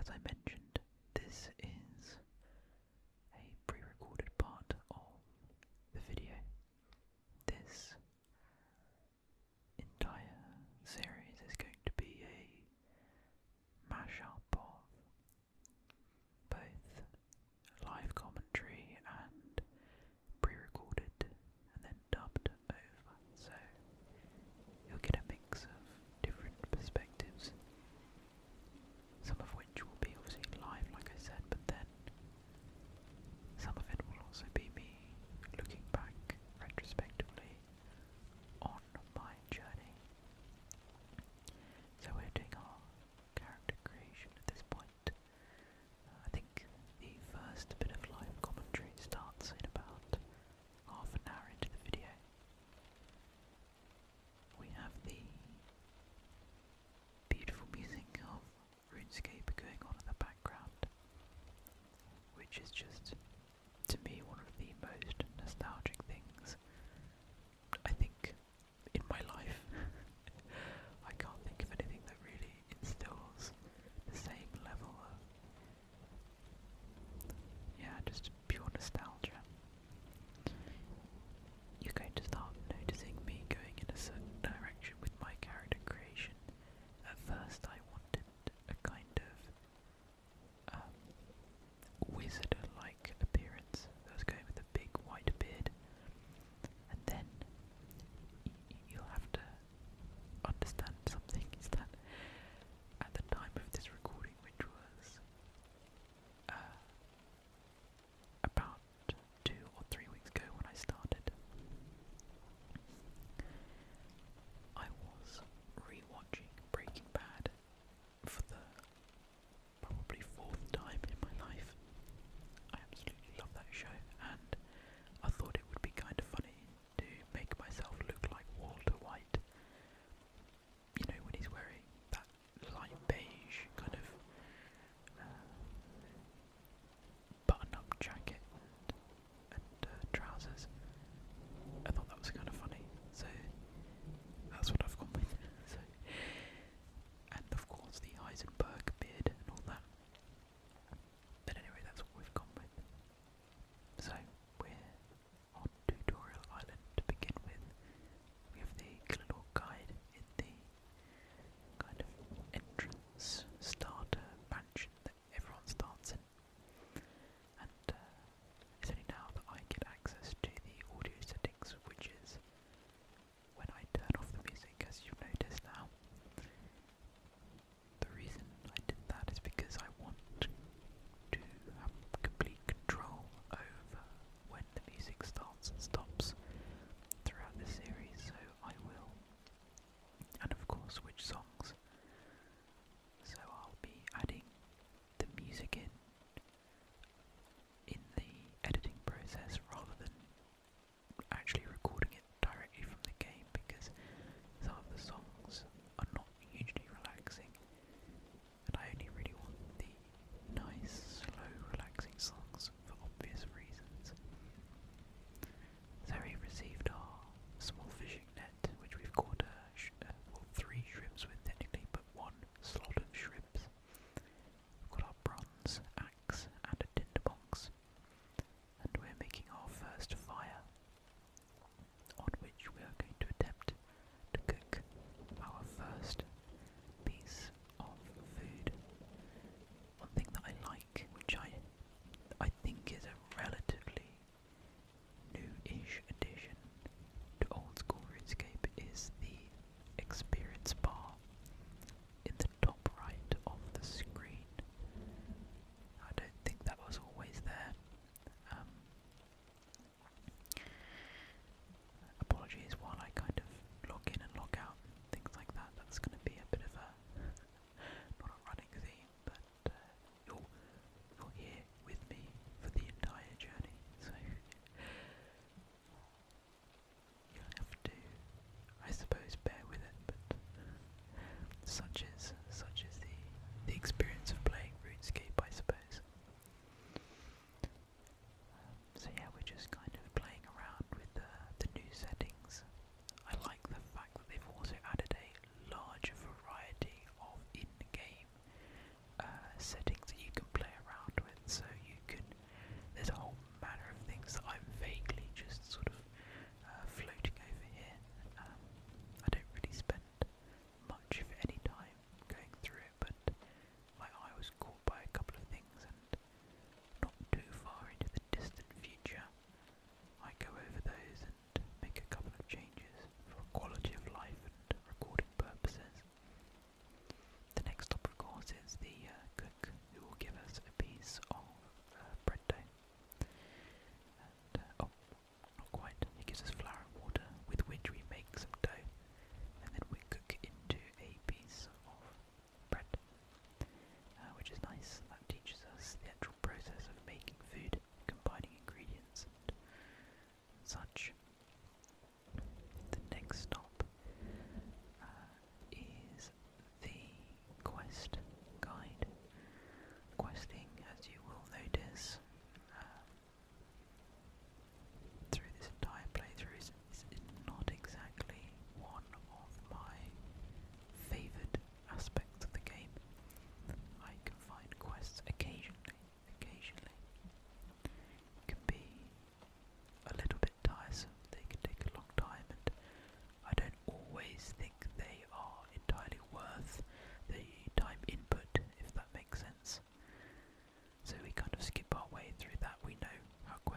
as I mentioned, this is a pre-recorded part of the video. This entire series is going to be a mashup of both live commentary and pre-recorded and then dubbed over, so you'll get a mix of different perspectives, some of which will be obviously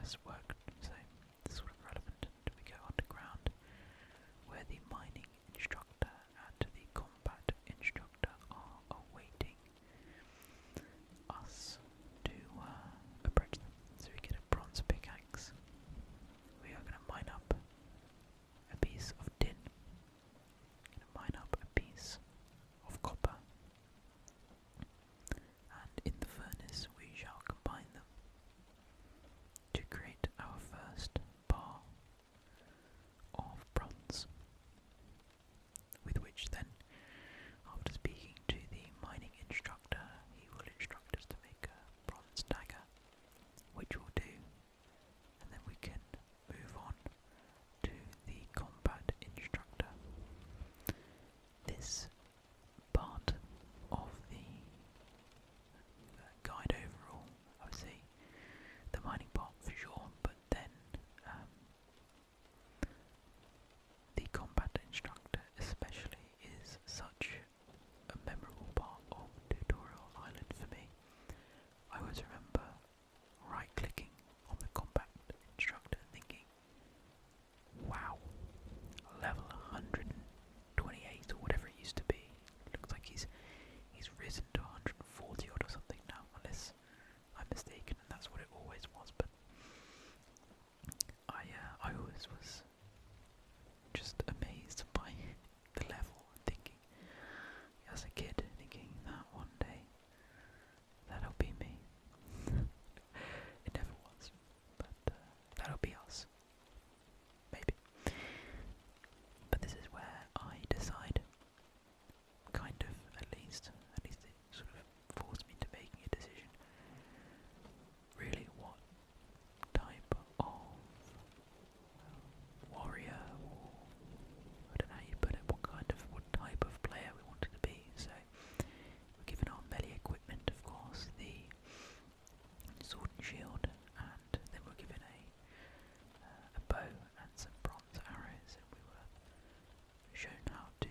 has worked, so it's sort of relevant. We go underground, where the mining instructor and the combat instructor are awaiting us to approach them. So we get a bronze pickaxe. We are going to mine up a piece of tin. Going to mine up a piece of copper. And in the furnace we shall combine them to create our first bar of bronze, with which then, after speaking to the mining instructor, he will instruct us to make a bronze dagger, which we'll do, and then we can move on to the combat instructor. This part of the guide overall, I would say the mining part for sure, but then the combat instructor especially is such a memorable part of Tutorial Island for me. I always remember right clicking on the combat instructor thinking, wow, level 128 or whatever it used to be. Looks like he's risen to 140 odd or something now, unless I'm mistaken, and that's what it always was. But I always was just amazed by the level, thinking, as a kid, thinking that one day that'll be me. It never was, but that'll be us, maybe. But this is where I decide, kind of, at least it sort of forced me to making a decision, really what type of warrior, or I don't know how you put it, what type of player we wanted to be. So we're given our melee equipment, of course, the sword and shield, and then we're given a bow and some bronze arrows, and we were shown how to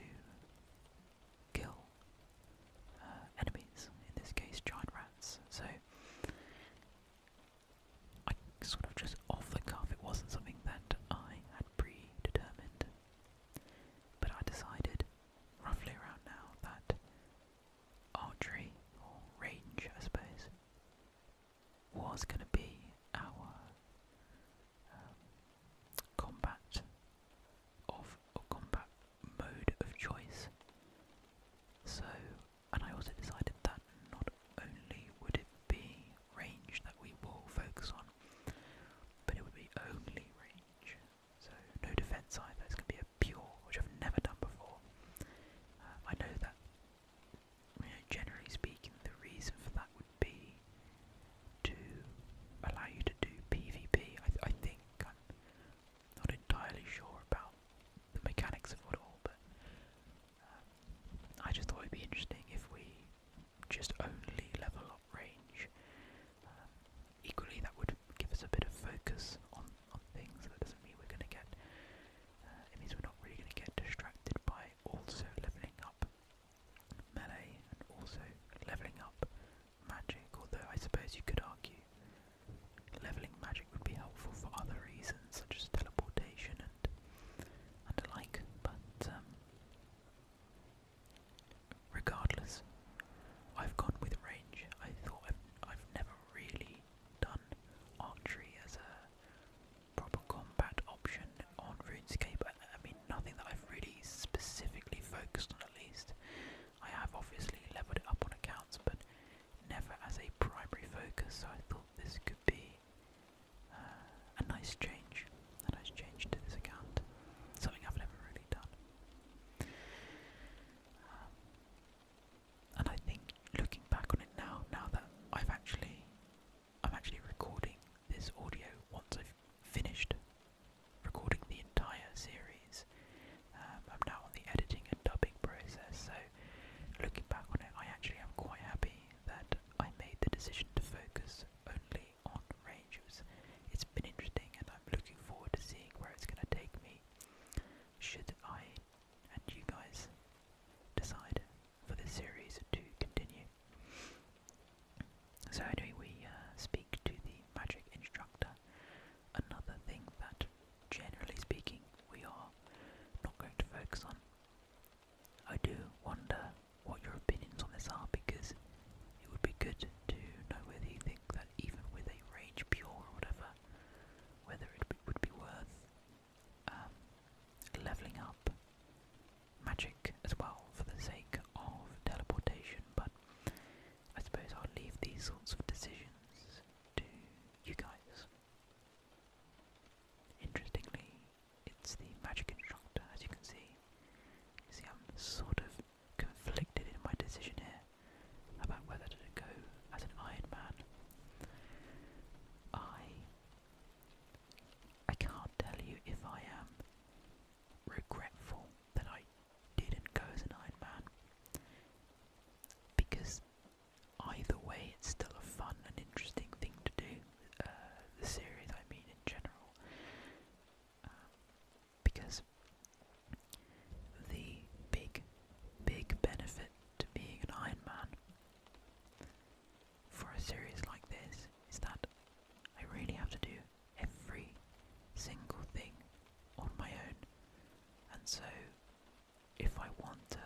kill enemies, in this case giant rats. So I sort of just off the cuff, it wasn't something that I had predetermined, but I decided roughly around now that archery, or range I suppose, was going to be our combat mode of choice. So, and I also decided that not only would it be range that we will focus on, but it would be only range. So no defense either. It's going to be a pure, which I've never done before. I know that, generally speaking, the reason for that would be to sorts of decisions do you guys? Interestingly, it's the magic instructor, as you can see. You see, I'm sort of conflicted in my decision here about whether to go as an Iron Man. I can't tell you if I am regretful that I didn't go as an Iron Man, because either way it's still a fun and interesting thing to do. The series, I mean, in general, because the big benefit to being an Iron Man for a series like this is that I really have to do every single thing on my own, and so if I want to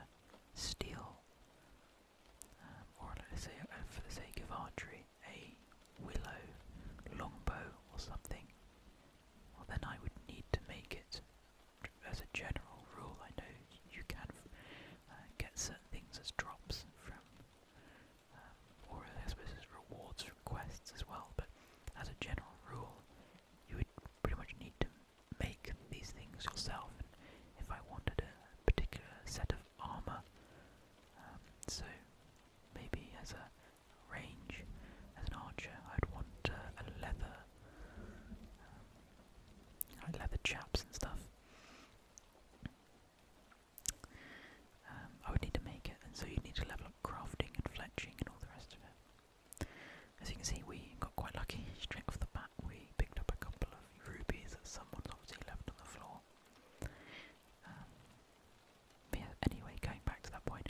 steal, or let's say for the sake of archery, a willow longbow or something, well then I would need to make it. As a general rule, I know you can get certain things as drops from, or I suppose as rewards from quests as well, but as a general rule, you would pretty much need to make these things yourself. And if I wanted a particular set of armour, so maybe as a range, as an archer, I'd want a leather, leather chaps and stuff. I would need to make it, and so you'd need to level up crafting and fletching and all the rest of it. As you can see, we got quite lucky. Straight off the bat, we picked up a couple of rubies that someone's obviously left on the floor. But yeah, anyway, going back to that point,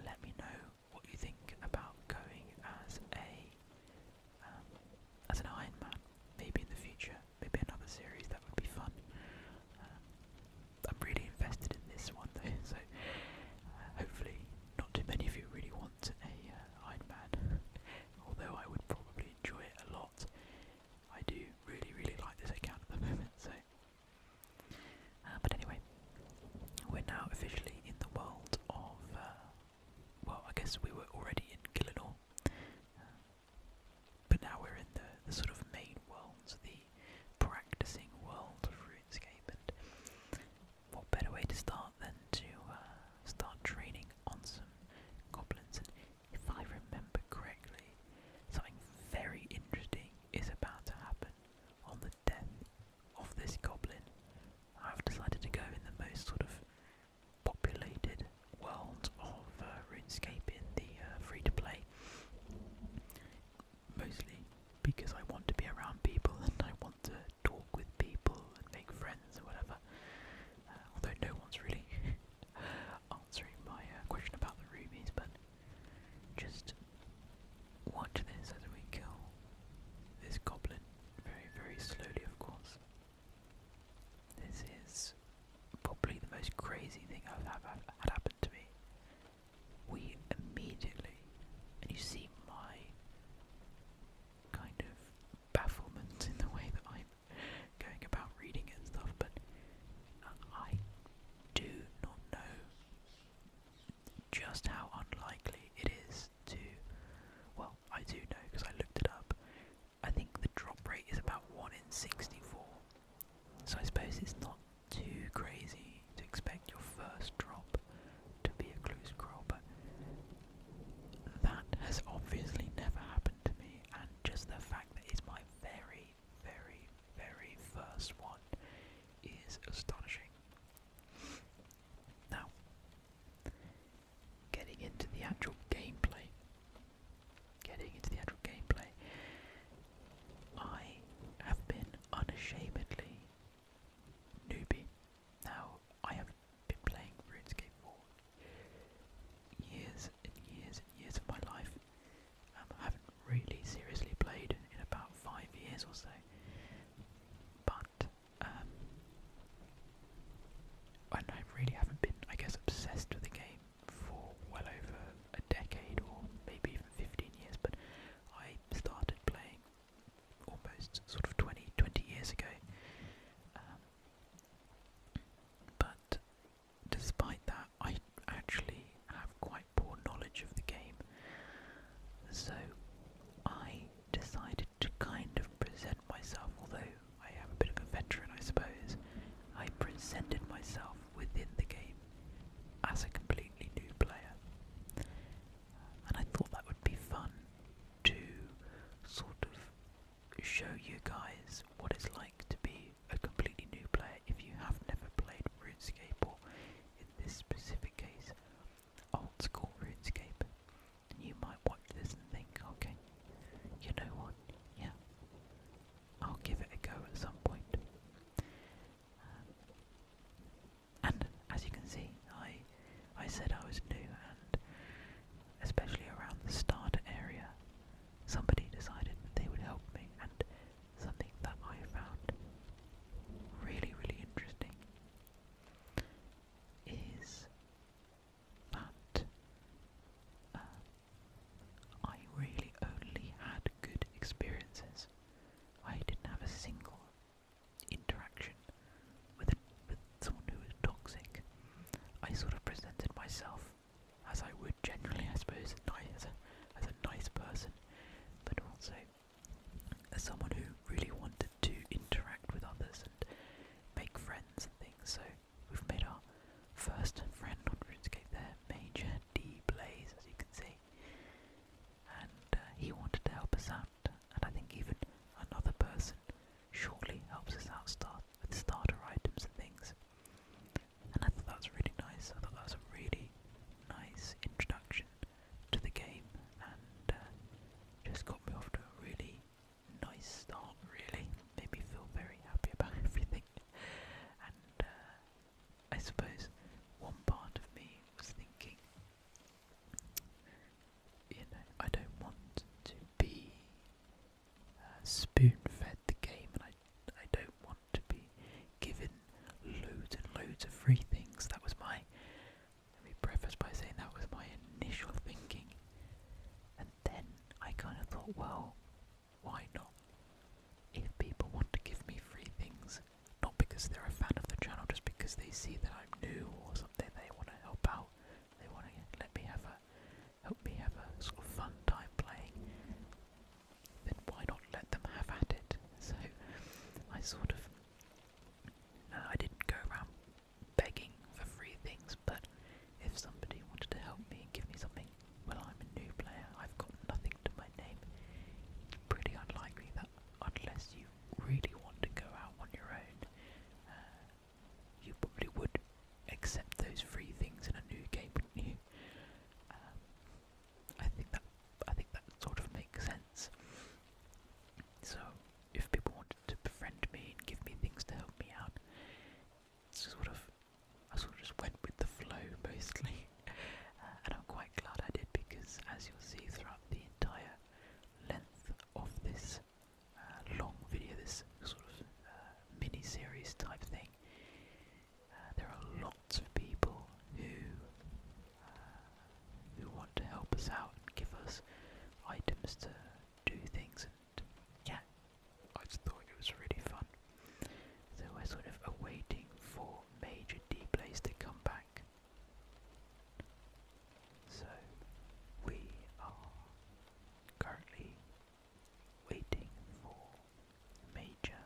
let me know what you think about going as an Iron Man. Maybe in the future, maybe another series, that would be fun. I'm really invested in this one though, so hopefully not too many of you really want a Iron Man, although I would probably enjoy it a lot. I do really like this account at the moment, so. But anyway, we're now officially in the world of, well, I guess we were already in Gillinor, but now we're in the sort of main world, the practicing world of RuneScape, and what better way to start than to start training on some goblins. And if I remember correctly, something very interesting is about to happen on the death of this goblin. I've decided to go in the most sort of populated world of RuneScape in the free myself as I would generally, I suppose, as a nice person, but also as someone who really wanted to interact with others and make friends and things. So we've made our first friend on RuneScape there, Major D Blaze, as you can see, and he wanted to help us out, and I think even another person shortly helps us out with starter items and things. And I thought that was really nice. I thought that was a really nice introduction to the game, and just got me off to a really nice start, really. Made me feel very happy about everything. And I suppose one part of me was thinking, I don't want to be spoon-fed the game, and I don't want to be given loads and loads of free things. That was let me preface by saying that was my initial thinking. And then I kind of thought, well, why not? If people want to give me free things, not because they're a fan of the channel, just because they see that I'm new or something, they want to help out, they want to help me have a sort of fun time playing, then why not let them have at it? So I sort of, I didn't go around begging for free things, but if somebody wanted to help me and give me something, well, I'm a new player, I've got nothing to my name. It's pretty unlikely that unless you really want to go out on your own, you probably would accept those free things in a new game, wouldn't you? I think that sort of makes sense. So if people wanted to befriend me and give me things to help me out, I sort of just went with the flow mostly, and I'm quite glad I did, because as you'll see throughout the entire length of this long video, this sort of mini-series type thing, there are lots of people who want to help us out and give us items to do things, and yeah, I just thought it was really fun. So we're sort of awaiting for Major D Blaze to come back. So we are currently waiting for Major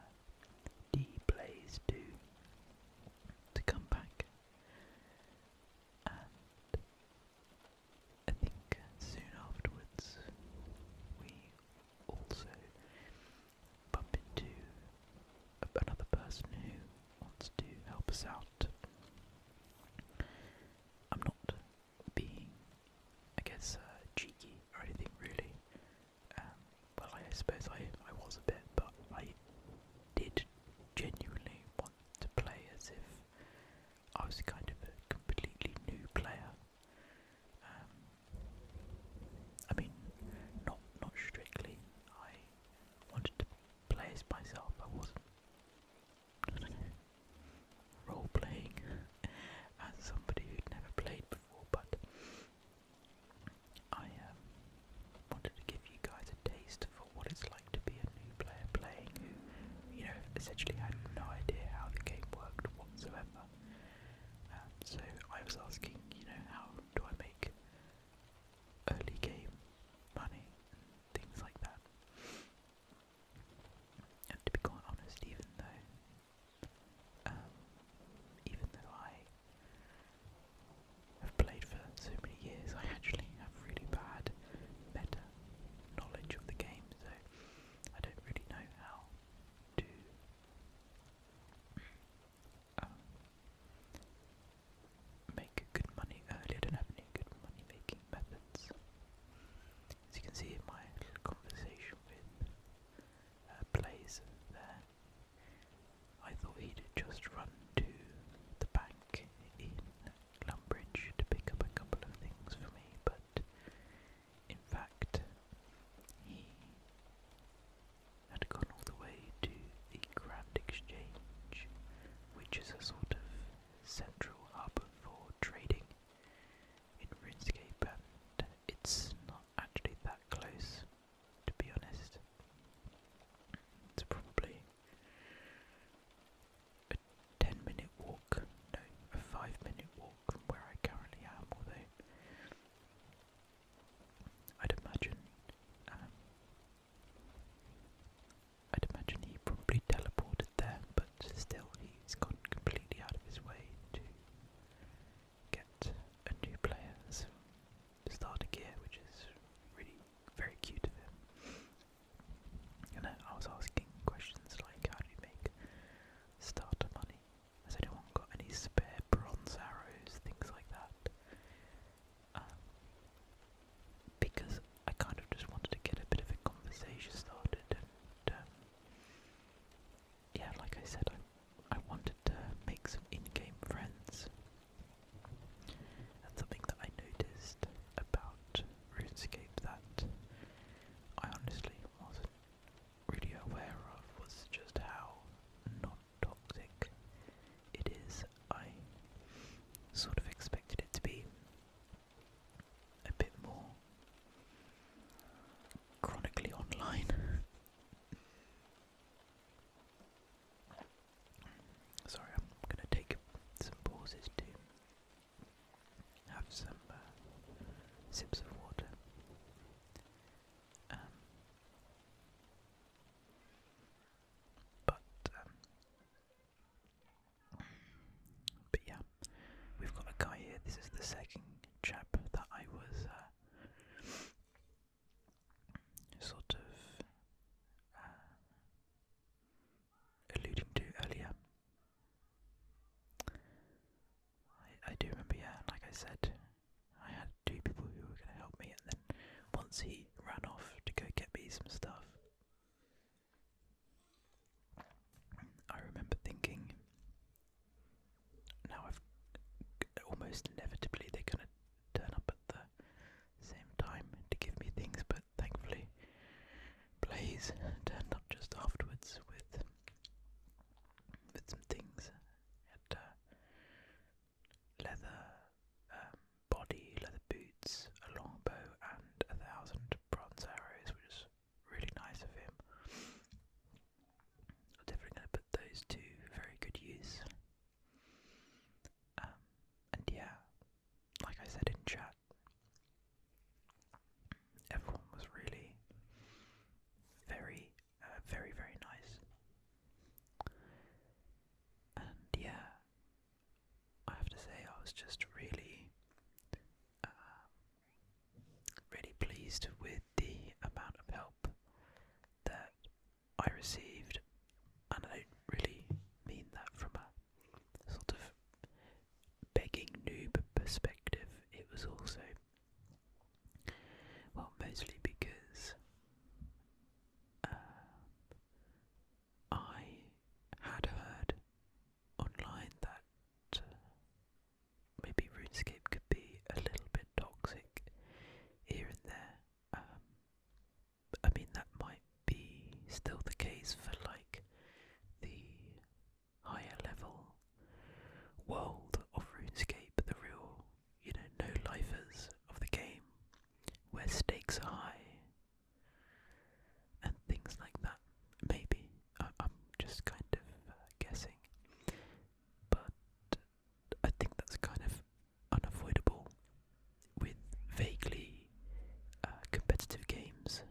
D Blaze to come back, and I think soon afterwards we also bump into another person who wants to help us out. I'm not being, I guess, cheeky or anything really. Well, I suppose I was a bit, but I did genuinely want to play as if I was kind of a completely new player. I mean, not strictly. I wanted to play as myself. I wasn't, role playing as somebody who'd never played before, but I wanted to give you guys a taste for what it's like to be is the second chap that I was sort of alluding to earlier. I do remember, yeah, like I said, I had two people who were going to help me, and then once he ran off to go get me some stuff, I remember thinking, now I've almost inevitably they're going to turn up at the same time to give me things, but thankfully Blaze turned up just afterwards with some things. Had leather body, leather boots, a longbow, and 1,000 bronze arrows, which is really nice of him. I'm definitely going to put those to very good use. And yeah, like I said in chat, everyone was really very, very nice. And yeah, I have to say I was just really pleased with the amount of help that I received, and I don't really mean that from a sort of begging noob perspective. It was also, well, mostly because I had heard online that maybe RuneScape could be a little bit toxic here and there. I mean, that might be still the case for like the higher level world of RuneScape, the real, no-lifers of the game, where stakes are high and things like that. Maybe. I'm just kind of guessing. But I think that's kind of unavoidable with vaguely competitive games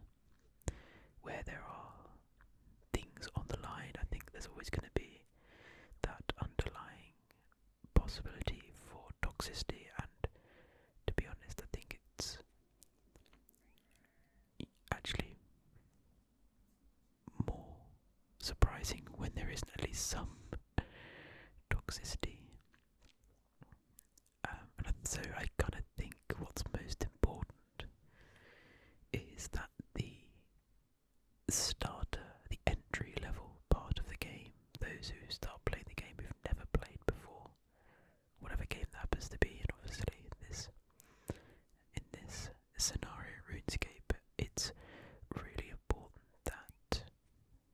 where there are things on the line. I think there's always going to be that underlying possibility for toxicity, and to be honest, I think it's actually more surprising when there isn't at least some toxicity. And so I kind of think what's most important is that the starter, the entry level part of the game, those who start playing the game who've never played before, whatever game that happens to be, and obviously in this scenario, RuneScape, it's really important that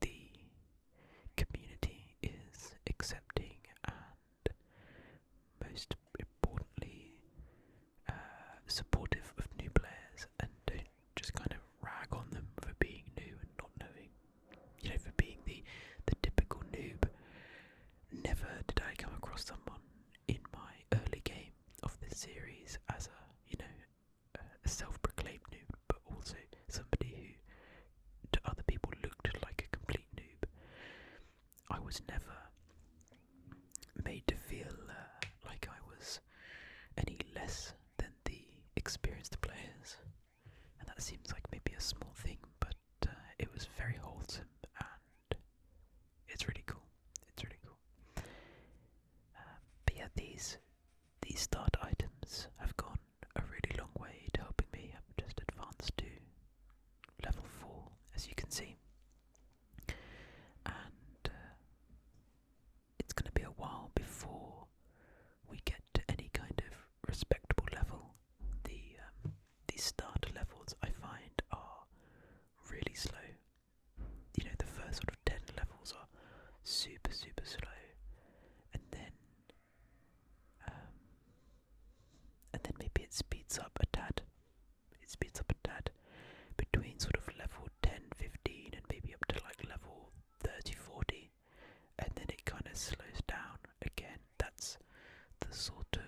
the community is accepting and, most importantly, supportive of new players, and don't just kind of rag on them for being new and not knowing, for being the typical noob. Never did I come across someone in my early game of this series as a self-proclaimed noob, but also somebody who to other people looked like a complete noob. I was never made to feel like I was any less than the experienced players, and that seems like maybe a small thing, but it was very wholesome, and it's really cool. It's really cool. But yeah, these start items have gone a really long way to helping me. I've just advanced to level 4, as you can see, and it's going to be a while before we get to any kind of respectable level. These starter levels I find are really slow. The first sort of 10 levels are super slow, and then maybe it speeds up a tad. It speeds up a tad between sort of level 10, 15, and maybe up to like level 30, 40, and then it kind of slows down again. That's the sort of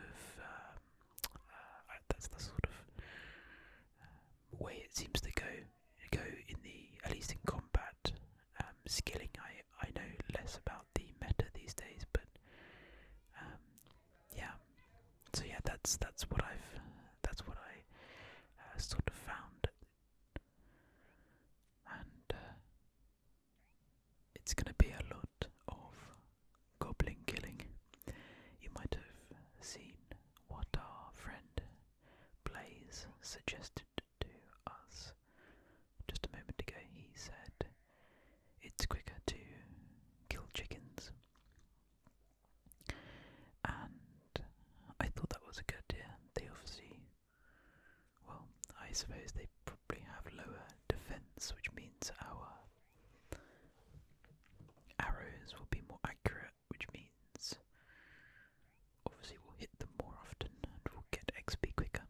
way it seems to go in the, at least in combat. Skilling, I know less about the meta these days, but yeah. So yeah, that's what I sort of found, and it's going to be a lot of goblin killing. You might have seen what our friend Blaze suggested to us just a moment ago. He said it's quicker to kill chickens, and I thought that was a good idea. They obviously, well, I suppose they probably have lower defense, which means our arrows will be more accurate, which means obviously we'll hit them more often and we'll get XP quicker.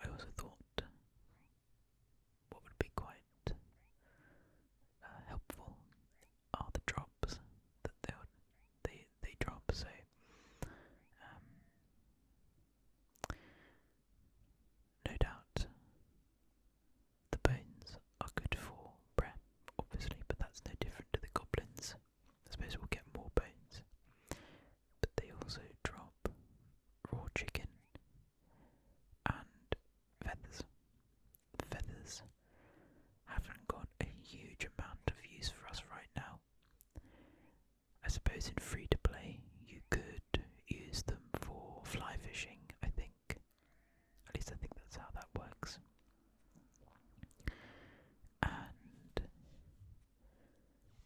I also thought what would be quite helpful are the drops that they drop. So no doubt the bones are good for breath, obviously, but that's no different to the goblins. I suppose we'll get more bones, but they also drop raw chicken and feathers. Feathers haven't got a huge amount of use for us right now. I suppose in free to play you could use them for fly fishing, I think. At least I think that's how that works. And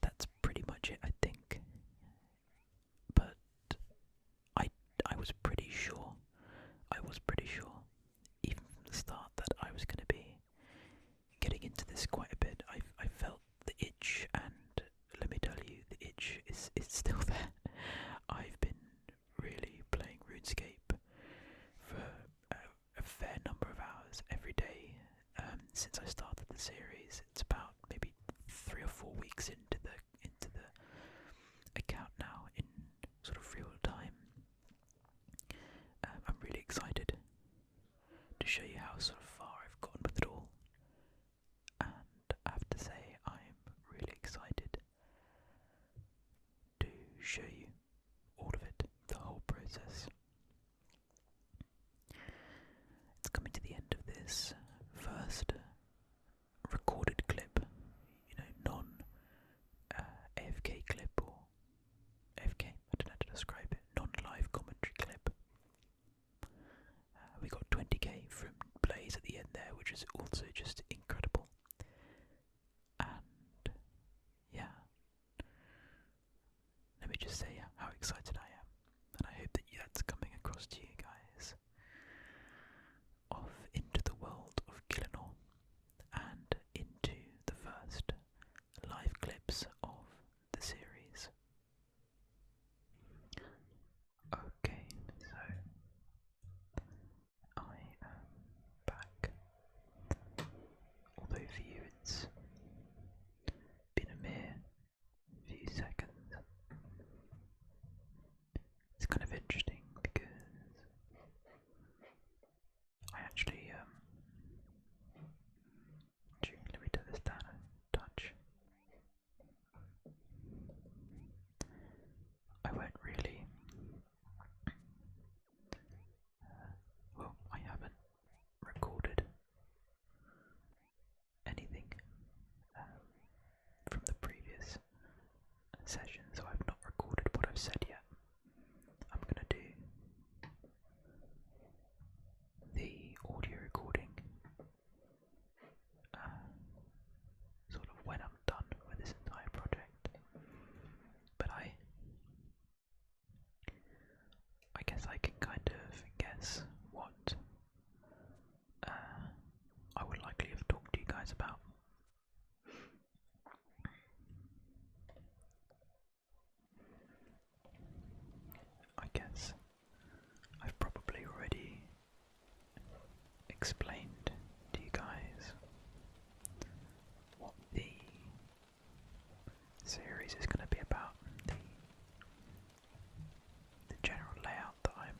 that's pretty much it, I think. But I was pretty sure, even from the start, that I was going to be getting into this quite a bit. I felt the itch, and let me tell you, the itch is still there. I've been really playing RuneScape for a fair number of hours every day since I started the series. It's about maybe 3 or 4 weeks into the account now, in sort of real time. I'm really excited to show you how sort of far I've gotten with it all, and I have to say I'm really excited to show you all of it, the whole process. It's coming to the end of this first recorded clip, non AFK clip, or AFK, I don't know how to describe it, non-live commentary clip. We got 20k from Blaze at the end there, which is also just incredible. And yeah, let me just say how excited I am, and I hope that that's coming across to you guys. Off into the world of Gillinor, and into the first live clips of the series. Okay, so I am back. Although for you it's been a mere few seconds. It's kind of interesting because I actually let me turn this down a touch. I won't really well, I haven't recorded anything from the previous session, so I've not recorded what I've said yet. I'm going to do the audio recording sort of when I'm done with this entire project, but I guess I can kind of guess what I would likely have talked to you guys about. I guess I've probably already explained to you guys what the series is going to be about, the general layout that I'm,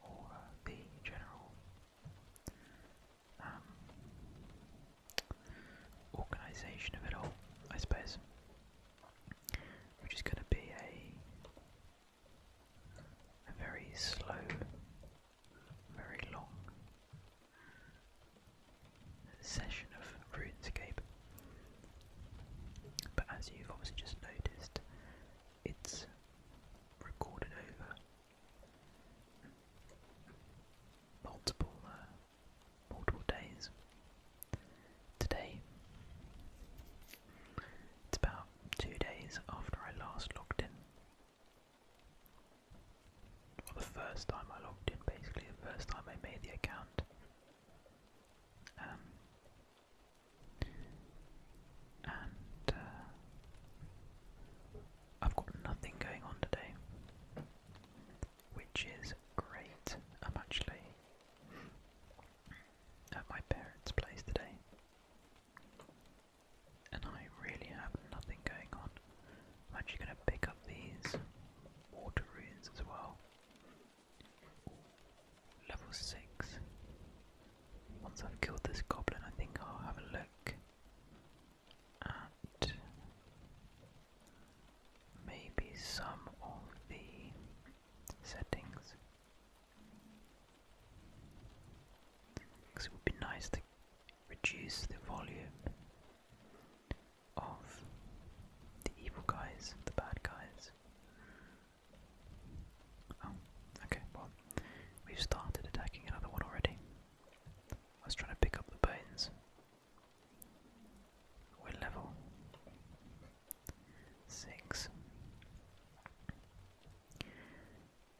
or the general once I've killed this goblin, I think I'll have a look at maybe some of the settings, because it would be nice to reduce the volume of the evil guys, the bad guys. Oh, okay, well, we've started attacking another one already. I was trying to pick up the bones. We're level 6.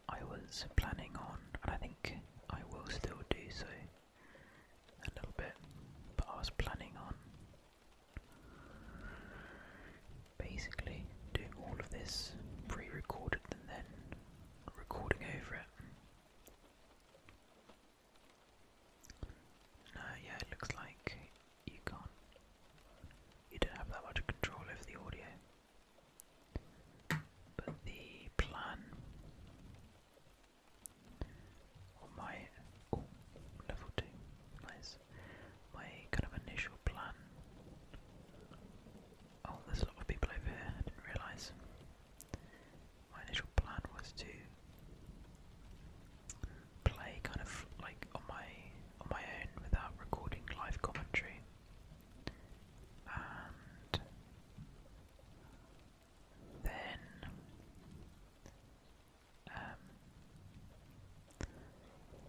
I was planning on, and I think I will still do so a little bit, but I was planning on basically doing all of this pre-recorded and then recording over it. No, yeah, it looks like you don't have that much control over the audio. But the plan on my, level 2, nice, my kind of initial plan, there's a lot of people over here, I didn't realise. My initial plan was to play kind of like on my own without recording live commentary, and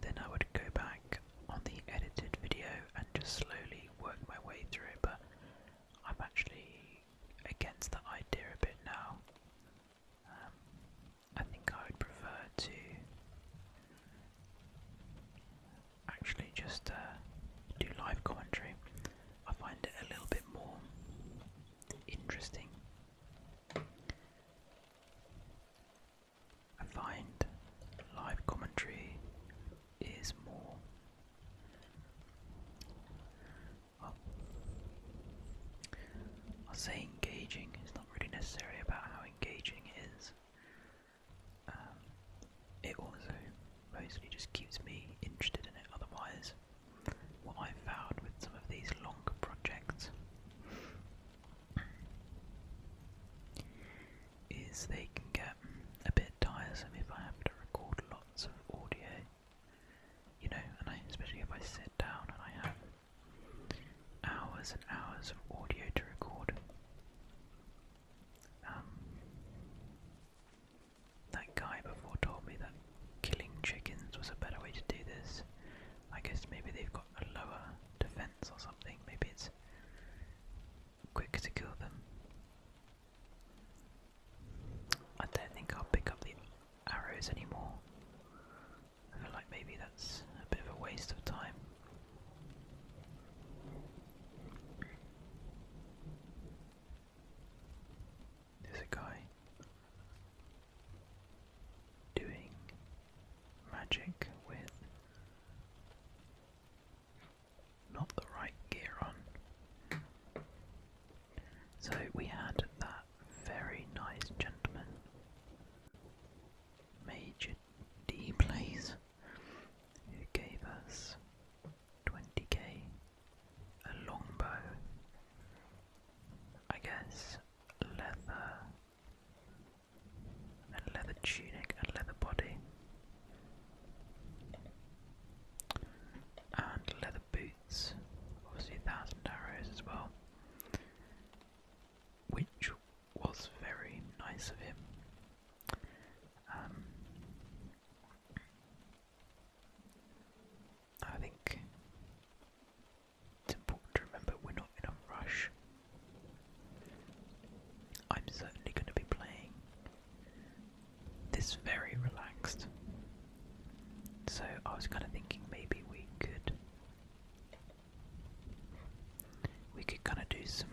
then I would go back on the edited video and just slowly work my way through it, but I'm actually against that idea a bit now. I think I would prefer to actually just do live commentary. I find it a little bit more interesting. I find live commentary is more, well, I'll say engaging. It's not really necessarily about how engaging it is. It also mostly just keeps me interested in it. Otherwise, what I've found with some of these longer projects is they can get a bit tiresome if I have to record lots of audio, and especially if I sit down and I have hours and hours of audio to record. That guy before told me that killing chickens was a better way to do this. I guess maybe they've got a lower defense or something. Maybe it's quicker to kill them. I don't think I'll pick up the arrows anymore. I feel like maybe that's a bit of a waste of time. There's a guy doing magic with not the right gear on. So we had that very nice gentleman, Major D Plays, who gave us 20k, a longbow, I guess, leather tunic and leather body, and leather boots, obviously 1,000 arrows as well, which was very nice of him. I think it's important to remember we're not in a rush. I'm certainly going to be playing this very relaxed, so I was kind of thinking maybe we could kind of do some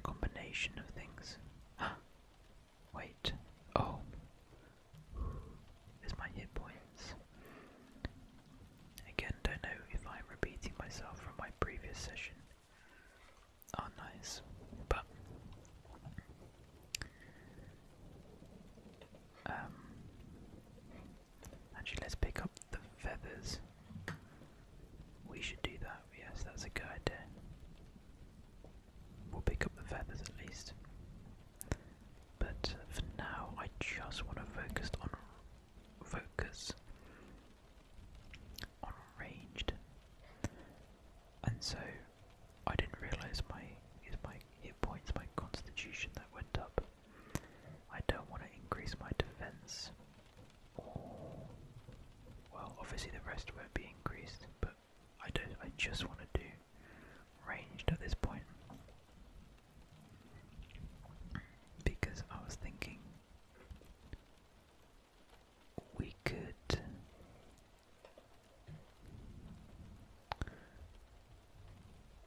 combination of things. Wait, there's my hit points. Again, don't know if I'm repeating myself from my previous session. Oh, nice. But actually, let's pick up the feathers. just want to do ranged at this point. Because I was thinking we could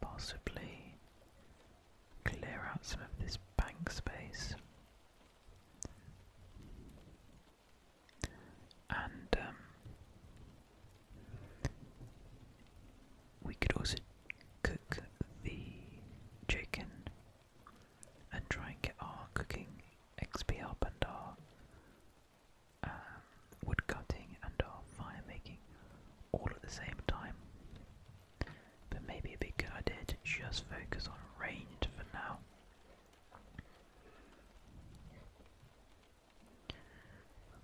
possibly clear out some of this bank space and we could also cook the chicken and try and get our cooking XP up and our wood cutting and our fire making all at the same time. But maybe it'd be a good idea to just focus on ranged for now.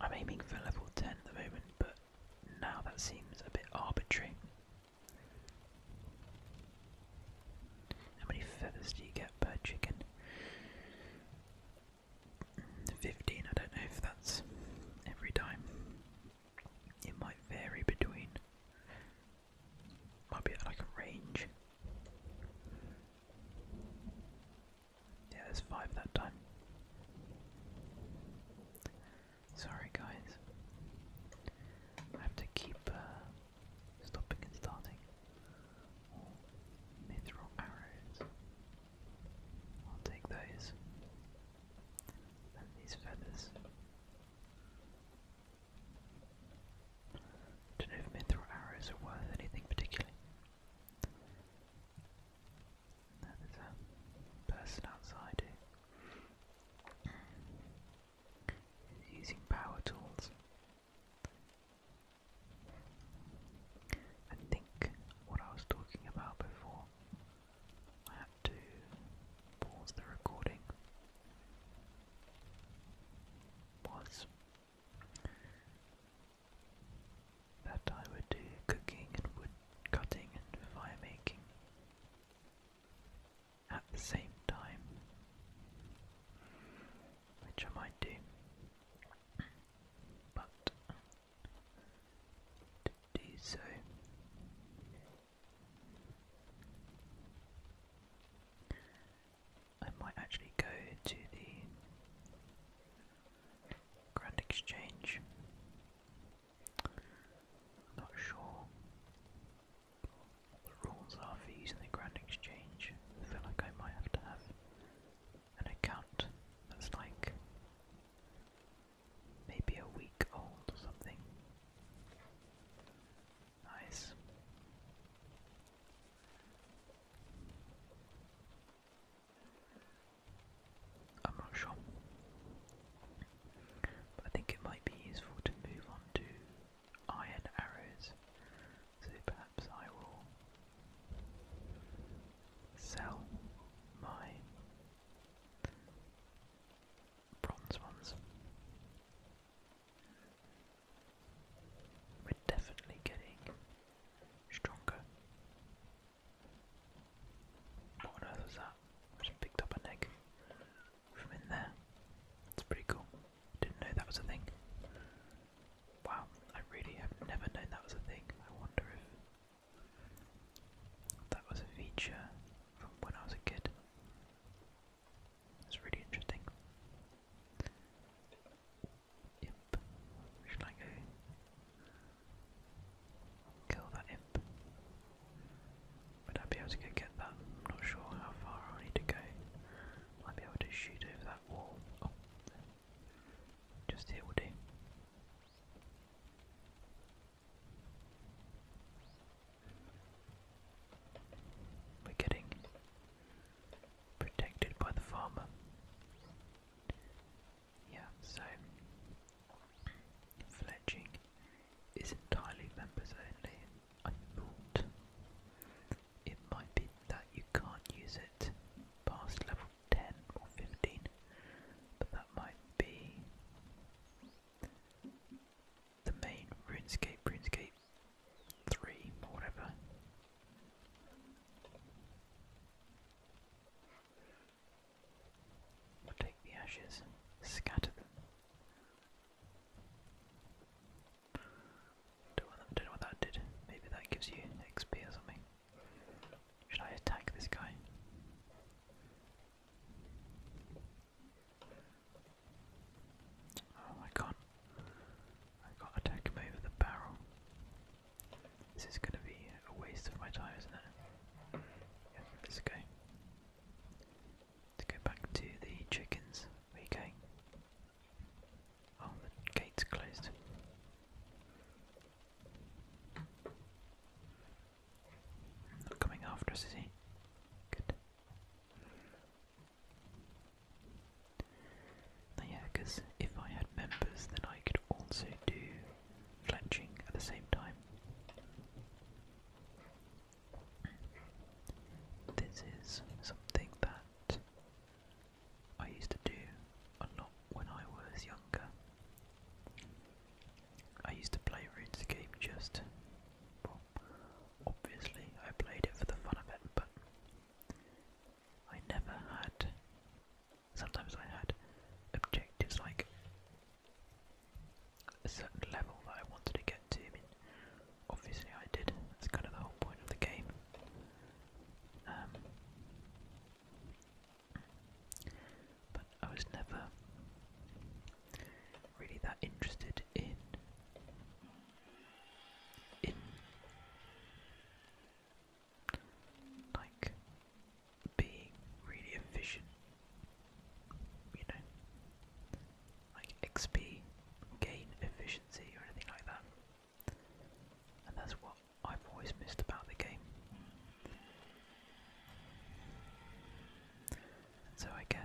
I'm aiming for level 10 at the moment, but now that seems a bit arbitrary. How many feathers do you get per chicken? 15, I don't know if that's every time. It might vary between, might be like a range.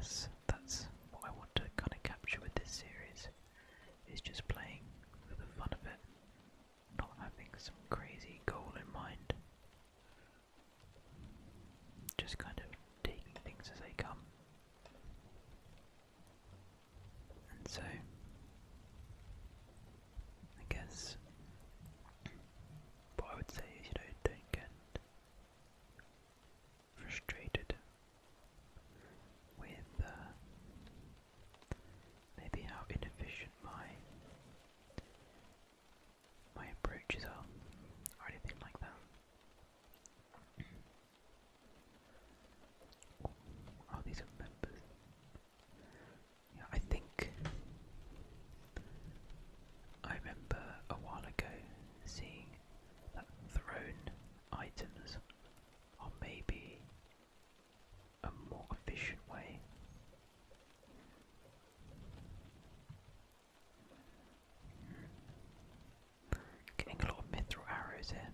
guess that's what I want to kind of capture with this series, is just playing for the fun of it, not having some crazy goal in mind, just kind of taking things as they come. And so, I guess what I would say is, don't get frustrated with maybe how inefficient my approaches are, or anything like that. Oh, these are members. Yeah, I think I remember a while ago seeing that thrown items are maybe a more efficient way. Getting a lot of mithril arrows here.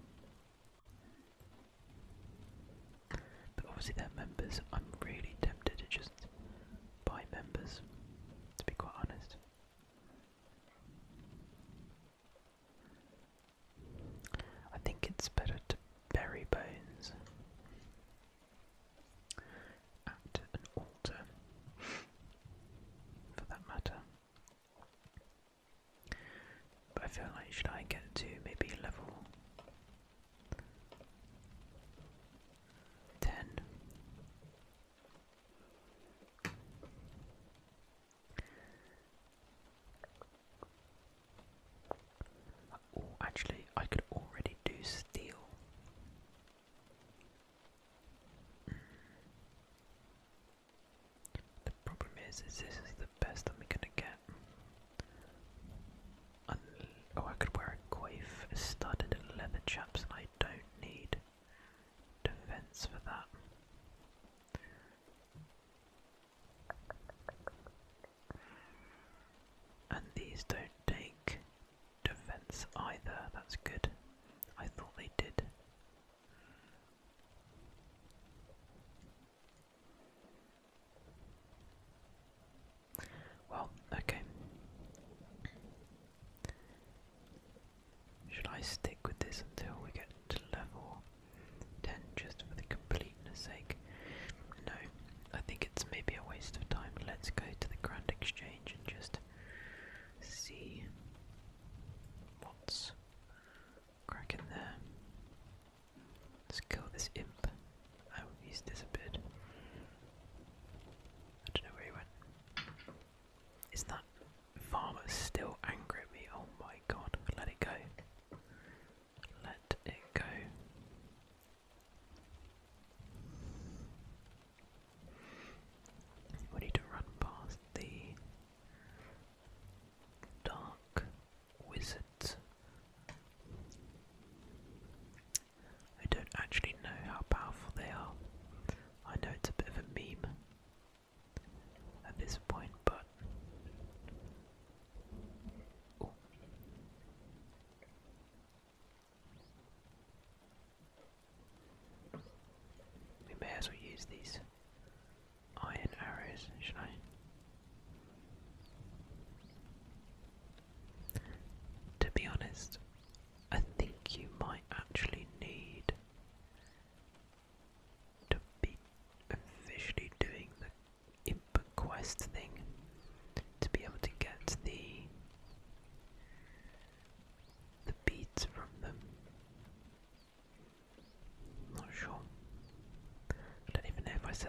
But obviously they're members. I'm really tempted to just buy members, to be quite honest. I think it's better to bury bones at an altar, for that matter. But I feel like, should I get to maybe level 10? Oh, actually, I could already do steel. The problem is this is the best I'm gonna get. Oh, I could wear a coif, a studded leather chaps, and I don't need defense for that. And these don't take defense either, that's good. I thought they did. Well, okay. Should I stick with this until we get to level 10 just for the completeness sake? No, I think it's maybe a waste of time. Let's go to the Grand Exchange and just see what's cracking there. Let's kill this imp. Oh, he's disappeared. I don't know where he went. Is that farmer still angry at me? Oh my god, let it go. Let it go. We need to run past the dark wizards. I don't actually know how powerful they are. I know it's a bit of a meme at this point, but ooh. We may as well use these iron arrows, should I? To be honest, I think you might actually need to be officially doing the imp quest thing to be able to get the beads from them. Not sure. I don't even know if I said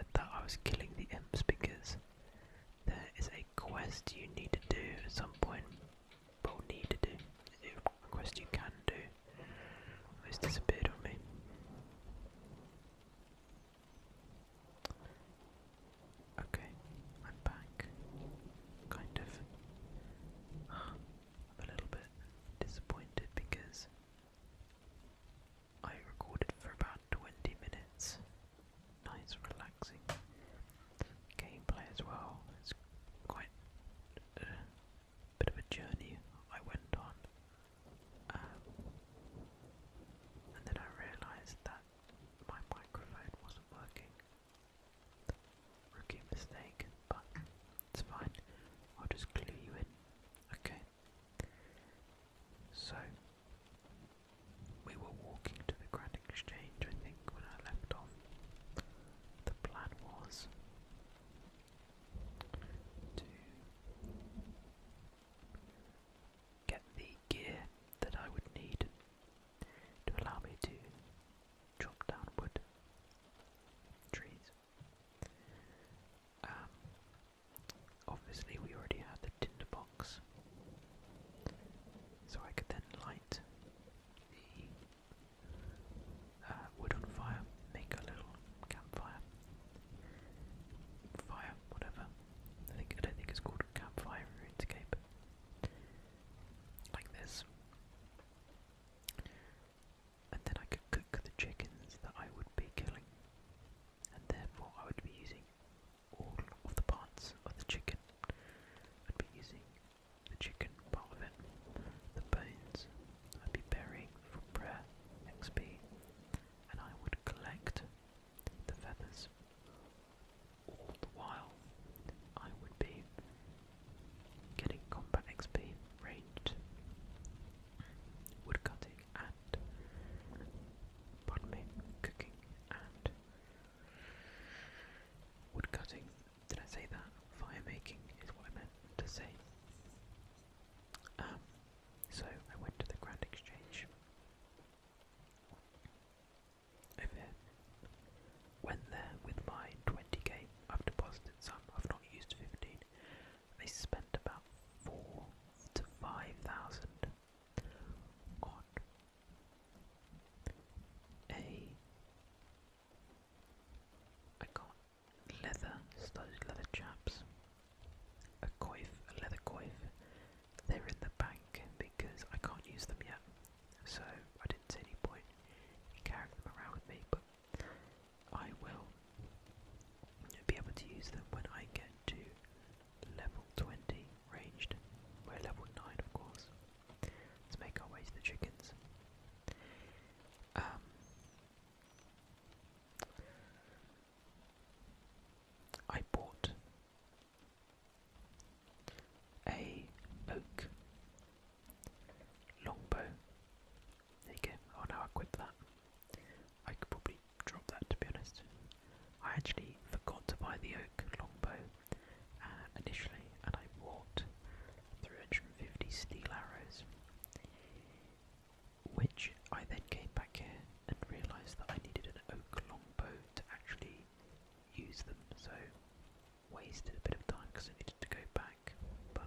wasted a bit of time because I needed to go back, but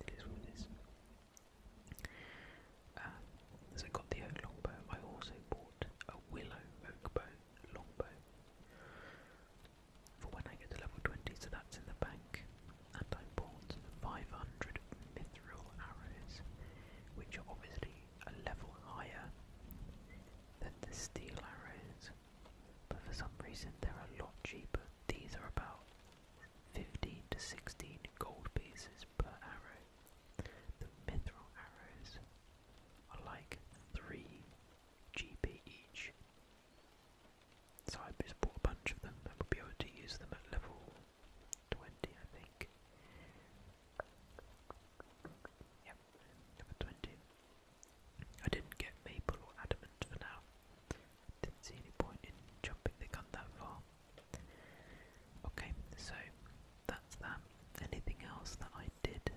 it is what it is. As I got the oak longbow, I also bought a willow oak bow longbow for when I get to level 20, so that's in the bank. And I bought 500 mithril arrows, which are obviously a level higher than the steel arrows, but for some reason they're a lot cheaper. These are about 15 to 16 gold pieces per arrow. The mithril arrows are like 3 GP each. So I just bought a bunch of them and we'll be able to use them at level 20, I think. Yep, level 20. I didn't get maple or adamant for now. Didn't see any point in jumping the gun that far. Okay, so that's that. Anything else that I did?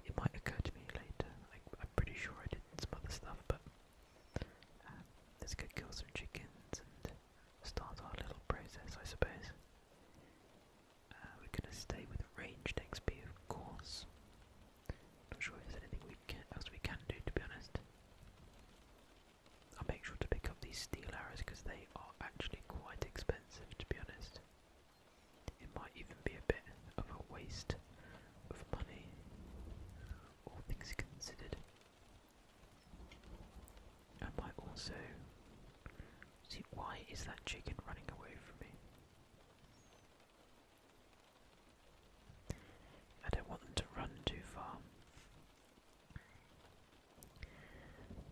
It might occur to me later. I'm pretty sure I did some other stuff, but let's go kill some chickens and start our little process, I suppose. We're going to stay with ranged XP, of course. Not sure if there's anything else we can do, to be honest. I'll make sure to pick up these steel arrows because they are actually quite expensive, to be honest. It might even be a bit of a waste of money, all things considered. I might also see, why is that chicken running away from me? I don't want them to run too far.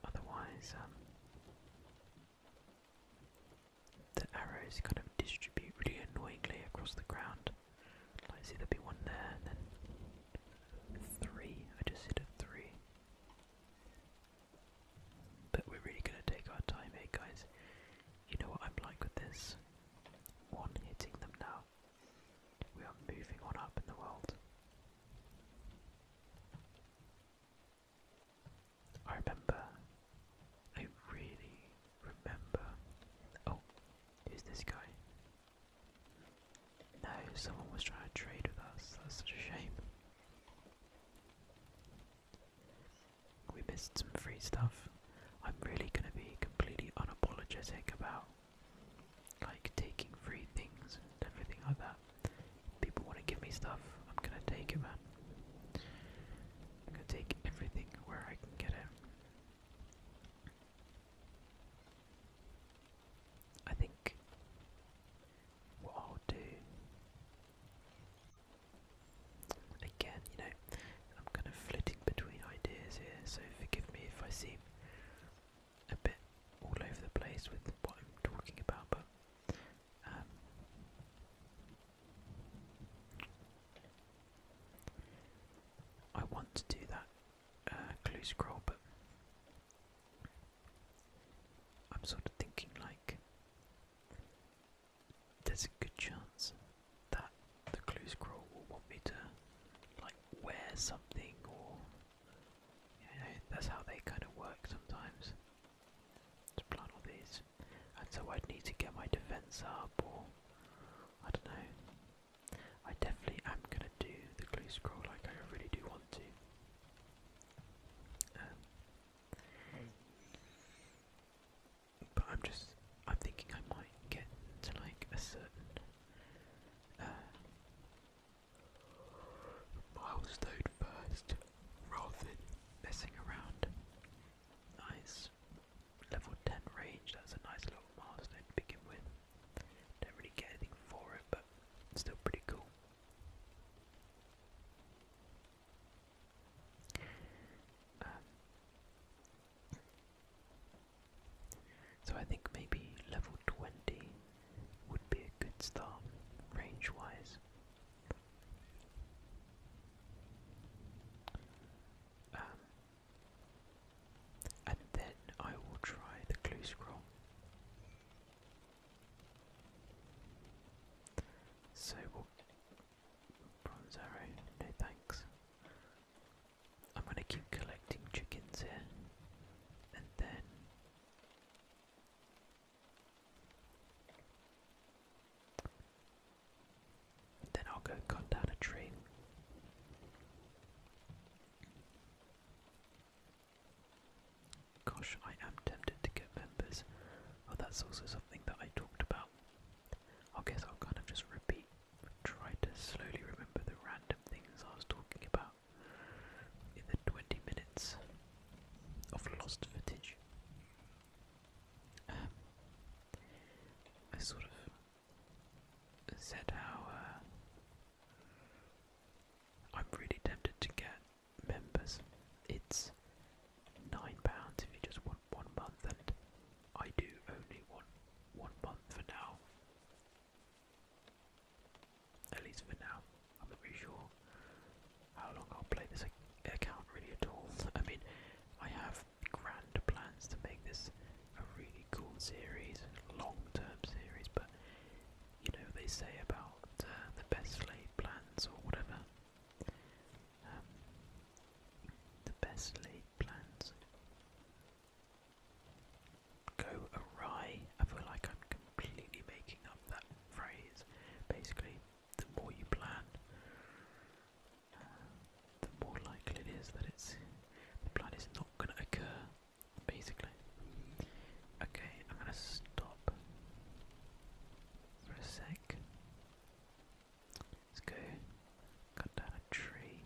Otherwise, the arrows kind of distribute really annoyingly across the ground. Like, see, there'll be one there, and then 3. I just hit a 3. But we're really going to take our time here, guys. You know what I'm like with this? One hitting them now. We are moving on up in the world. I really remember. Oh, who's this guy? No, someone was trying to trade with us. That's such a shame. We missed some free stuff. I'm really going to be completely unapologetic about like taking free things and everything like that. People want to give me stuff, I'm going to take it, man. I'm going to take everything where I can get it. I think what I'll do, again, you know, I'm kind of flitting between ideas here, so forgive me if I seem a bit all over the place with what I'm talking about, but I want to do that clue scroll, but I'm sort of thinking like there's a good chance that the clue scroll will want me to like wear something, or you know, that's how they kind of work sometimes. To plant all these, and so I'd need to get my defense up, or I don't know. I definitely am gonna do the clue scroll, like I really do want to. But I'm thinking I might get to like a certain milestone first, rather than messing around. Nice. Level 10 range, that's a nice little milestone to begin with. Don't really get anything for it, but still pretty cool. So I think maybe level 20 would be a good start, range-wise. And then I will try the clue scroll. So, bronze arrow, no thanks. I'm going to keep collecting chickens here, and then go cut down a tree. Gosh, I am tempted to get members. Oh, that's also something that I talked about. I guess I'll kind of just repeat, try to slowly remember the random things I was talking about in the 20 minutes of lost footage. I sort of said how I'm really tempted to get members. It's £9 if you just want 1 month, and I do only want 1 month for now. At least for now. I'm not really sure how long I'll play this account really at all. I mean, I have grand plans to make this a really cool series, long-term series, but you know what they say about the best laid plans or whatever. The best laid plans go awry. I feel like I'm completely making up that phrase. Basically, the more you plan, the more likely it is that the plan is not going to occur. Basically. Okay, I'm going to stop for a sec. Let's go cut down a tree.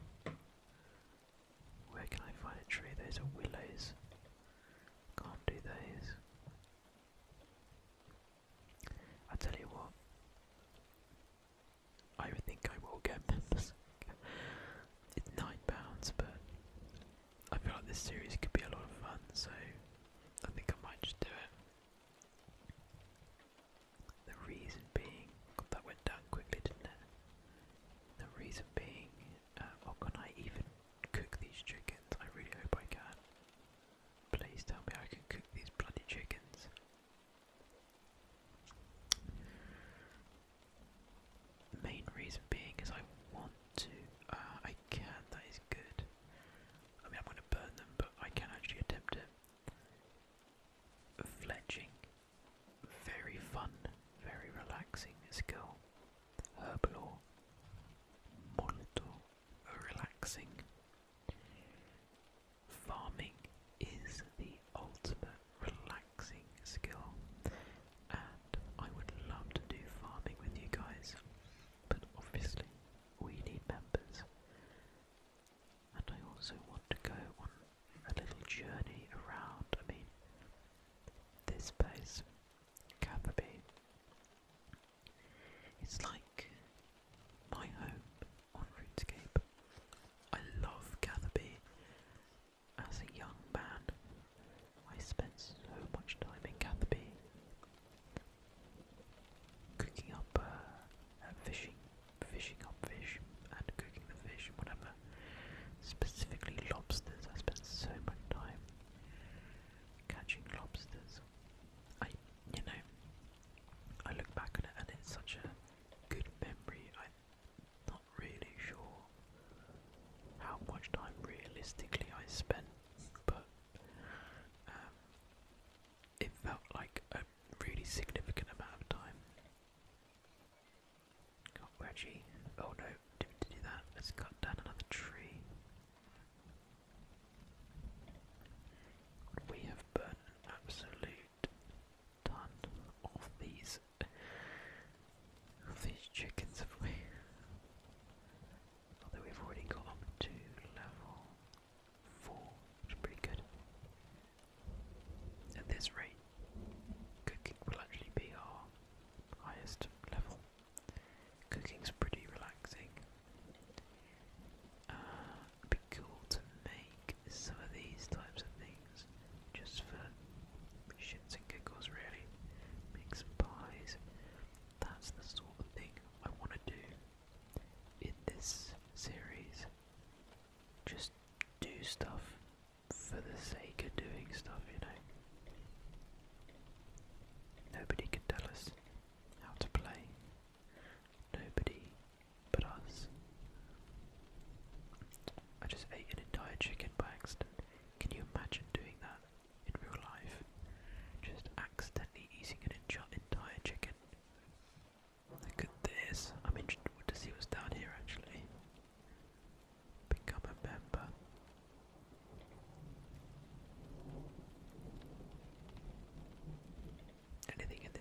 Where can I find a tree? Those are willows. Can't do those. I tell you what, I think I will get members. It's £9, but I feel like this series could be a lot of fun, so I think I might just do it. The reason being, God, that went down quickly, didn't it? The reason being, can I even cook these chickens? I really hope I can. Please tell me I can cook these bloody chickens. Main reason being is I want to. I can, that is good. I mean, I'm going to burn them, but I can actually attempt it. Fletching. Very fun, very relaxing skill. Herblore. Molto relaxing. Farming is the ultimate relaxing skill, and I would love to do farming with you guys, but obviously we need members, and I also want to go on a little journey around. I mean, this place, Catherby, it's like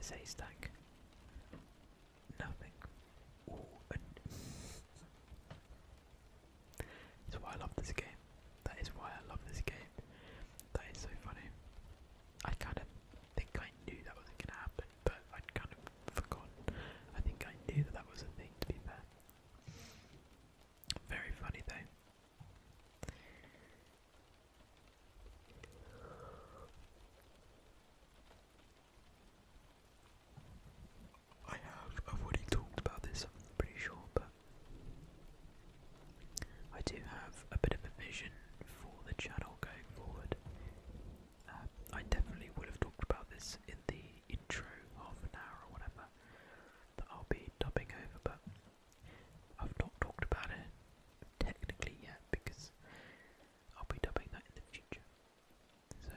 this haystack? Nothing. Ooh, that's why I love this game. That is why I love this game. That is so funny. I kind of think I knew that was going to happen, but I'd kind of forgotten. I think I knew that that was a thing, to be fair. Very funny though. I've already talked about this, I'm pretty sure, but I do have a bit of a vision for the channel going forward. I definitely would have talked about this in the intro, half an hour or whatever, that I'll be dubbing over, but I've not talked about it technically yet because I'll be dubbing that in the future. So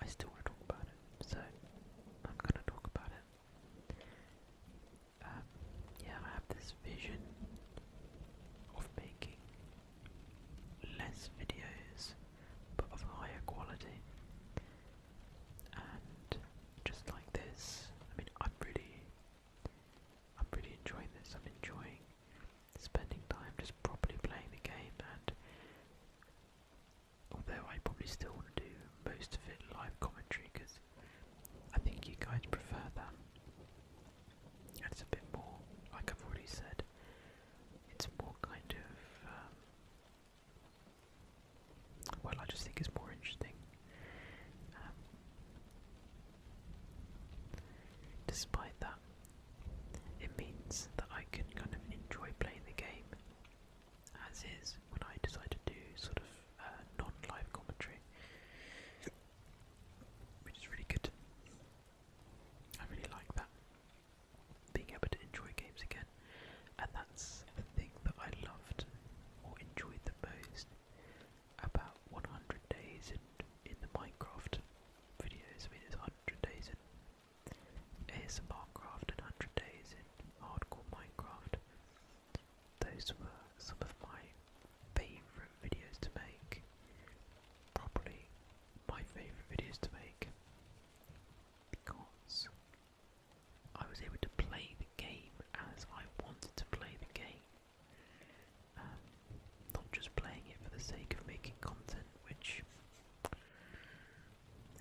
I still want to talk about it, so I'm going to talk about it. Yeah, I have this vision of making less videos but of higher quality, and just like this. I mean, I'm really enjoying this. I'm enjoying spending time just properly playing the game, and although I probably still want to do most of it live commentary because I think you guys prefer that. And it's a bit more, like I've already said, it's more kind of, well, I just think it's more interesting. Despite that, it means that I can kind of enjoy playing the game as is when I decide to do sort of non-live commentary, which is really good. I really like that, being able to enjoy games again, and that's the thing that I loved or enjoyed the most about 100 days in the Minecraft videos. I mean, it's 100 days in ASMRcraft and 100 days in hardcore Minecraft. Those were some of my favourite videos to make. Probably my favourite videos to make, because I was able to play the game as I wanted to play the game. Not just playing it for the sake of making content, which,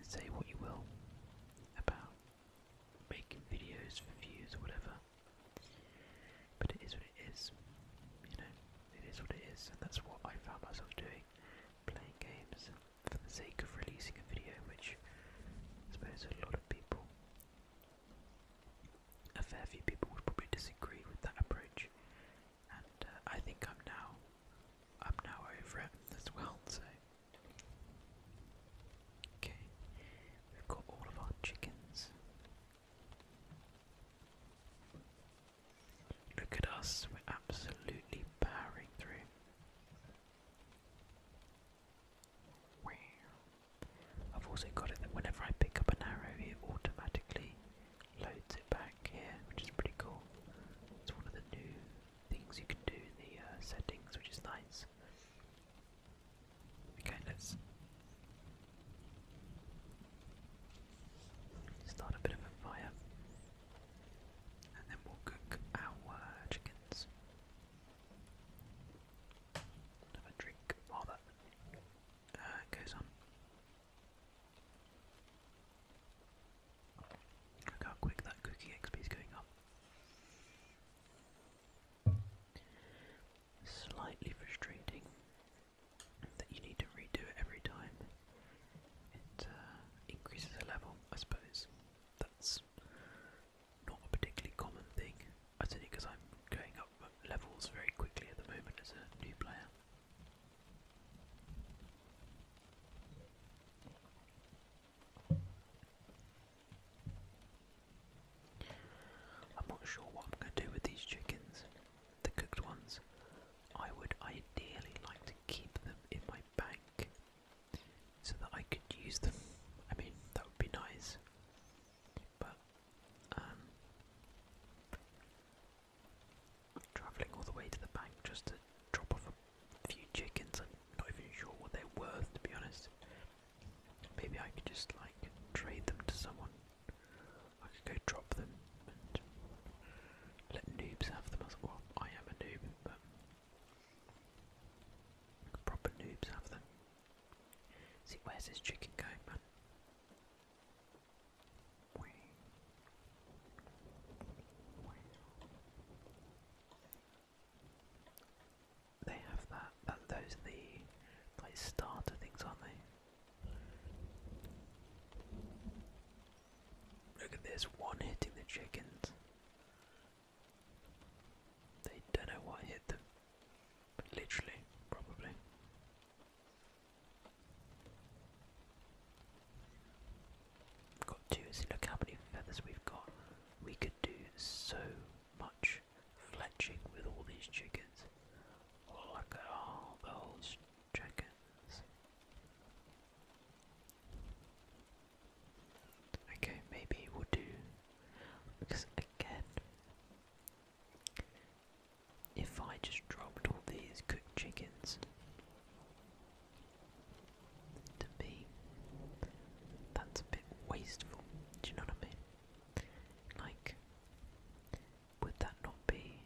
say what you will about making videos for views or whatever, but it is what it is, you know, it is what it is, and that's what I found myself doing, playing games for the sake of releasing a video, which I suppose a lot of people, a fair few people would probably disagree with that approach, and I think I'm now over it as well, so. Okay, we've got all of our chickens. Look at us, we're absolutely powering through. I've also got it that whenever I pick up an arrow, it automatically loads it back here, which is pretty cool. It's one of the new things you can do in the settings, which is nice. Okay, let's start a bit of a fire, and then we'll cook our chickens. Have a drink while that goes on. Look how quick that cooking XP is going up. Slightly frustrating that you need to redo it every time. It increases a level, I suppose. That's not a particularly common thing. I think because I'm going up levels very quickly at the moment as a new player. I'm not sure what I'm going to do with these chickens, the cooked ones. I would ideally like to keep them in my bank so that I could use them. I mean, that would be nice, but travelling all the way to the bank just to drop off a few chickens, I'm not even sure what they're worth, to be honest. Maybe I could just like trade them to someone Where's this chicken going, man? They have those are the like starter things, aren't they? Look at this one hitting the chickens. They don't know what hit them, but literally, probably. Got two. See, look how many feathers we've got. We could do so much fletching with all these chickens. Look at all those chickens. Okay, maybe we'll do, because again, if I just dropped all these cooked chickens, to me, that's a bit wasteful. Do you know what I mean? Like, would that not be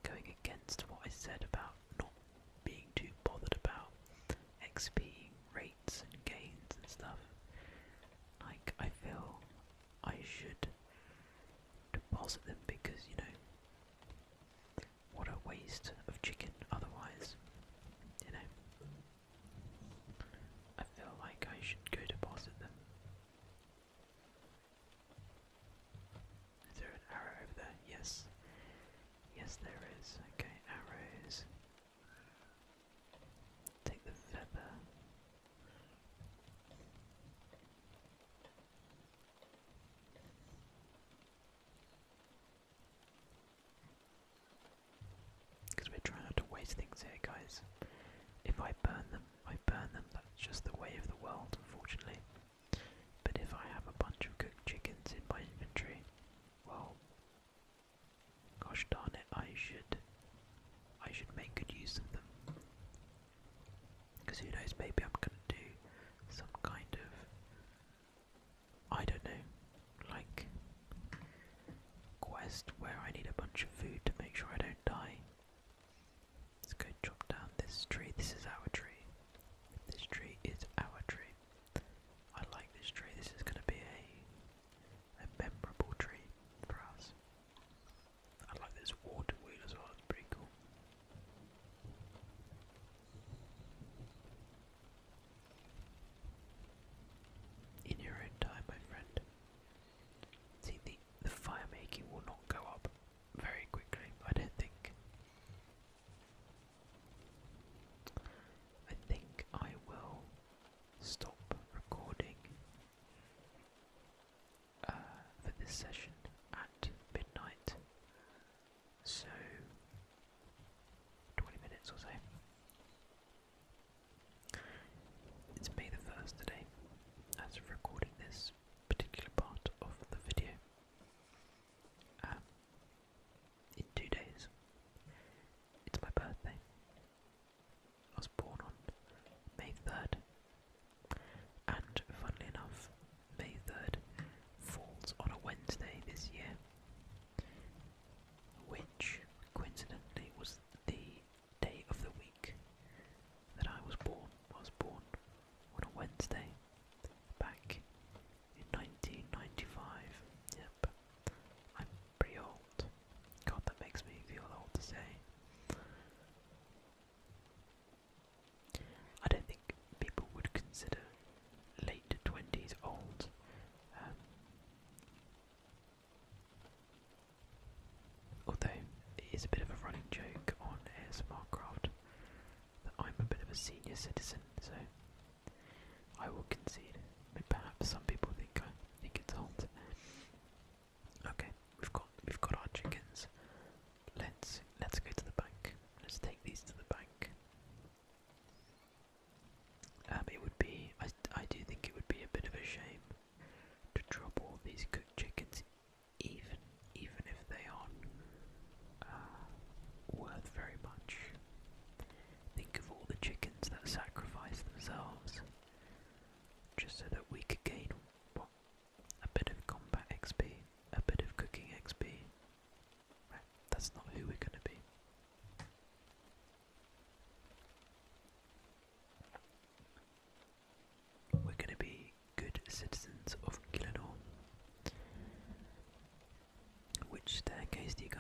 going against what I said about not being too bothered about XP rates and gains and stuff? Like, I feel I should deposit them because, you know, what a waste of chicken otherwise, you know. I feel like I should go deposit them. Is there an arrow over there? Yes. Yes, there is. Okay, arrows. Take the feather. Because we're trying not to waste things here, guys. If I burn them, I burn them. That's just the way of the world, unfortunately. But if I have a bunch of cooked chickens in my inventory, well, gosh darn it, I should make good use of them. Because who knows, maybe I'm gonna do some kind of, I don't know, like quest where I need a bunch of food to make sure I don't die. Let's go chop down this tree. This is our tree. This tree is our tree. I like this tree. This is going to be a memorable tree for us. I like this water wheel as well. It's pretty cool. In your own time, my friend. See, the fire making will not go up very quickly, I don't think. I think I will stop recording for this session at midnight. So 20 minutes or so. It's May the 1st today, as of recording this particular part of the video. In 2 days, it's my birthday. I was born on May 3rd, and funnily enough, May 3rd falls on a Wednesday this year, which coincidentally was the day of the week that I was born. I was born on a Wednesday back in 1995. Yep, I'm pretty old. God, that makes me feel old to say. I don't think people would consider late 20s old. Although it is a bit of a running joke on ASMRcraft that I'm a bit of a senior citizen, so I will concede. But perhaps some people think it's old. Okay, we've got our chickens. Let's go to the bank. Let's take these to the bank. It would be, I do think it would be a bit of a shame to drop all these cooked chickens, even if they aren't worth very much. Think of all the chickens that sacrifice themselves just so that we could gain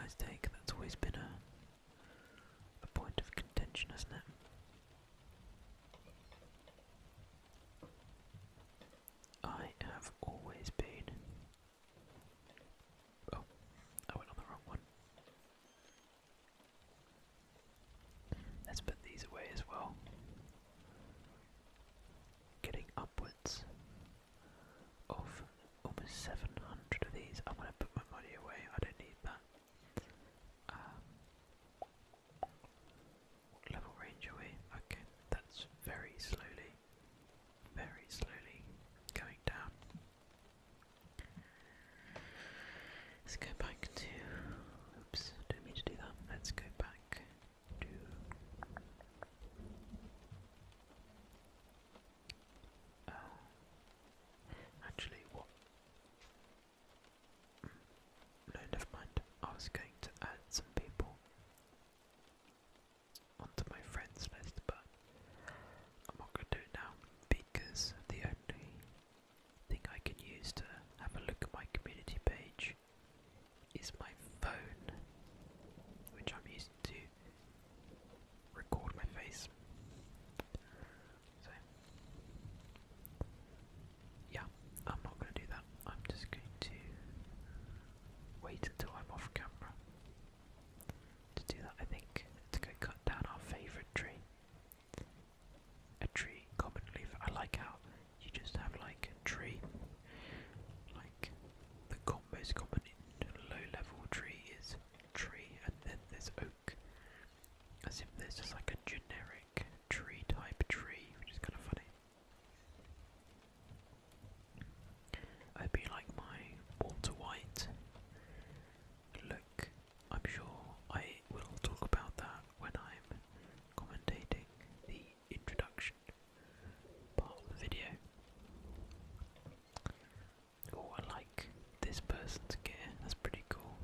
guys take? That's always been a point of contention, hasn't it? I have always been. Oh, I went on the wrong one. Let's put these away as well. Getting upwards of almost 700 of these. I'm going to put my money away. I don't need that. What level range are we? Okay, that's very slowly going down. Let's go back to. Oops, didn't mean to do that. Let's go back to. Actually, what? No, never mind. I was going to add some people onto my friends list, but I'm not going to do it now because the only thing I can use to have a look at my community page is my phone, which I'm using to record my face. So, yeah, I'm not going to do that. I'm just going to wait until I'm off camera to do that. I think to go cut down our favourite tree. A tree commonly, I like how you just have like a tree, like the most common low level tree is tree, and then there's oak, as if there's just like a generic tree type tree, which is kind of funny. I hope you like my Walter White look. I'm sure I will talk about that when I'm commentating the introduction part of the video. Oh, I like this person's gear, that's pretty cool.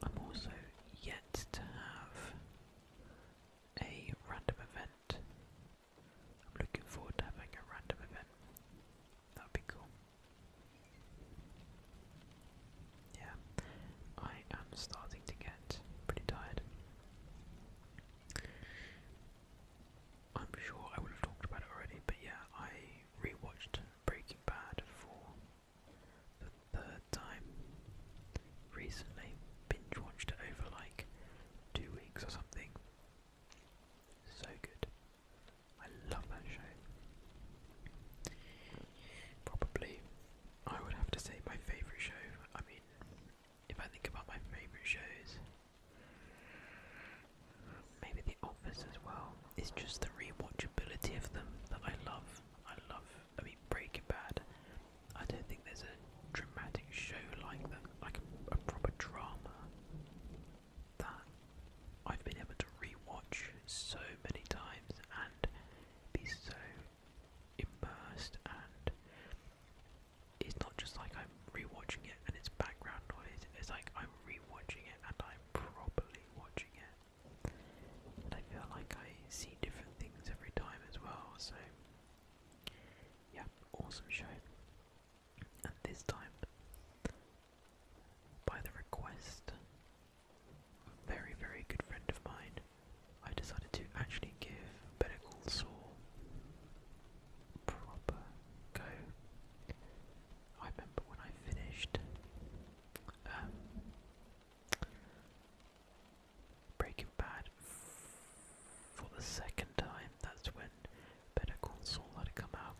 I'm also yet to have a random event. I'm looking forward to having a random event. That would be cool. Yeah, I am starting to get pretty tired. I'm sure I would have talked about it already, but yeah, I rewatched Breaking Bad for the third time recently. Binge watched it over like 2 weeks or something. So good. I love that show. Probably, I would have to say my favourite show. I mean, if I think about my favourite shows, maybe The Office as well. It's just the rewatchability of them that I love. I mean, Breaking Bad. I don't think there's a dramatic show like that, like a proper drama, that I've been able to rewatch so many times and be so immersed, and it's not just like I'm rewatching it and it's background noise, it's like I'm rewatching it and I'm properly watching it. And I feel like I see different things every time as well, so yeah, awesome show. And this time, by the request of a very, very good friend of mine, I decided to actually give Better Call Saul a proper go. I remember when I finished Breaking Bad for the second time, that's when Better Call Saul had come out.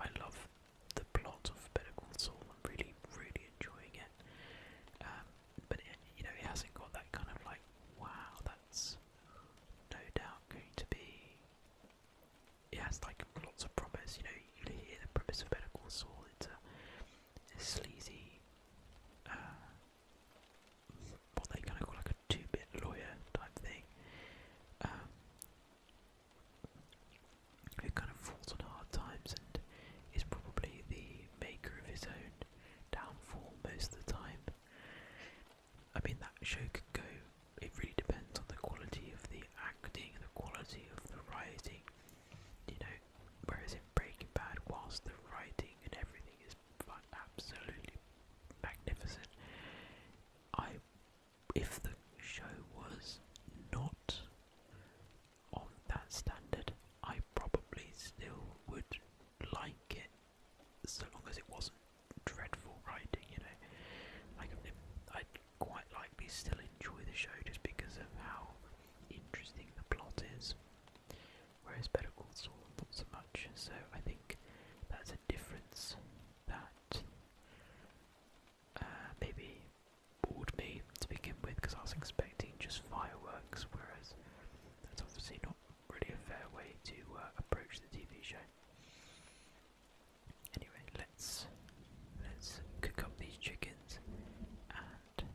I love the plot of Better Call Saul. I'm really, really enjoying it. But it hasn't got that kind of like, wow, that's no doubt going to be. It has like lots of promise. You hear the premise of Better Call Saul. It's a sleazy, what they kind of call like a two-bit lawyer type thing. Who kind of falls on hard times and is probably the maker of his own downfall most of the time. I mean, that show could go, it really depends on the quality of the acting and the quality of the writing, whereas in Breaking Bad, whilst the writing and everything is absolutely magnificent, if the show was not of that standard, I probably still would like it, so long as it wasn't dreadful writing, Like, I'd quite likely still enjoy the show just because of how interesting the plot is, whereas Better Call Saul not so much. So I think that's a difference that maybe bored me to begin with, because I was expecting just fireworks, whereas that's obviously not really a fair way to approach the TV show. Anyway, let's cook up these chickens, and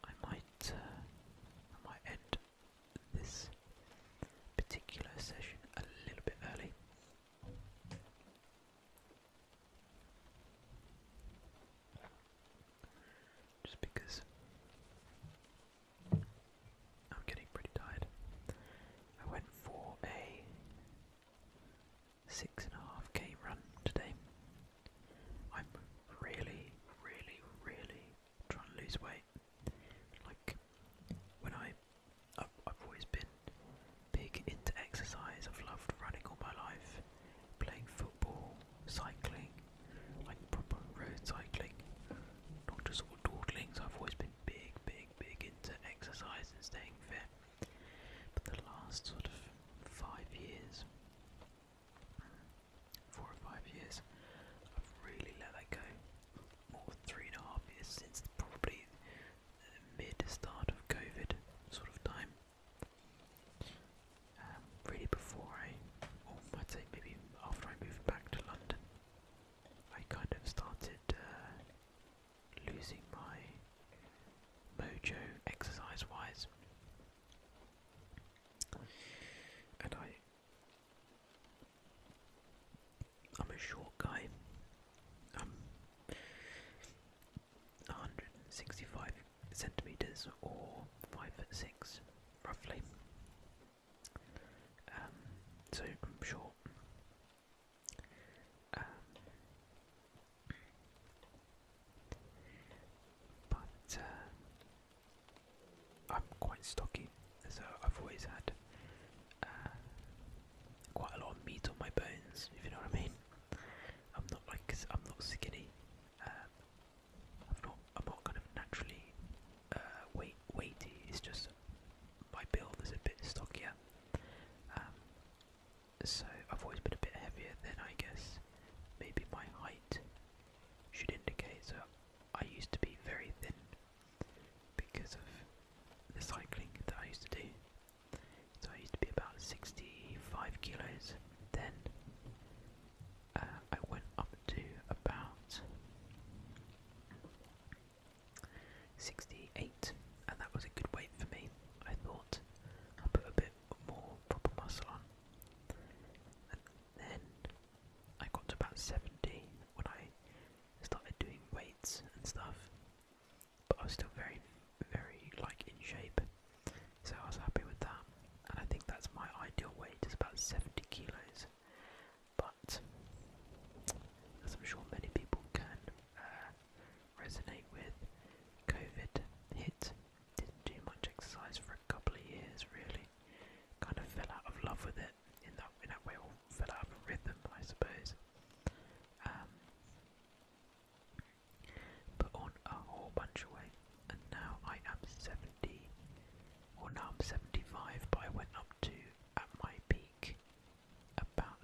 I might end this particular session a little bit early. Just because I'm getting pretty tired. I went for a 6.5K run today. I'm really, really, really trying to lose weight. Like, when I've always been big into exercise. I've loved running all my life, playing football, cycling, like proper road cycling, not just all dawdling. So I've always been big, big, big into exercise and staying fit. But the last sort of 5 years, 4 or 5 years, I've really let that go. More than 3.5 years since probably mid-start of COVID sort of time. Really before I'd say maybe after I moved back to London, I kind of started losing my mojo exercise-wise. And I'm a short guy. I'm 165 centimeters or 5'6", roughly. So I'm short. But I'm quite stocky, so I've always had quite a lot of meat on my bones, if you know what I mean. I'm not skinny. I'm not kind of naturally weighty. It's just my build is a bit stockier. So I've always been a bit heavier than I guess maybe my height should indicate. So I used to be very thin because of the cycling that I used to do. So I used to be about 65 kilos. Then I went up to about 68, and that was a good weight for me. I thought I put a bit more proper muscle on. And then I got to about 70 when I started doing weights and stuff. But I was still very, very in shape. So I was happy with that. And I think that's my ideal weight, is about 70 kilos. But as I'm sure many people can resonate with, COVID hit, didn't do much exercise for a couple of years really, kind of fell out of love with it in that way, or fell out of rhythm, I suppose. Put on a whole bunch of weight, and now I am 70, or now I'm 75, but I went up to, at my peak, about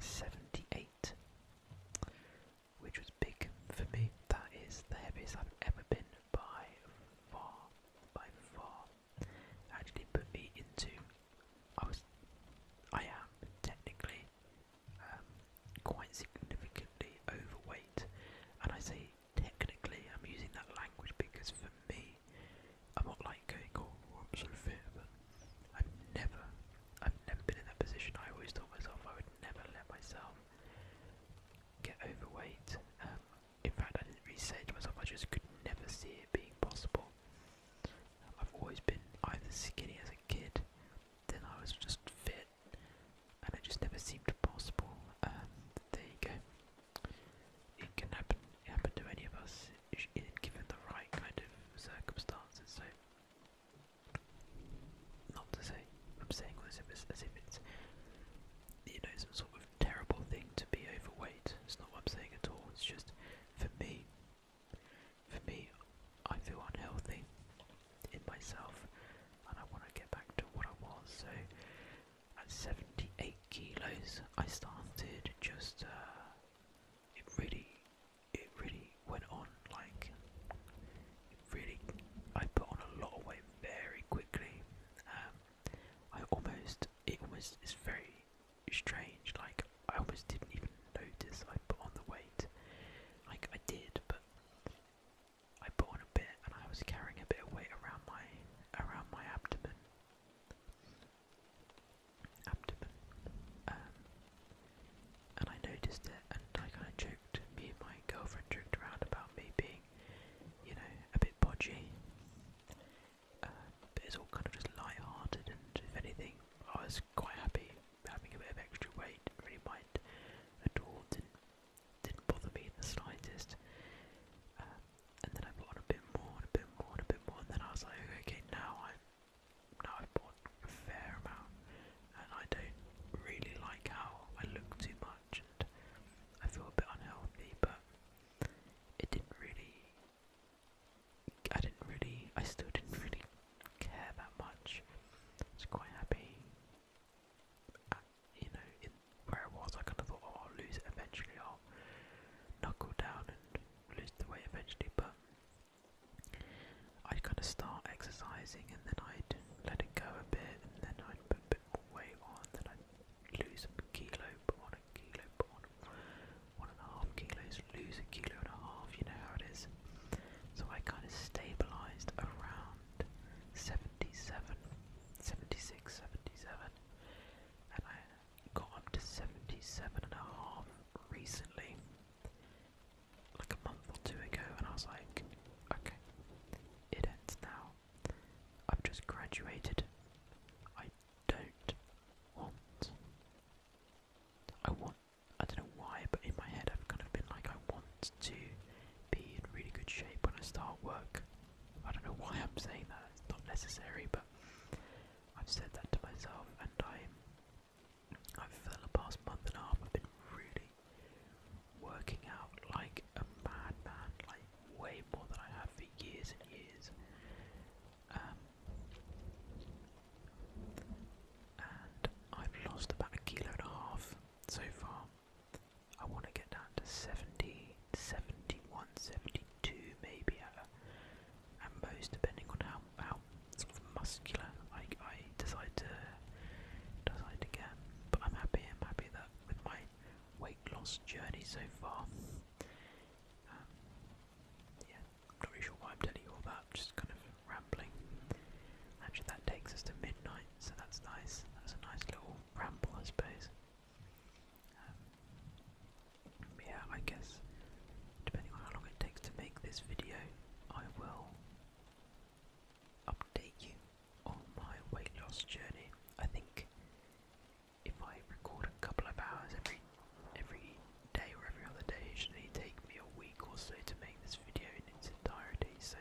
stabilising, and then I'd let it go a bit, and then I'd put a bit more weight on, then I'd lose a kilo, put on a kilo, put on 1.5 kilos, lose a kilo and a half, you know how it is. So I kind of stabilised around 77, 76, 77, and I got up to 77 and a half recently, like a month or two ago, and I was like, okay, it ends now. I've just graduated. I don't want. I don't know why, but in my head I've kind of been like, I want to be in really good shape when I start work. I don't know why I'm saying that. It's not necessary, but I've said that to myself, and I've for the past month and a half I've been really working out like a madman, like way more than I have for years and years. And I've lost about 1.5 kilos so far. I want to get down to 70, 71, 72 maybe at most, depending on how sort of muscular I decide to get. But I'm happy that with my weight loss journey so far. Yeah, not really sure why I'm telling you all that, just kind of rambling. Actually, that takes us to midnight, so that's nice. That's a nice little ramble, I suppose. Yeah, I guess, depending on how long it takes to make this video, I will update you on my weight loss journey. I think if I record a couple of hours every day or every other day, it should only take me a week or so to make this video in its entirety. So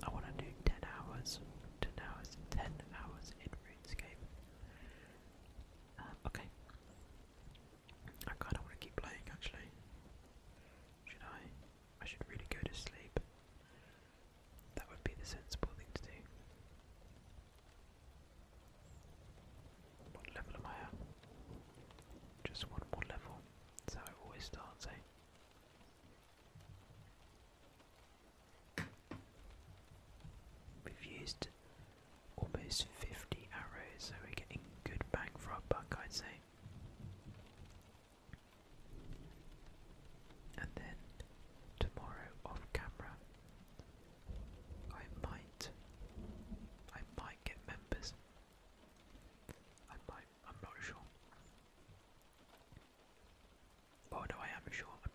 I want to do 10 hours in RuneScape. Okay. I kind of want to keep playing, actually. Should I? I should really go to sleep. That would be the sensible thing to do. What level am I at? Just one more level. That's how it always starts, eh? We've used almost 50 arrows, so we're getting good bang for our buck, I'd say. And then tomorrow off camera, I might get members. I'm not sure. Oh no, I am sure. I'm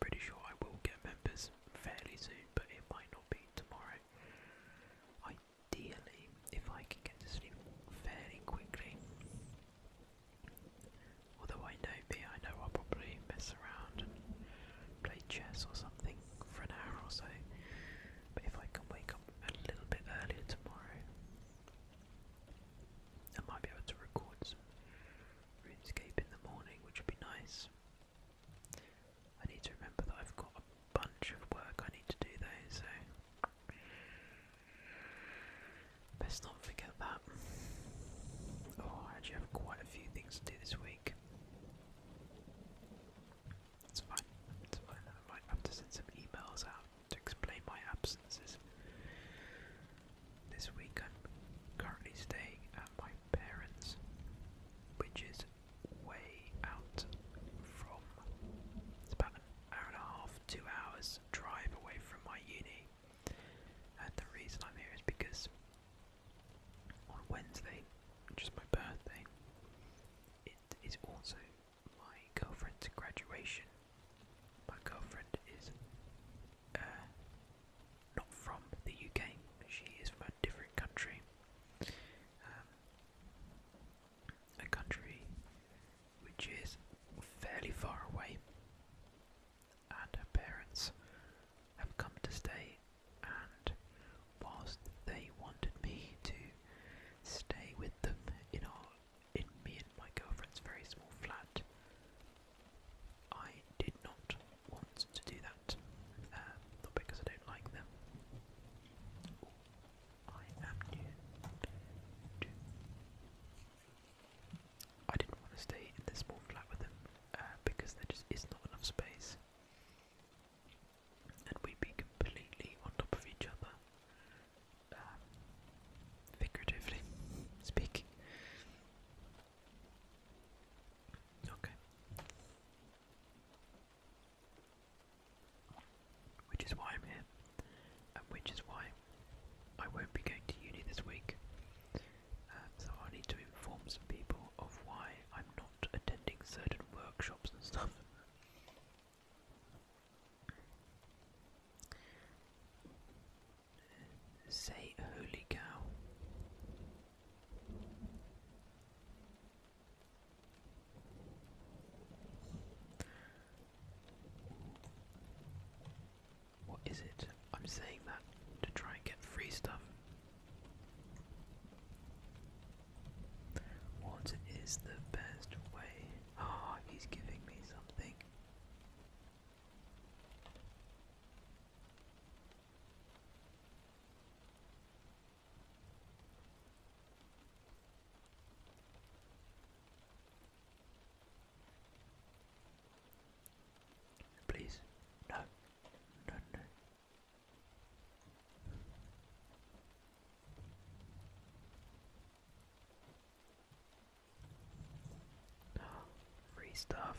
stuff.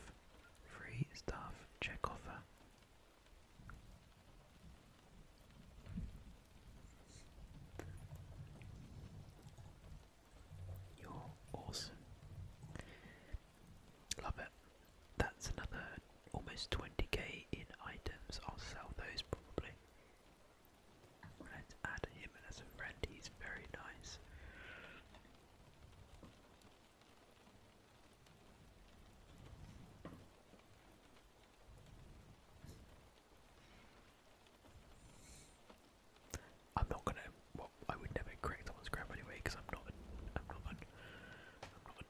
Free stuff. Check offer. You're awesome. Love it. That's another almost 20k in items. I'll sell those probably. Let's add him as a friend. He's very nice. I'm not gonna. Well, I would never correct someone's grammar anyway, because I'm not a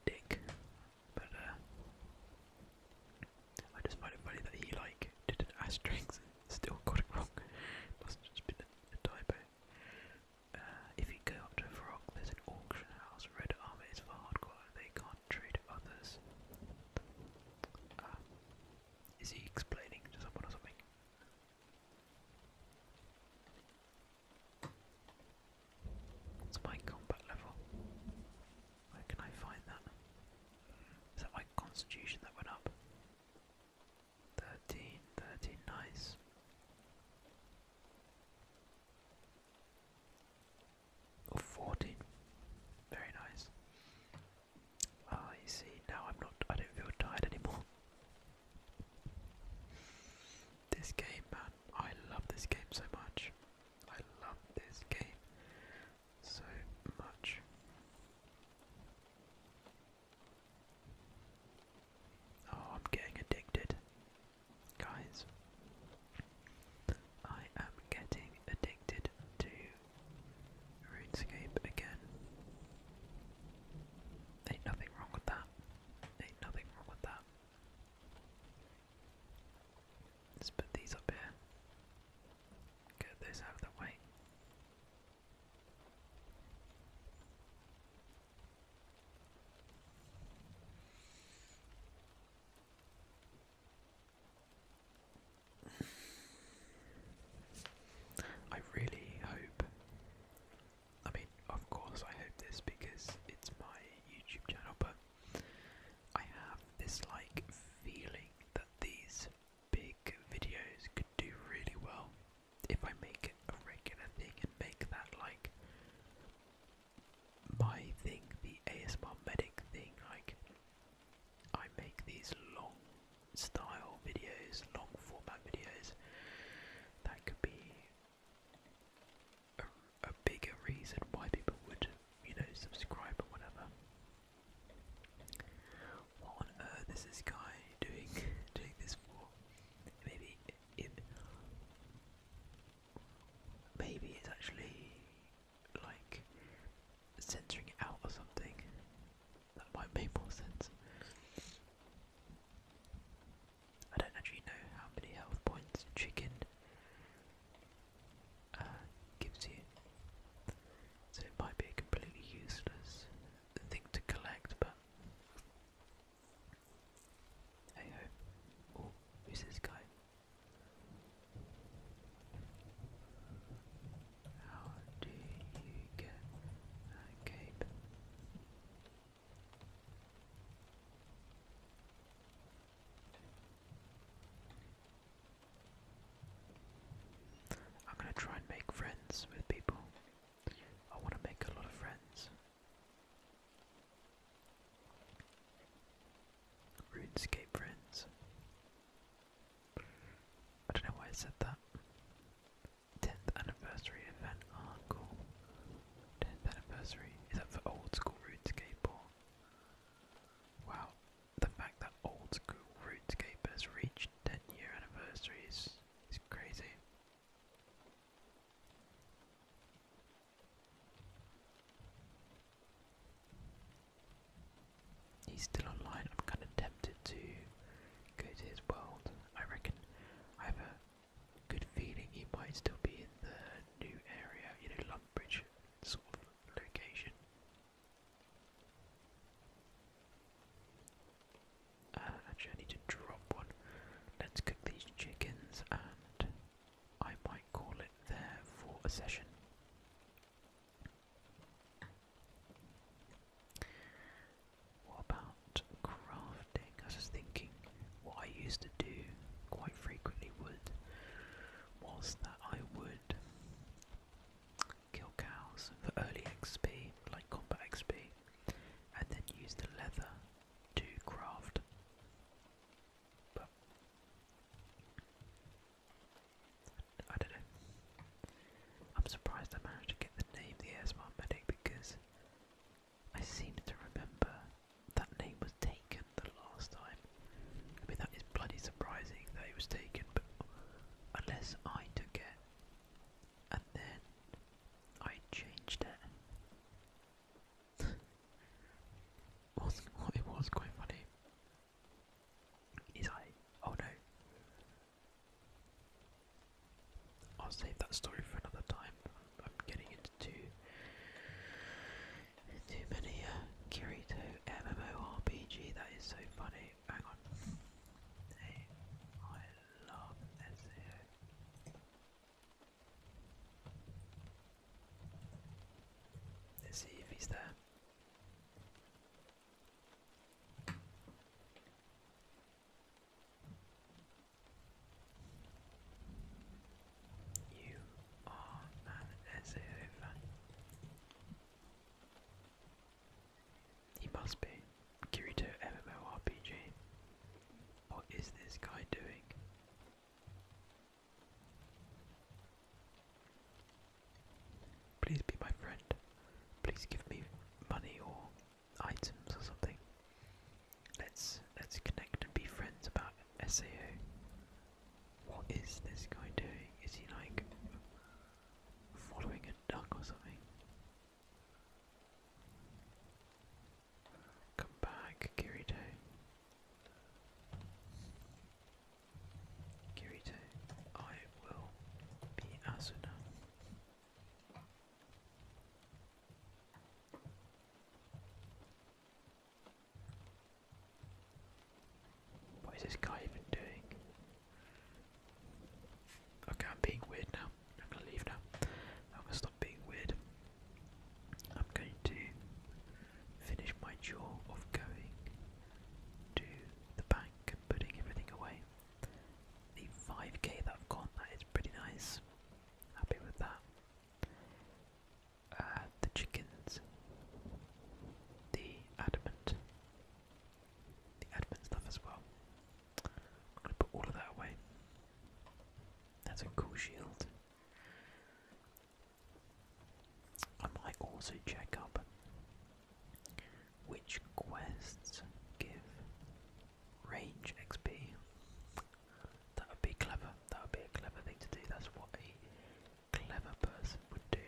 dick. But I just find it funny that he did an asterisk and still got it wrong. Must have just been a typo. If you go up to Frog, there's an auction house. Red armor is for hardcore. They can't trade others. Is he explaining to someone or something? What's my combat level? Where can I find that? Is that my constitution that went up? 13, nice. Or 14, very nice. Ah, you see, now I don't feel tired anymore. This game, man, I love this game so much. I love this game so much. Oh, I'm getting addicted. Guys, I am getting addicted to RuneScape again. Ain't nothing wrong with that. Ain't nothing wrong with that. Let's put these up here. Get those out of the way. I really hope, I mean, of course I hope this because it's my YouTube channel, but I have this feeling that these big videos could do really well if I make it a regular thing and make that my thing, the ASMRmedic thing. I make these long style videos, long format videos. That could be a bigger reason why people would, subscribe or whatever. What on earth is this guy doing this for? Maybe it's actually censoring it out or something. That might make more sense. I don't actually know how many health points chicken gives you, so it might be a completely useless thing to collect, but hey ho. Oh, who's this guy? How do you get a cape? I'm gonna try and make friends with people. I want to make a lot of friends. RuneScape friends. used to do quite frequently was that I would kill cows for early XP, like combat XP, and then use the leather to craft. But I don't know. I'm surprised I managed to get the name TheASMRmedic because I seem to remember that name was taken the last time. I mean, that is bloody surprising that it was taken, but unless I took it and then I changed it. What it was quite funny is oh no, I'll save that story for another time. I'm getting into too many Kirito MMORPG. That is so funny. Hang on. Hey, I love SEO. Let's see if he's there. You are an SEO fan. He must be. Kirito MMORPG. What is this guy doing? Please be my friend. Please give me money or items or something. Let's connect and be friends about SAO. What is this guy doing? Is he like following a duck or something? Come back, Kirito. Kirito, I will be Asuna. What is this guy even doing? Okay, I'm being weird now. I'm gonna leave now. I'm gonna stop being weird. I'm going to finish my chore of going to the bank and putting everything away. The 5k that I've got, that is pretty nice. Happy with that. The chickens, the adamant stuff as well. I'm gonna put all of that away. That's a cool shield. I might also check up which quests give range XP. That would be clever. That would be a clever thing to do. That's what a clever person would do.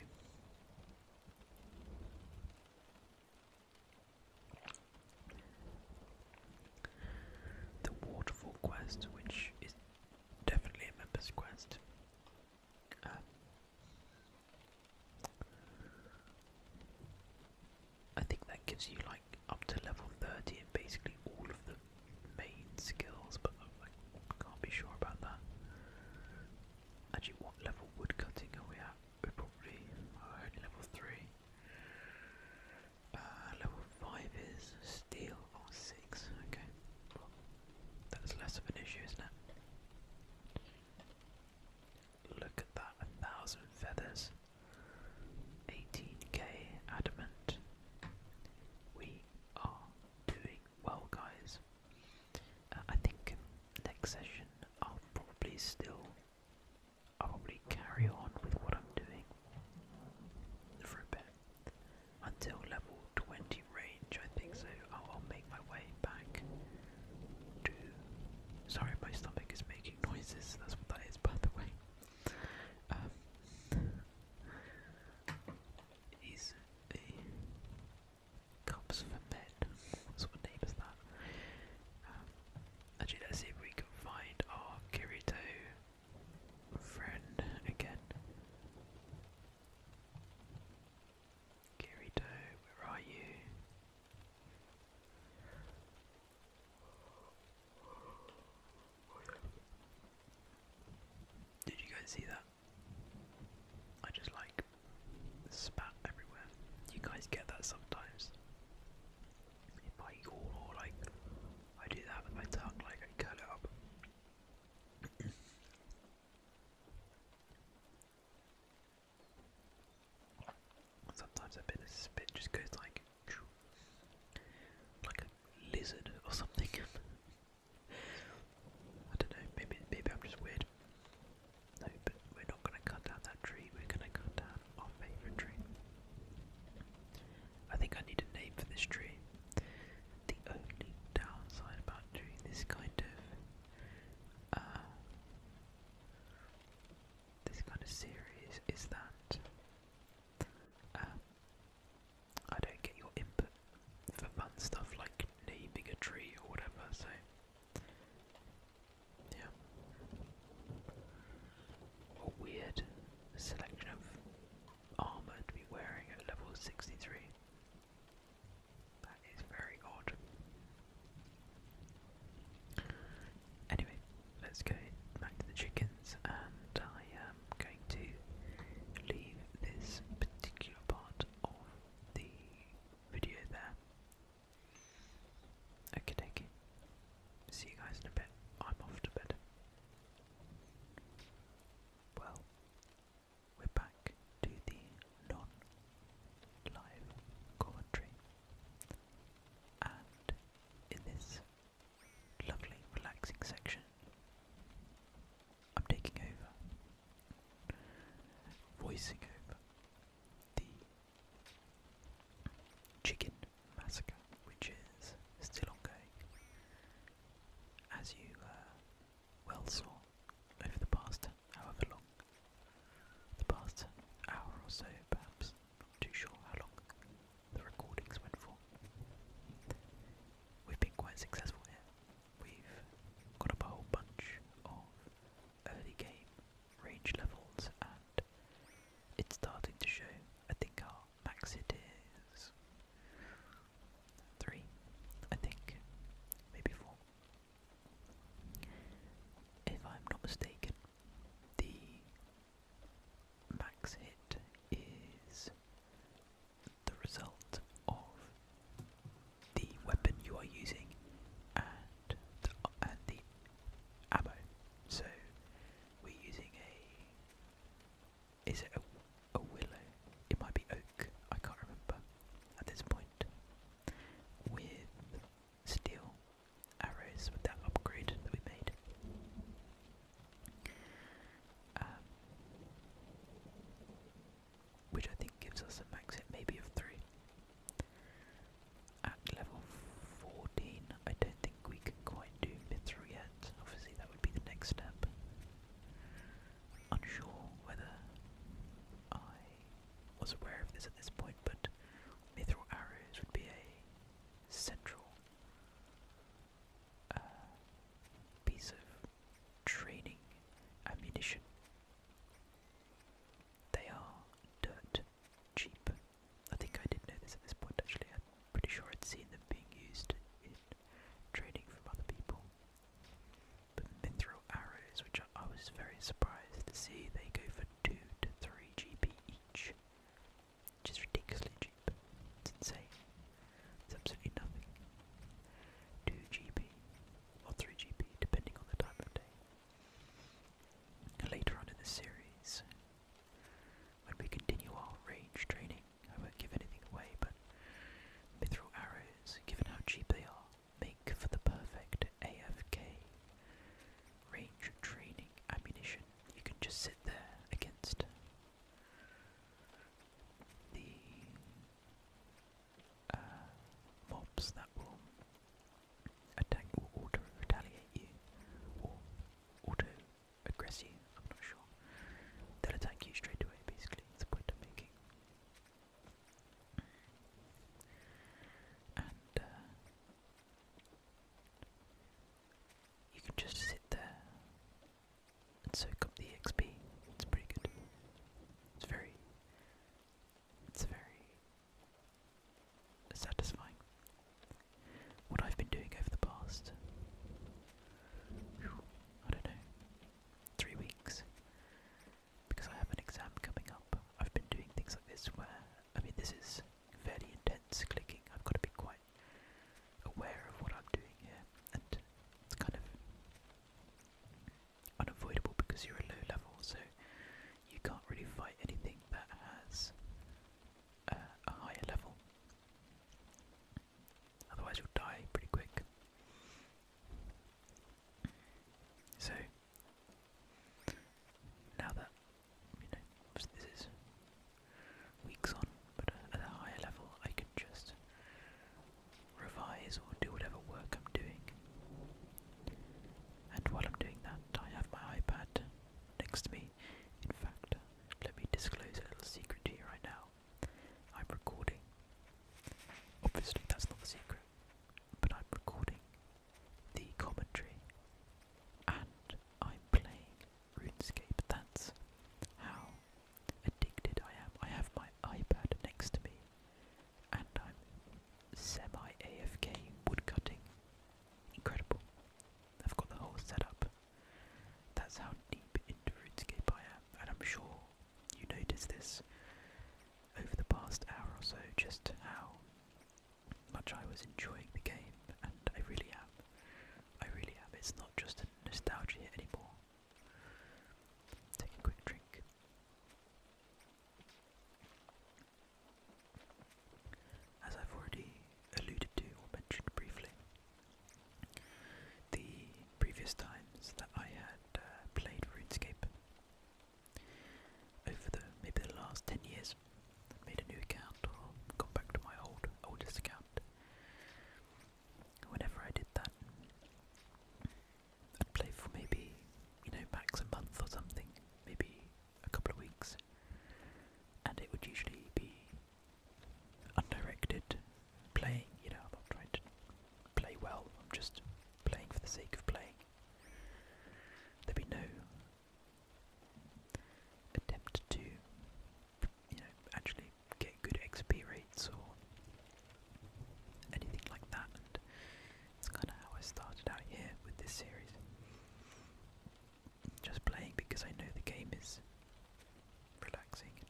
The waterfall quest, which is definitely a member's quest. I think that gives you like up to level 30 and basically all of the main skills, but I can't be sure about that. Actually, what level woodcutting are we at? We're probably only level 3. Level 5 is steel or 6. Okay, well, that's less of an issue, isn't it? Look at that, 1,000 feathers, 18k adamant. We are doing well, guys. I think next session I'll probably carry on with what I'm doing for a bit until level 20 range. I think so. I'll make my way back to. Sorry, my stomach is making noises. That's what that is, by the way. Is a cups for men. What sort of name is that? Actually, let's see if we can find our Kirito friend again. Kirito, where are you? Did you guys see that? I just like spat everywhere. You guys get that sometimes? If I yawn or like I do that with my tongue, like I curl it up. just go back to the chickens, and I am going to leave this particular part of the video there. Okie dokie. See you guys in a bit. I'm off to bed. Well, we're back to the non-live commentary, and in this lovely relaxing section I'm taking over, voicing over the chicken massacre, which is still ongoing, as you well saw over the past however long, the past hour or so perhaps, not too sure how long the recordings went for. We've been quite successful here. We've got up a whole bunch of early game range levels, and it's starting to show. I think our max hit is 3, I think, maybe 4. If I'm not mistaken, the max hit is the result of the weapon you are using and the ammo. So we're using is it a willow? It might be oak, I can't remember at this point, with steel arrows with that upgrade that we made. Which I think gives us a max hit maybe of 3. At level 14, I don't think we can quite do mithril yet. Obviously that would be the next step. Unsure whether I was aware of this at this point, but mithril arrows would be a central piece of training ammunition. They are dirt cheap. I think I did know this at this point actually. I'm pretty sure I'd seen them being used in training from other people. But mithril arrows, which I was very surprised to see, they go for 2 to 3 GP each, which is ridiculously cheap. It's insane. It's absolutely nothing. 2 GP or 3 GP, depending on the time of day. Later on in the series, when we continue our range training, I won't give anything away, but mithril arrows, given how cheap they are, make for the perfect AFK range training ammunition. You can just sit there against the mobs that will attack or auto-retaliate you, or auto-aggress you, I'm not sure. They'll attack you straight away, basically, that's the point I'm making. And you can just sit there and soak up the XP. It's pretty good. It's very satisfying. What I've been doing over the past, I don't know, 3 weeks, because I have an exam coming up, I've been doing things like this where, I mean, this is fairly intense clicking. I've got to be quite aware of what I'm doing here, and it's kind of unavoidable because you're a sake of playing. There'd be no attempt to, actually get good XP rates or anything like that, and it's kind of how I started out here with this series. Just playing because I know the game is relaxing and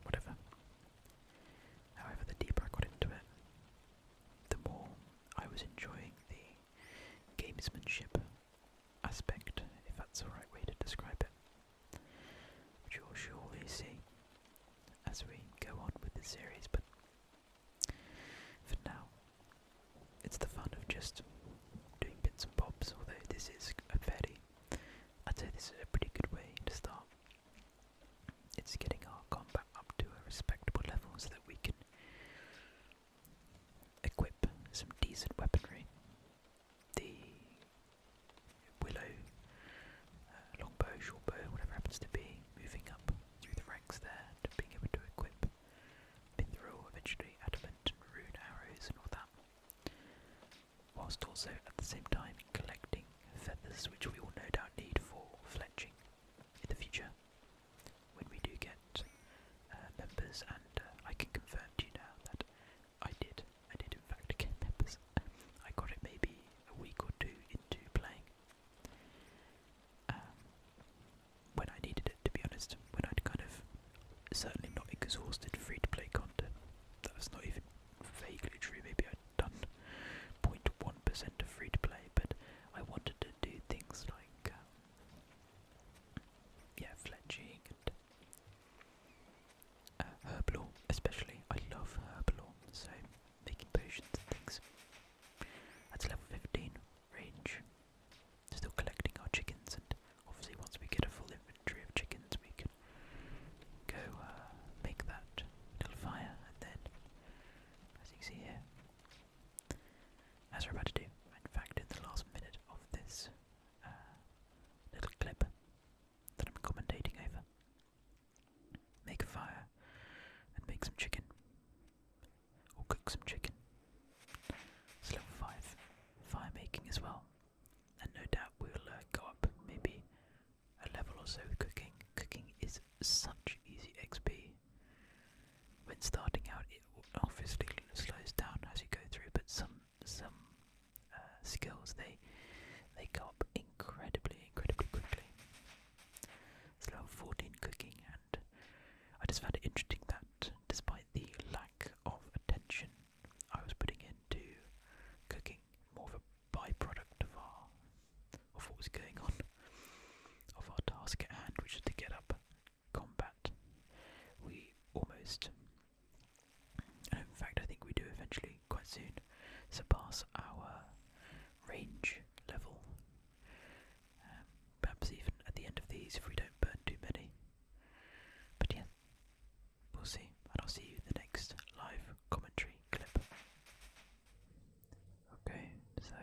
whatever. However, the deeper I got into it, the more I was enjoying the gamesmanship aspect, if that's the right way to describe it, which you'll surely see as we go on with the series, but for now, it's the fun of just doing bits and bobs, although this is I'd say this is a pretty good way to start. It's getting our combat up to a respectable level so that we can equip some decent weaponry. The willow, longbow, shortbow, whatever happens to be, moving up through the ranks there to being able to equip mithril, eventually adamant and rune arrows and all that, whilst also at the same time collecting feathers, which we will no doubt need for fletching in the future when we do get members, and I can confirm to you now that I did in fact get members. I got it maybe a week or two into playing, when I needed it, to be honest, when I'd kind of certainly not exhausted free-to-play content. That was not even vaguely true. Maybe I'd done 0.1% of free-to-play, but I wanted to do things like fletching and herb lore, especially. I love herb lore, so making potions and things. That's level 15 range. Still collecting our chickens, and obviously once we get a full inventory of chickens, we can go make that little fire, and then, as you see here, as we're about to do, in fact in the last minute of this little clip that I'm commentating over, make a fire and make some chicken, or cook some chicken. It's level 5 fire making as well, and no doubt we'll go up maybe a level or so with cooking. Cooking is such easy XP. When starting out, it obviously slows down as you go through, but some skills they go up incredibly quickly. It's level 14 cooking, and I just found it interesting that despite the lack of attention I was putting into cooking, more of a byproduct of what was going on, of our task at hand, which is to get up combat, we almost, and in fact I think we do eventually quite soon, surpass our range level. Perhaps even at the end of these if we don't burn too many. But yeah, we'll see, and I'll see you in the next live commentary clip. Okay, so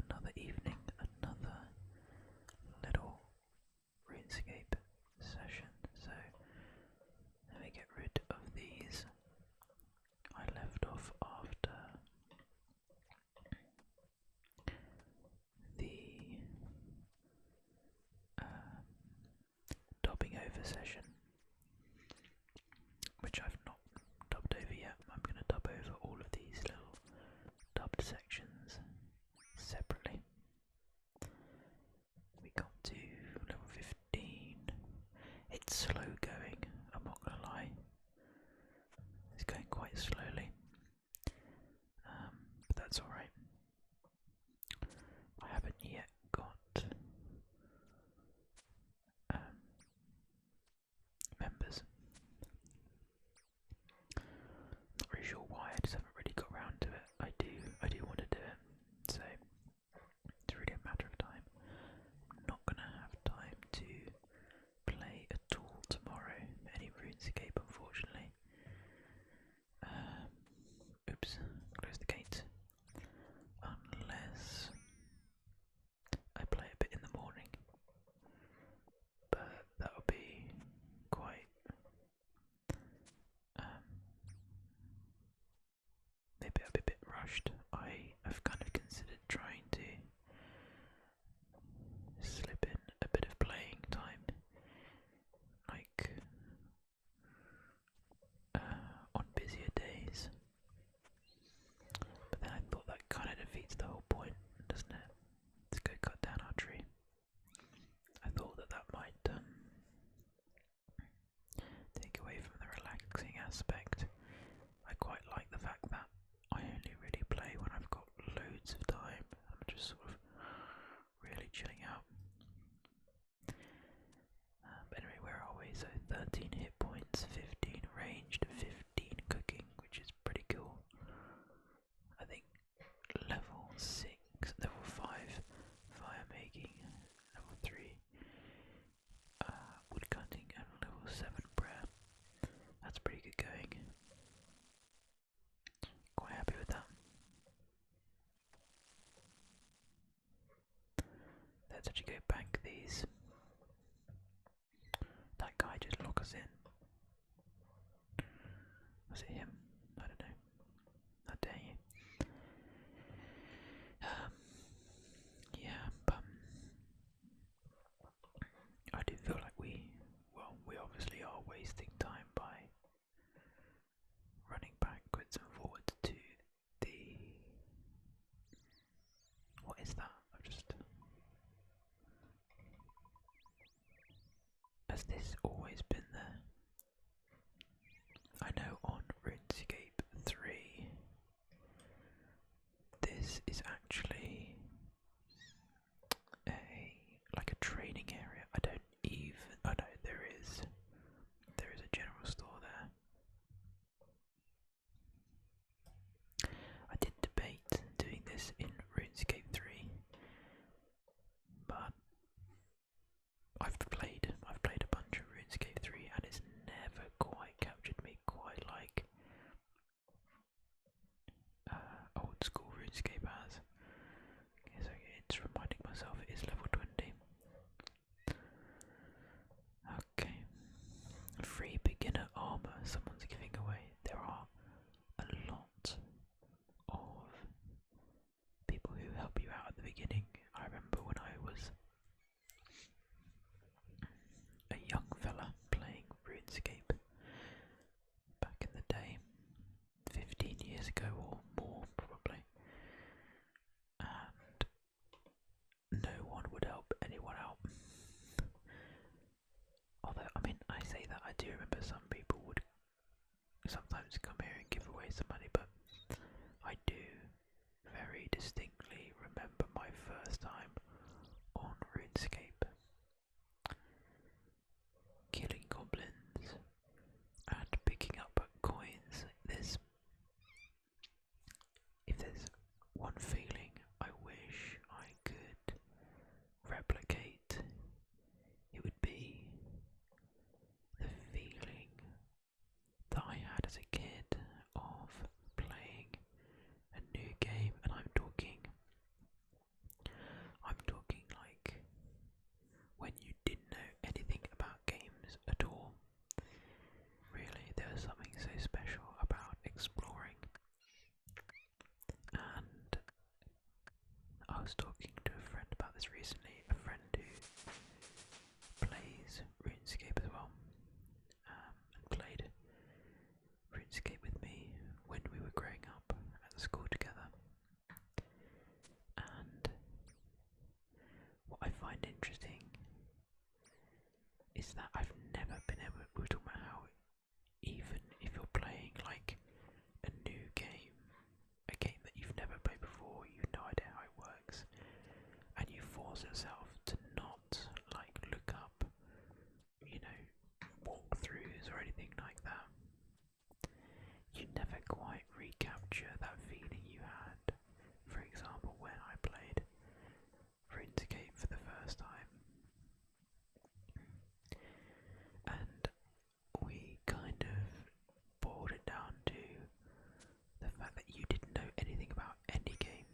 another evening, another little RuneScape session. So let me get rid of these. I left off after the dubbing over session, which I've not dubbed over yet. I'm going to dub over all of these little dubbed sections separately. We got to level 15. It's slow going, I'm not going to lie. It's going quite slowly, but that's alright. I haven't yet got let's actually go bank these. That guy just lock us in. Was it him? I don't know. How dare you? Yeah, but I do feel like we obviously are wasting time by running backwards and forwards to the. What is that? I've just. Has this always been there? I know on RuneScape 3, this is actually like a training area. I don't even. Oh no, there is a general store there. I did debate doing this in RuneScape 3, but I've played a bunch of RuneScape 3 and it's never quite captured me quite like old school RuneScape has. Okay, so it's reminding myself it is level 20. Okay. Free beginner armor someone's giving away. There are a lot of people who help you out at the beginning. I remember when I was a young fella playing RuneScape back in the day, 15 years ago or more probably, and no one would help anyone out. Although, I mean, I say that, I do remember some people would sometimes come here and give away some money, but I do very distinctly remember my first time on RuneScape killing goblins and picking up coins. If there's one feeling I wish I could replicate, it would be the feeling that I had as a kid of playing a new game, and I'm talking like when you didn't know anything about games at all. Really, there was something so special about exploring. And I was talking to a friend about this recently, a friend who plays RuneScape as well, and played RuneScape with me when we were growing up at school together. And what I find interesting is that I've never been able. We were talking about how even if you're playing like a new game, a game that you've never played before, you've no idea how it works, and you force yourself to not like look up, walkthroughs or anything like that, you never quite recapture that feeling you had. For example, when I played RuneScape for the first time, and we kind of boiled it down to the fact that you didn't know anything about any game.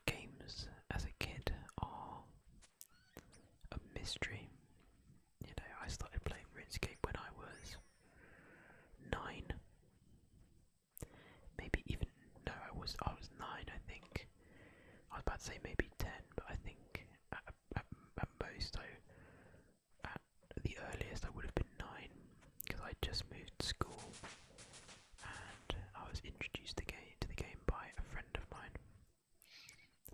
Games as a kid are a mystery. I started playing RuneScape when I was 9. Maybe even, no, I was 9, I think. I was about to say maybe 10, but I think at most, at the earliest I would have been 9, because I just moved to school, and I was introduced to the game by a friend of mine,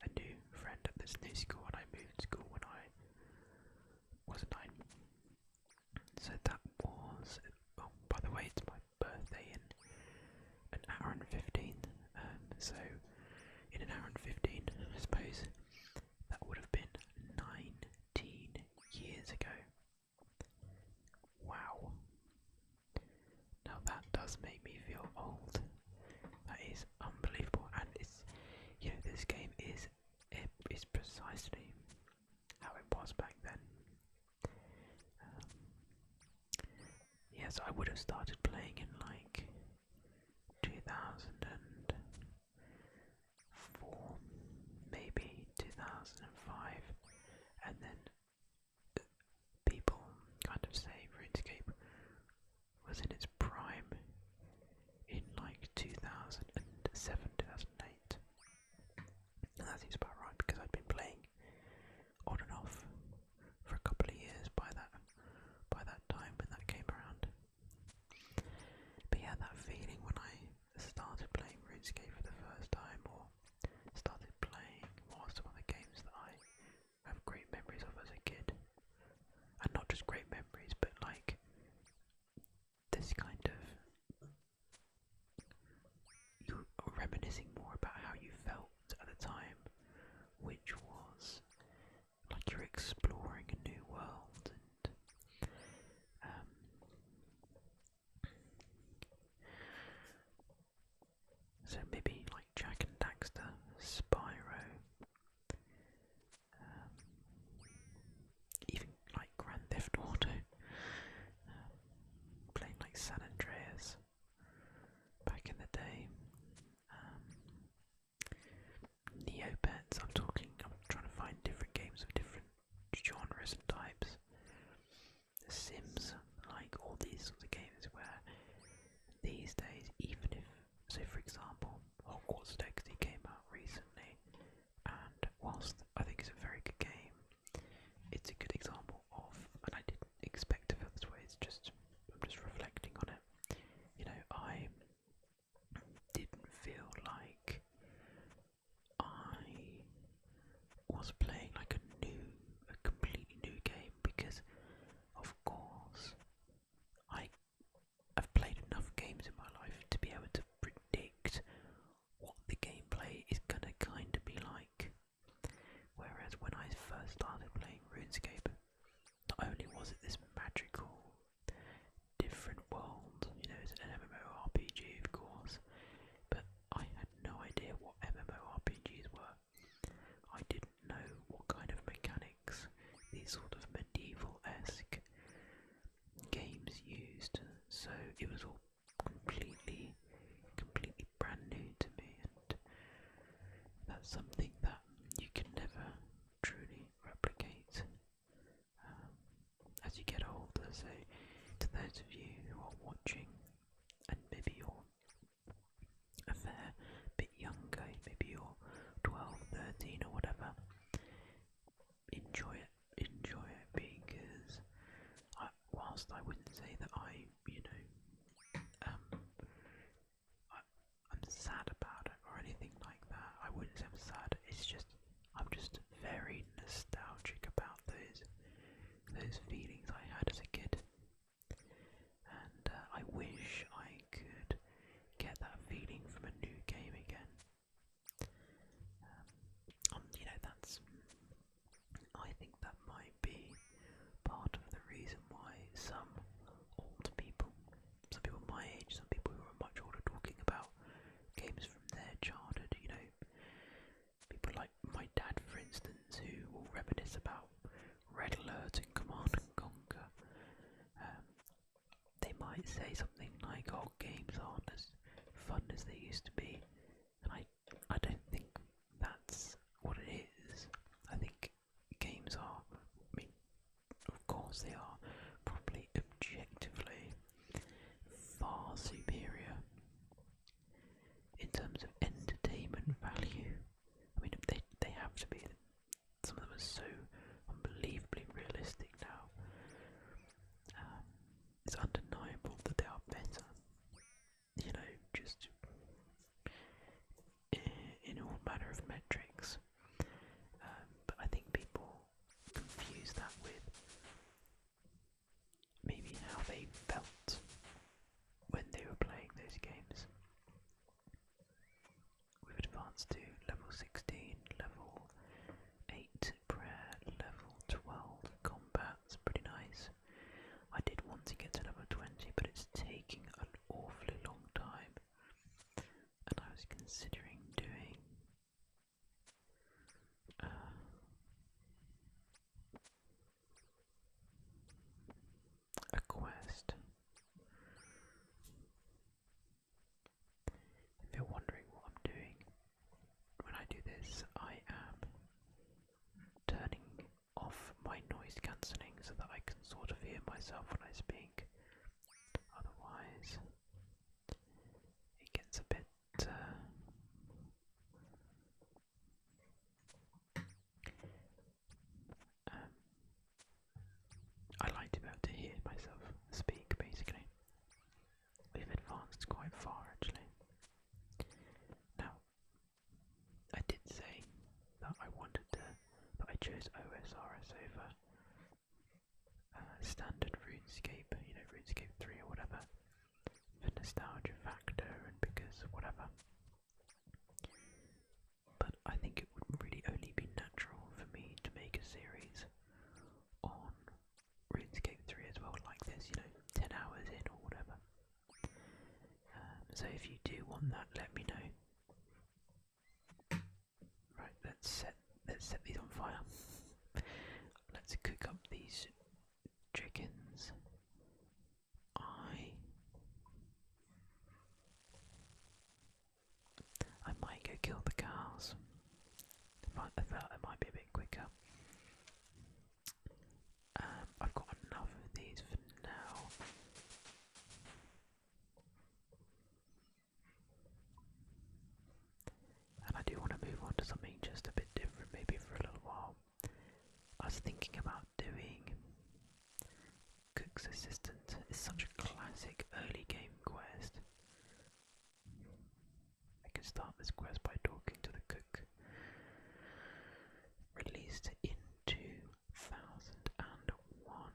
a new friend at this new school, and I moved to school when I was 9. So that was, oh, by the way, it's my birthday in an hour and 15, so in an hour and 15, I suppose, that would have been 19 years ago. Wow. Now that does make me feel old. That is unbelievable, and it's, this game is precisely how it was back then. So I would have started playing in like 2004, maybe 2005. something that you can never truly replicate as you get older. So, to those of you who are watching, and maybe you're a fair bit younger, maybe you're 12, 13 or whatever, enjoy it because whilst I wouldn't say that I'm sad about it or anything like that. I wouldn't say I'm sad. It's just I'm just very nostalgic about those feelings I had as a kid, and I wish I could get that feeling from a new game again. That's. I think that might be part of the reason why some older people, some people my age, some people who are much older, talking about games from their childhood. People like my dad, for instance, who will reminisce about Red Alert and Command and Conquer. They might say something like, "Oh, games aren't as fun as they used to be," and I don't think that's what it is. I think games are. I mean, of course they are probably objectively far superior in terms of entertainment value. I mean, they have to be. Some of them are so unbelievably realistic now. It's undeniable that they are better. Just in all manner of metrics. But I think people confuse that with maybe how they felt when they were playing those games. We've advanced to level 16, level 8 prayer, level 12 combat. It's pretty nice. I did want to get to level 20, but it's taking an awfully long time, and I was considering doing a quest. If you're wondering what I'm doing when I do this, I am turning off my noise cancelling so that I can sort of hear myself when I speak. Otherwise, it gets a bit I like to be able to hear myself speak, basically. We've advanced quite far, actually. Now, I did say that that I chose OSRS over standard RuneScape, RuneScape 3 or whatever, for nostalgia factor and because whatever. But I think it would really only be natural for me to make a series on RuneScape 3 as well, like this, 10 hours in or whatever. So if you do want that, let me know. Right, let's set these on fire. Let's cook up these chickens. I might go kill the cows. I thought it might be a bit quicker. I've got enough of these for now. And I do want to move on to something just a bit different, maybe for a little while. I was thinking about doing Cook's Assistant. It's such a classic early game quest. I can start this quest by talking to the cook. Released in 2001.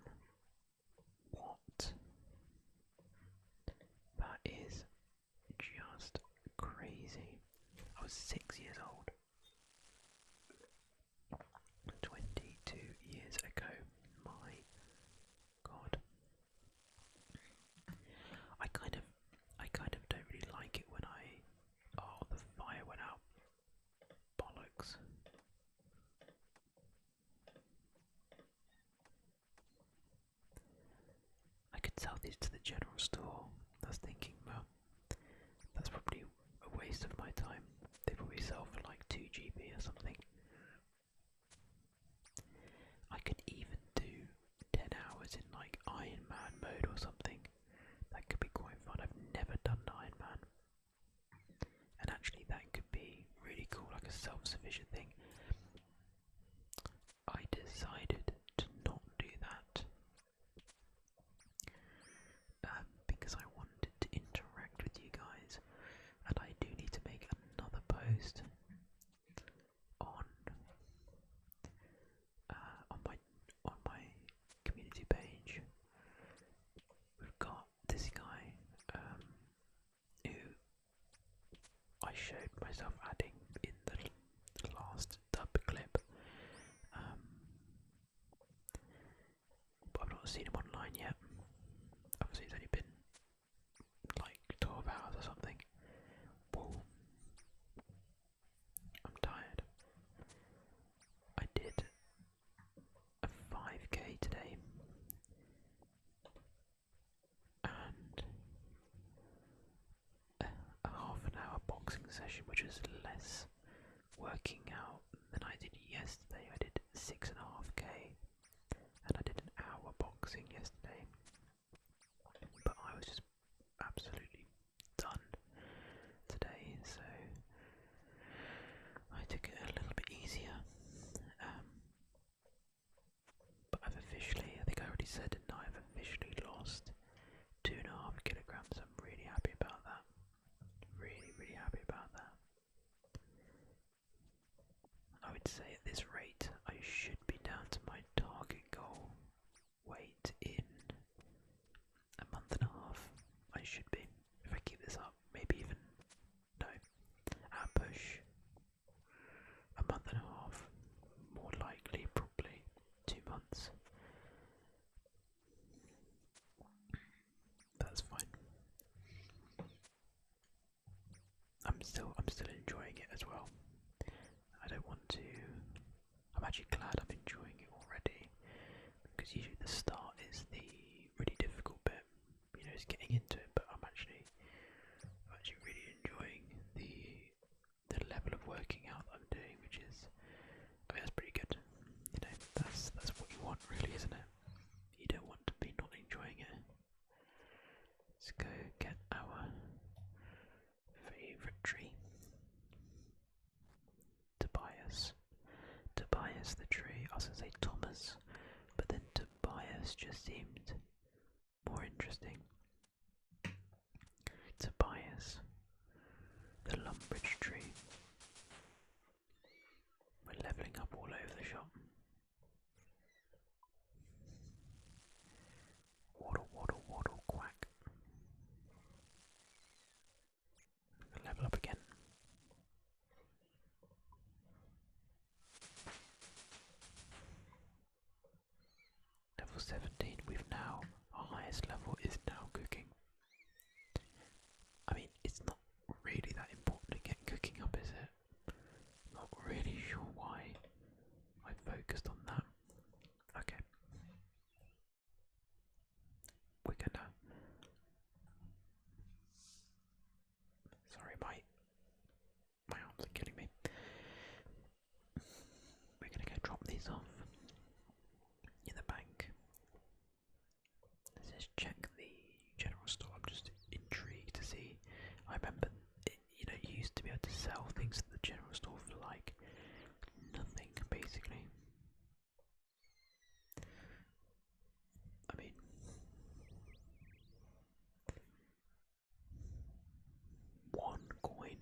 What? That is just crazy. I was 6 years old. 22 years ago. My God. I kind of don't really like it when the fire went out. Bollocks. I could sell these to the general store. I was thinking, well, that's probably a waste of my time. They probably sell for like 2 GP. like a self-sufficient thing. I decided to not do that because I wanted to interact with you guys, and I do need to make another post on my community page. We've got this guy who I showed myself adding in the last dub clip, but I've not seen him online yet. Obviously, it's only been like 12 hours or something. Whoa. I'm tired. I did a 5k today, and a half an hour boxing session, which was less working out than I did yesterday. I did 6.5k, and I did an hour boxing yesterday, but I was just absolutely done today, so I took it a little bit easier. But I've officially, I think I already said it, now I've officially lost 2.5 kilograms. I'm really happy about that. Really, really happy about that. I would say at this rate, I should be down to my target goal weight in a month and a half. I should be, if I keep this up, maybe even, no, at push, a month and a half, more likely, probably 2 months. That's fine. I'm still enjoying it as well. I don't want to. I'm actually glad I'm enjoying it already, because usually the start is the really difficult bit. You know, it's getting into it. But I'm actually really enjoying the level of working out that I'm doing, which is, I mean, that's pretty good. You know, that's what you want, really, isn't it? You don't want to be not enjoying it. Let's go get our favourite tree. Tobias the tree. I was going to say Thomas, but then Tobias just seemed more interesting. Tobias, the Lumbridge tree. We're levelling up all over the shop. Waddle, waddle, waddle, quack. Level up again. Level 17, our highest level is now cooking. I mean, it's not really that important to get cooking up, is it? Not really sure why I focused on that. Okay. We're gonna... Sorry, my arms are killing me. We're gonna go drop these off in the bank. Let's just check the general store. I'm just intrigued to see. I remember, you used to be able to sell things at the general store for like nothing, basically. I mean, one coin.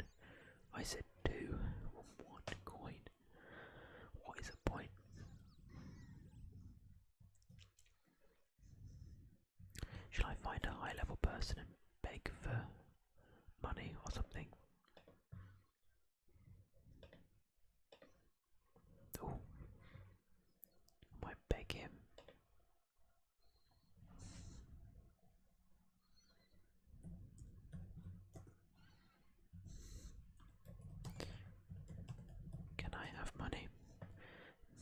I said two. One coin. What is the point? Should I find a high level person and beg for money or something? Oh, I might beg him. Can I have money?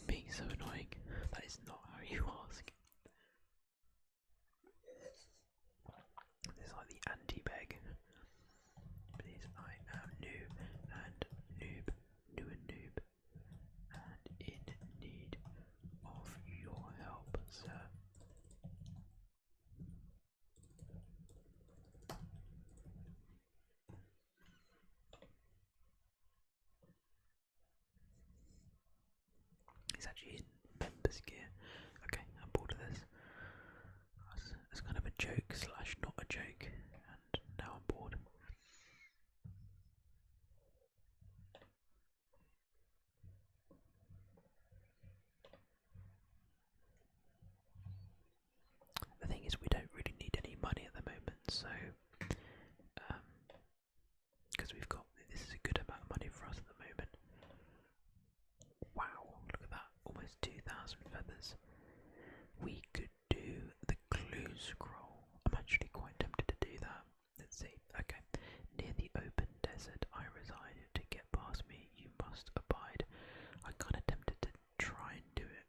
Being so annoying. That is not how you ask. This is like the anti-beg. Please, I am new and noob, new and noob, and in need of your help, sir. He's actually in members gear. Okay, I'm bored of this. It's kind of a joke slash not a joke, and now I'm bored. The thing is, we don't really need any money at the moment, so because we've got this is a good amount of money for us at the moment. Wow, look at that, almost 2,000 feathers. We could do the clue scroll. I'm actually quite tempted to do that. Let's see. Okay. Near the open desert I reside. To get past me, you must abide. I'm kind of tempted to try and do it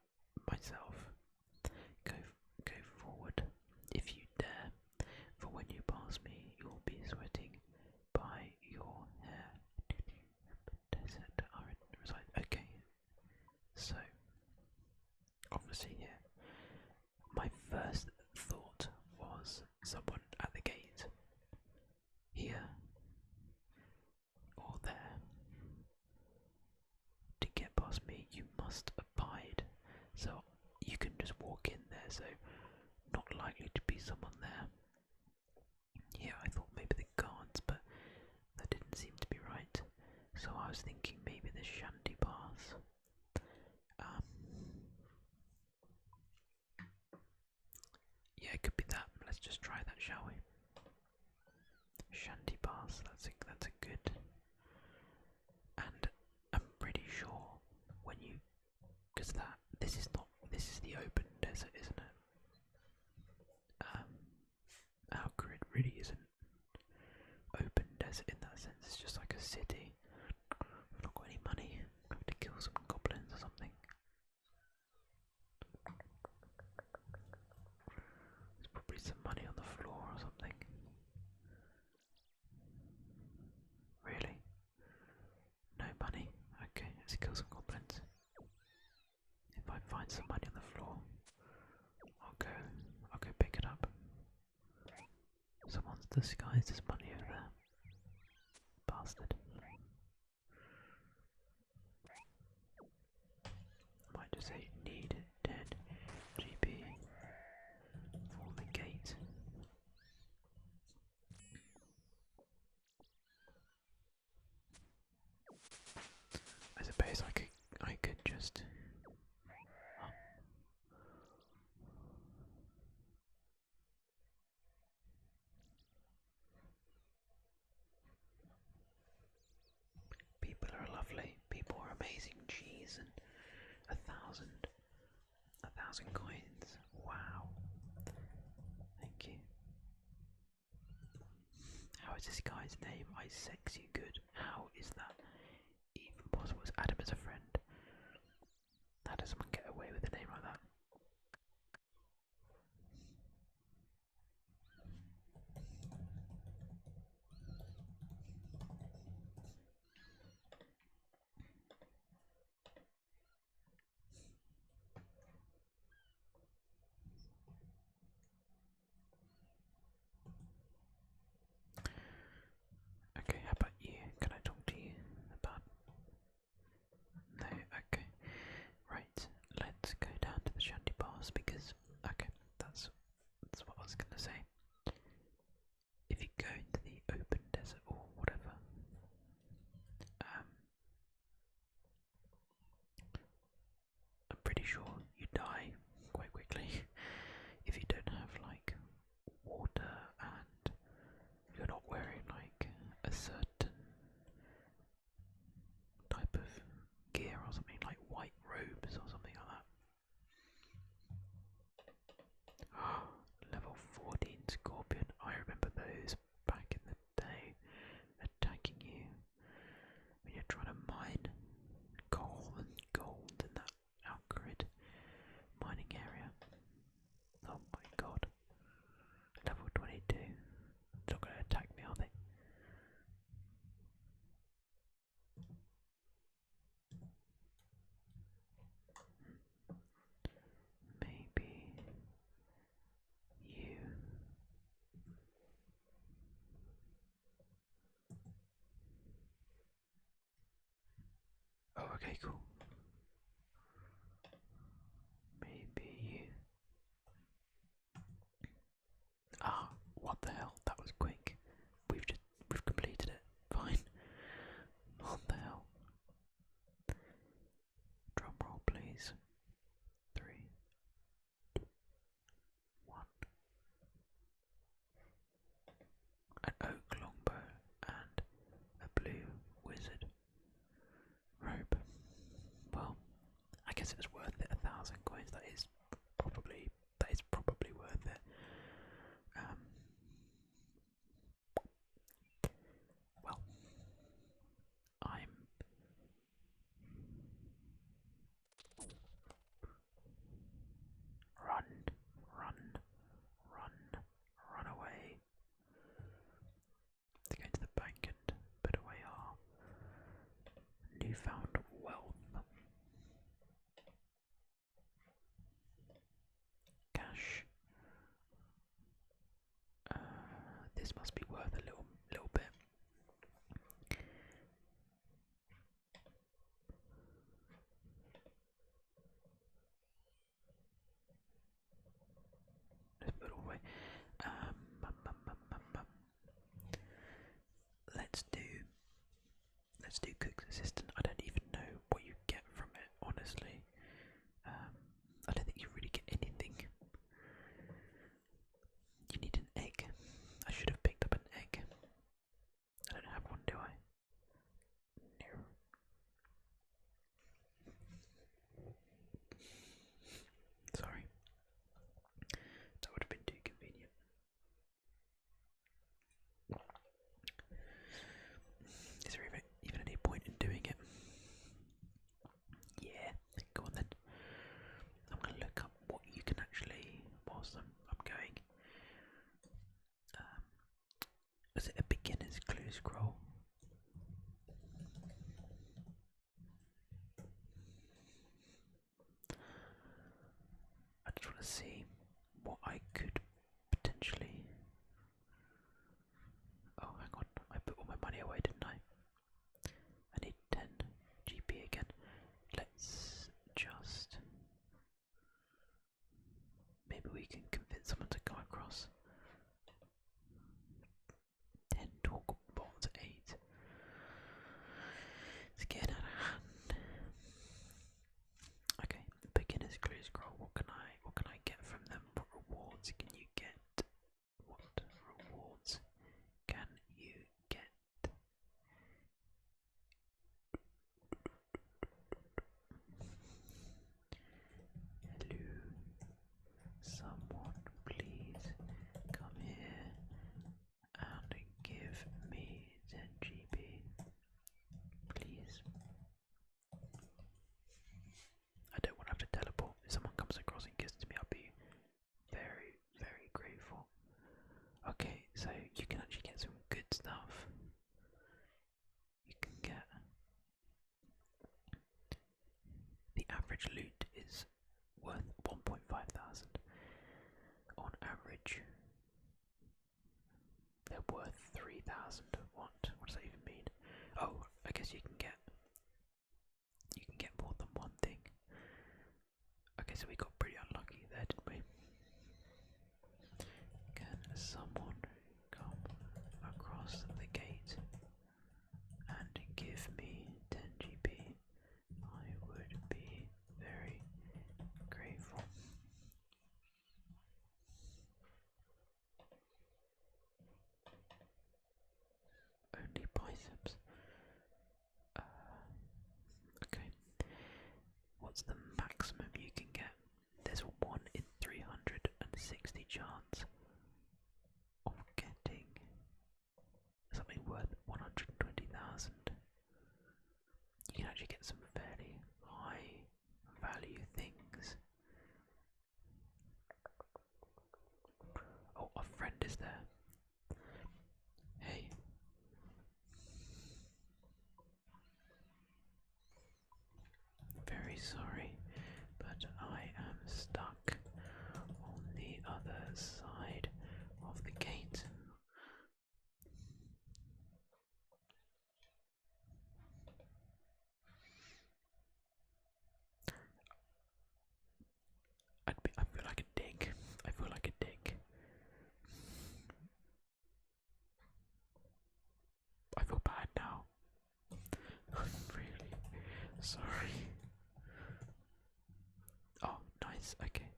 myself. Go forward if you dare. For when you pass me, you'll be sweating by your hair. Desert I reside. Okay. So, obviously, here. My first thought was someone at the gate, here or there. To get past me, you must abide. So you can just walk in there, so not likely to be someone there. Yeah, I thought maybe the guards, but that didn't seem to be right. So I was thinking maybe the shanty pass. Yeah, it could be that. Let's just try that, shall we? Shanty pass. That's a good. And I'm pretty sure when you, because this is the open desert, isn't it? Our grid really isn't open desert in that sense. It's just like a city. I've not got any money. I have to kill some goblins or something. There's probably some money on the floor or something. Really? No money? Okay, let's kill some goblins. If I find some money on the floor, I'll go pick it up. Someone's disguised as money over there. Bastard. I might just say need 10 GP for the gate. I suppose I could just people are lovely, people are amazing. Cheese and a thousand coins. Wow. Thank you. How is this guy's name? I sex you good. How is that even possible? Is Adam as a friend? How does someone get away with a name like that? Okay, how about you? Can I talk to you about? No, okay. Right, let's go down to the shanty bars because okay, that's what I was gonna say. If you go into the open desert or whatever, I'm pretty sure you die quite quickly if you don't have like water and you're not wearing like a certain type of gear or something like white robes or something like that. Level 14 scorpion. I remember those back in the day attacking you when you're trying to mine coal and gold in that outgrid mining area. Oh my god. Level 22. They're not going to attack me, are they? Maybe you. Oh, okay, cool. Let's see what I could potentially. Oh, hang on, I put all my money away, didn't I? I need 10 GP again. Let's just. Maybe we can convince someone to come across. 10 talk bots, 8. It's getting out of hand. Okay, beginner's clue scroll. What can I get from them? What rewards can you get? What rewards can you get? Hello, someone please come here and give me 10 GB, please. I don't want to have to teleport. If someone comes across and gives it to me, I'll be very, very grateful. Okay, so you can actually get some good stuff. You can get the average loot is worth 1.5 thousand. On average, they're worth 3,000. What? What does that even mean? Oh, I guess you can get more than one thing. Okay, so we got pretty unlucky there, didn't we? Can someone come across the gate and give me 10 GP? I would be very grateful. Only biceps. Okay. What's the maximum you can get? There's a 1 in 360 chance of getting something worth 120,000. You can actually get some fairly high value things. Oh, a friend is there. Hey. Very sorry, but I am stuck on the other side of the gate. I feel like a dick. I feel like a dick. I feel bad now. I'm really sorry. Oh, nice. Okay,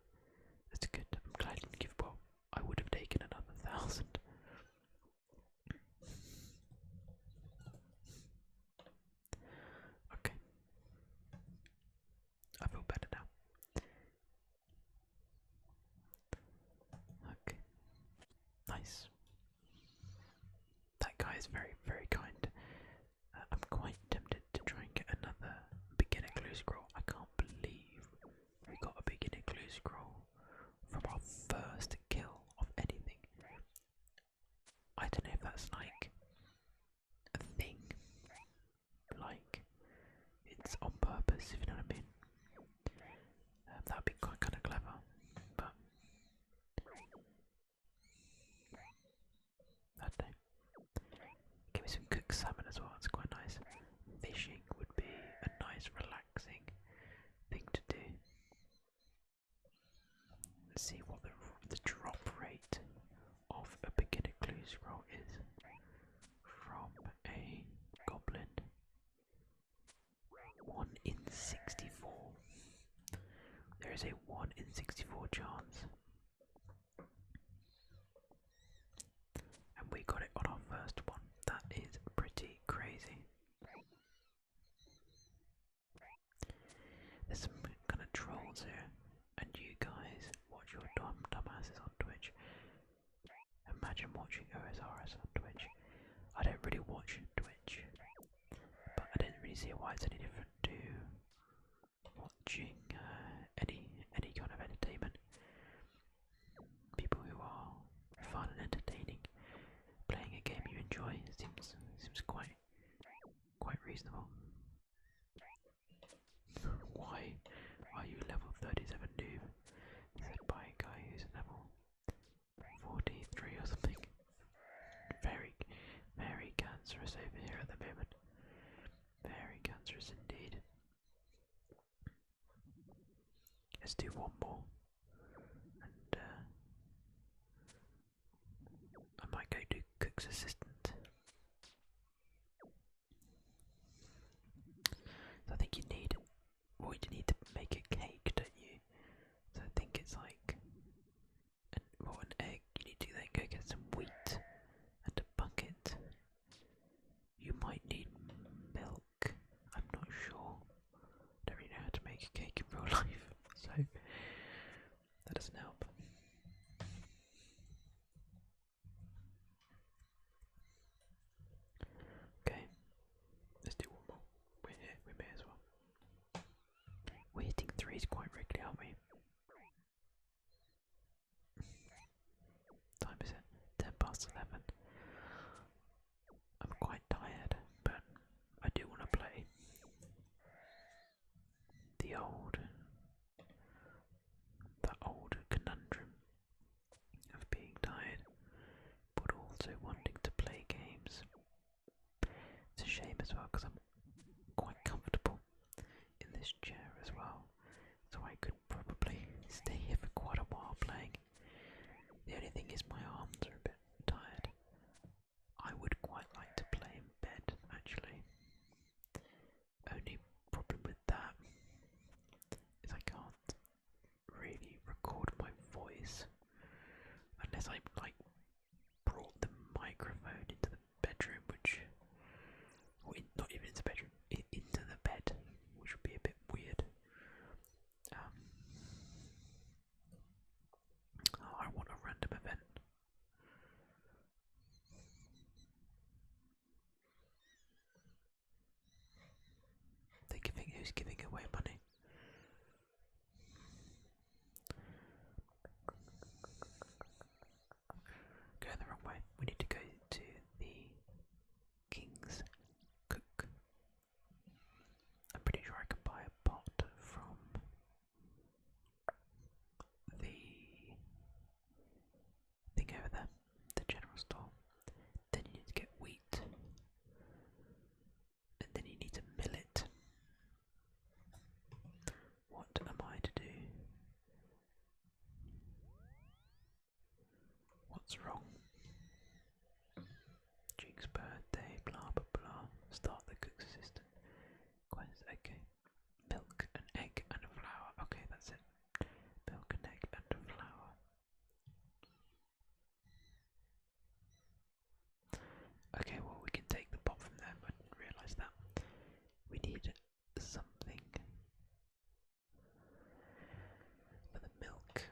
that's good. I'm glad I didn't give. Well, I would have taken another 1,000. Okay, I feel better now. Okay, nice. That guy is very, very kind. I'm quite tempted to try and get another beginner clue scroll. I can't believe we got a beginner clue scroll from our first kill of anything. I don't know if that's like a thing, like it's on purpose, if you know what I mean. That would be quite kind of clever, but I don't know. Give me some cooked salmon as well, it's quite nice. Fishing would be a nice relaxing thing to do. Let's see what the drop rate of a beginner clue scroll is from a goblin. 1 in 64. There is a 1 in 64 chance. And we got it on our first one. That is pretty crazy. There's some kind of trolls here, and you guys watch your dumbasses on Twitch. Imagine watching OSRS on Twitch. I don't really watch Twitch, but I don't really see why it's any different to watching any kind of entertainment. People who are fun and entertaining, playing a game you enjoy seems quite reasonable. Why are you level 37 noob? Said by cancerous over here at the moment. Very cancerous indeed. Let's do one more. And I might go do cook's assistant. So I think you need to make a cake, don't you? So I think it's like an egg. You need to then go get some wheat and a bucket. You might need milk. I'm not sure. Don't really know how to make a cake in real life, so that doesn't help. Okay, let's do one more. We're here, we may as well. We're hitting threes quite regularly, aren't we? Time is it? 11:10. I'm quite tired, but I do want to play that old conundrum of being tired, but also wanting to play games. It's a shame as well because I'm quite comfortable in this chair as well, so I could probably stay here for quite a while playing. The only thing is my arms are a bit tired. I would quite like to play in bed actually. Only problem with that is I can't really record my voice unless I brought the microphone into the bedroom, not even into the bedroom, into the bed, which would be a bit weird. I want a random event. Who's giving away money? Going the wrong way. We need to go to the King's Cook. I'm pretty sure I can buy a pot from the thing over there, the general store. Then you need to get wheat, and then you need to mill it. What am I to do? What's wrong? Duke's birthday, blah blah blah. Start the cook's assistant. Quest, okay. Milk, an egg, and a flour. Okay, that's it. Milk, an egg, and a flour. Okay, well we can take the pot from there, but I didn't realise that. We need something for the milk.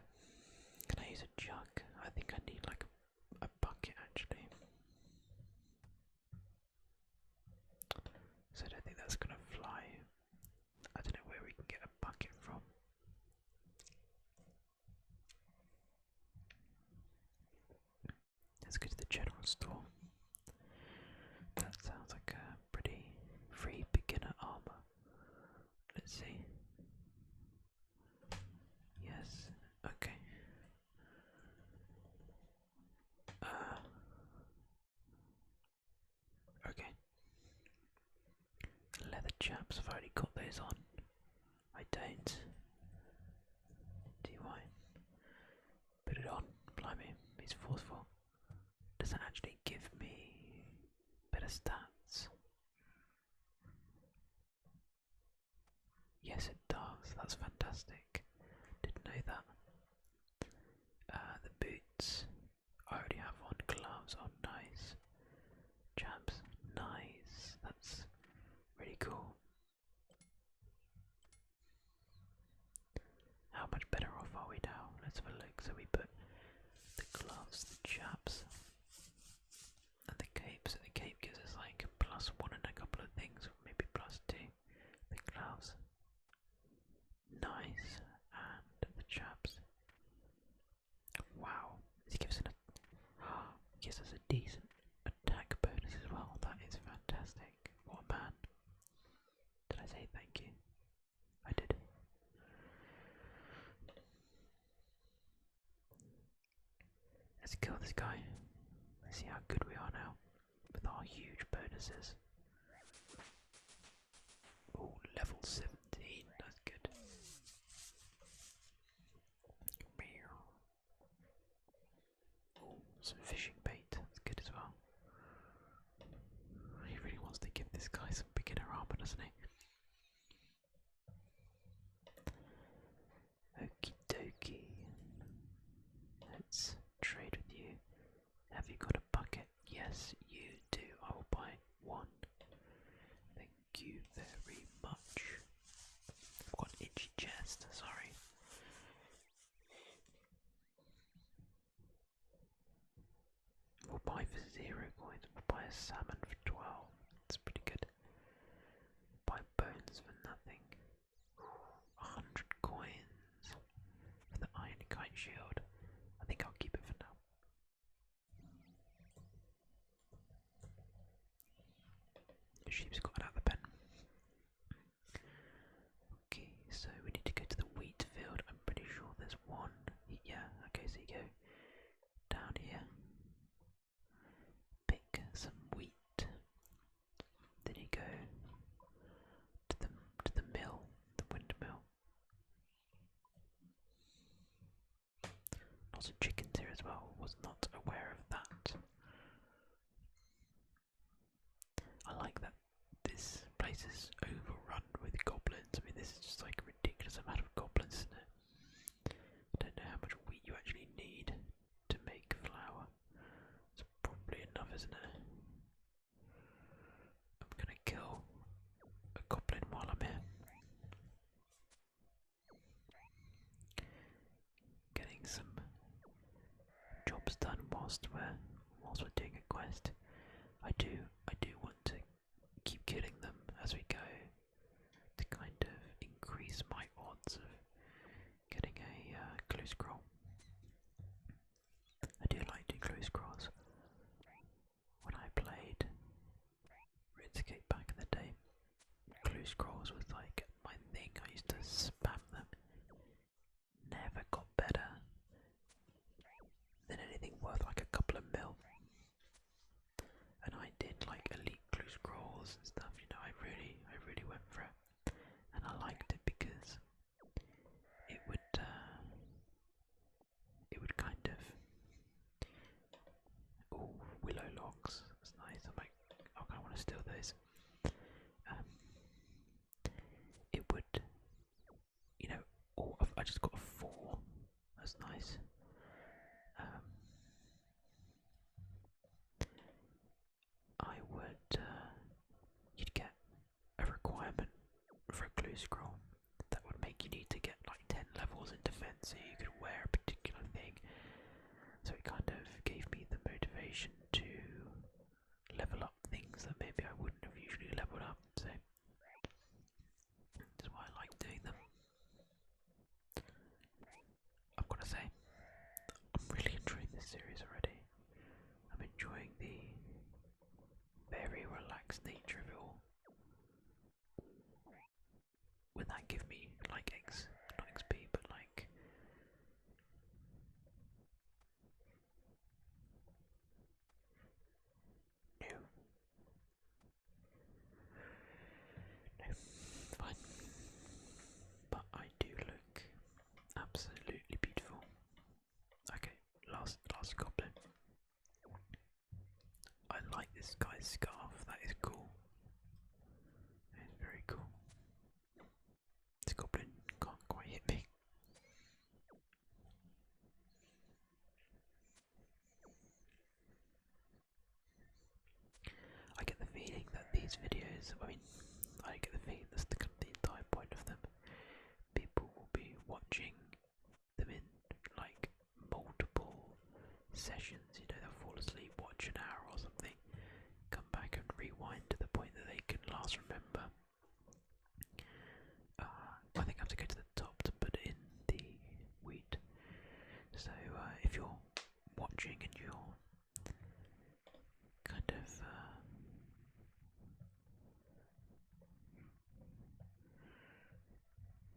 Can I use a jug? I think I need like a bucket actually. So I don't think that's gonna fly. I don't know where we can get a bucket from. Let's go to the general store. That sounds like a pretty free beginner armor. Let's see. Yes, okay. Okay. Leather chaps, I've already got those on. I don't. Do I? Put it on. Blimey, he's forceful. Does that actually give me better stats? Yes, it does. That's fantastic. Didn't know that. The boots. I already have on. Gloves. Oh, nice. Chaps. Nice. That's really cool. How much better off are we now? Let's have a look. So we put the gloves, the chaps, and the cape. So the cape gives us like +1 and a couple of things, maybe +2. The gloves. Nice. And the chaps. Wow. This gives us a decent attack bonus as well. That is fantastic. What a man. Did I say thank you? I did. Let's kill this guy. Let's see how good we are now with with our huge bonuses. Oh, level 17, that's good. Oh, some fishing bait, that's good as well. He really wants to give this guy some beginner armor, doesn't he? Okie dokie. Let's trade with you. Have you got a bucket? Yes, you do. I will buy one. Thank you very much. I've got an itchy chest, sorry. We'll buy for 0 coins. We'll buy a salmon for 12. That's pretty good. Buy bones for nothing. 100 coins for the iron kite shield. I think I'll keep it for now. The sheep's got out of the pen. Okay, so we need to go to the wheat field. I'm pretty sure there's one. Yeah, okay, so you go down here. Pick some wheat. Then you go to the mill, the windmill. Lots of chickens here as well. Was not aware of that. I like that this place is overrun with goblins. I mean, this is just like a ridiculous amount of goblins, isn't it? I don't know how much wheat you actually need to make flour. It's probably enough, isn't it? I'm gonna kill a goblin while I'm here. Getting some jobs done whilst we're doing a quest. I do want to keep killing them as we go to kind of increase my odds of getting a clue scroll. I do like doing clue scrolls. When I played RuneScape back in the day, clue scrolls was like my thing. I used to spam them. Never got better than anything worth like a couple of mil. And I did like elite clue scrolls and stuff, you know, I really went for it. And I liked it because it would kind of, oh, willow logs, that's nice. I'm like, oh, I want to steal those. It would, you know, oh, I just got a 4, that's nice. I would, you'd get a requirement for a clue scroll that would make you need to get like 10 levels in defense so you could wear a particular thing. So it kind of gave me the motivation to level up things that maybe I wouldn't have usually leveled up. So that's why I like doing them. I've got to say, I'm really enjoying this series already. I'm enjoying the very relaxed nature of it all. Would that give me like not XP, but like no, fine. But I do look absolutely beautiful. Okay, last goblin. I like this guy's scarf. That is cool. That is very cool. This goblin can't quite hit me. I get the feeling that these videos, I get the feeling that's the entire point of them. People will be watching them in like multiple sessions, you know, they'll fall asleep, watch an hour or something, come back and rewind to the point that they can last remember. I think I have to go to the top to put in the wheat. So if you're watching and you're kind of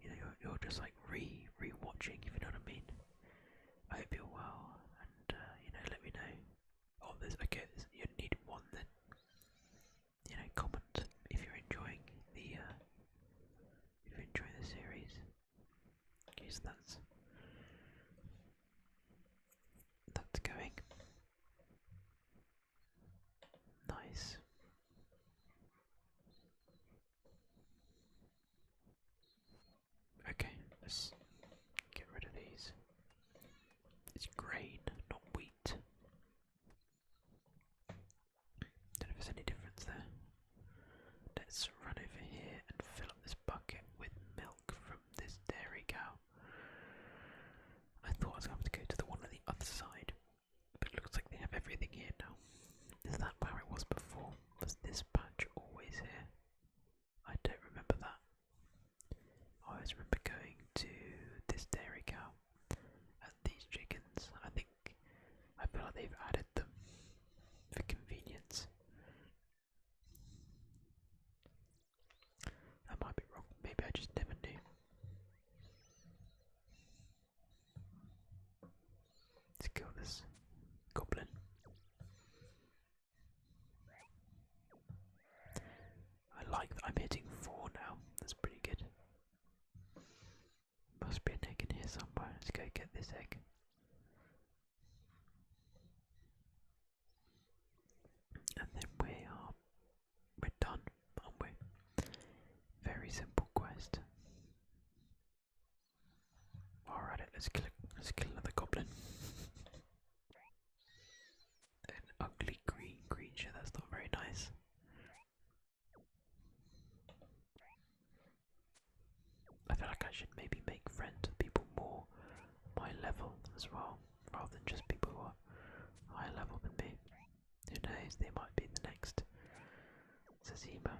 you know, you're just like re-watching, if you know what I mean. I hope you're well, and you know, let me know. Oh, you need one then. reason that's going. Nice. Okay, let's get rid of these. It's grain, not wheat. Don't know if there's any difference there. Let's run over here and fill up this bucket with milk from this dairy cow. I thought I was going to go to the one on the other side, but it looks like they have everything here now. Is that where it was before? Was this patch always here? I don't remember that. I always remember going to this dairy cow and these chickens. I feel like they've added them for convenience. I might be wrong. Maybe I just never knew. Let's kill this goblin. I like that I'm hitting 4 now. That's pretty good. Must be an egg in here somewhere. Let's go get this egg. And then we're done, aren't we? Very simple quest. Alright, let's kill another goblin. An ugly green creature, that's not very nice. I feel like I should maybe make friends with people more my level as well, rather than just people who are higher level than me. Who knows, they might be the next TheASMR.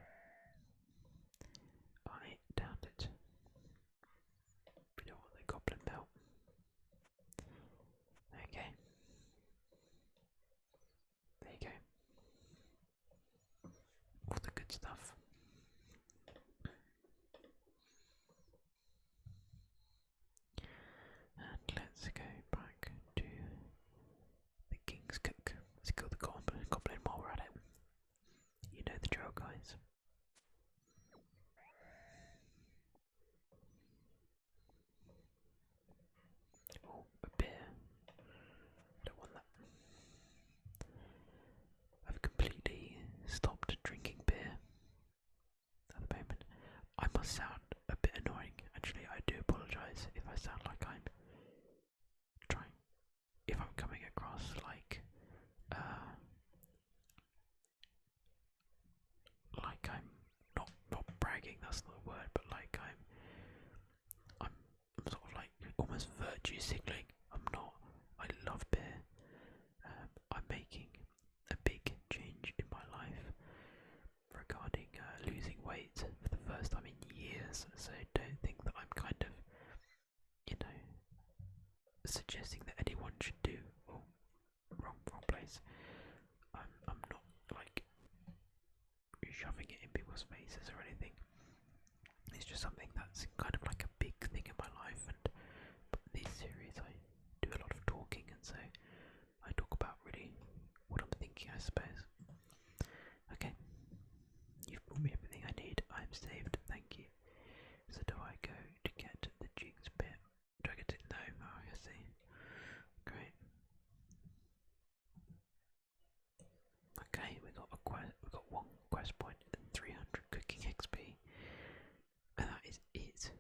I doubt it. We don't want the goblin belt. Okay. There you go. All the good stuff. And let's go back to the King's Cook. Let's kill the goblin while we're at it. You know the drill, guys. Oh, a beer. Don't want that. I've completely stopped drinking beer at the moment. I must sound a bit annoying. Actually, I do apologise if I sound like I'm trying. If I'm coming across like I'm not bragging. That's not a word, but like I'm sort of like almost virtue signaling. I'm not. I love beer. I'm making a big change in my life regarding losing weight for the first time in years. So don't think that I'm kind of, suggesting that anyone should do. Oh, wrong place. I'm not like shoving it in people's faces or anything. It's just something that's kind of like a big thing in my life, and these series I do a lot of talking, and so I talk about really what I'm thinking, I suppose. Okay, you've brought me everything I need. I'm saved, thank you. So do I go to get the jigs bit? Do I get it? No, oh, I see. Great. Okay, we got one quest point and 300 cooking XP, and that is it.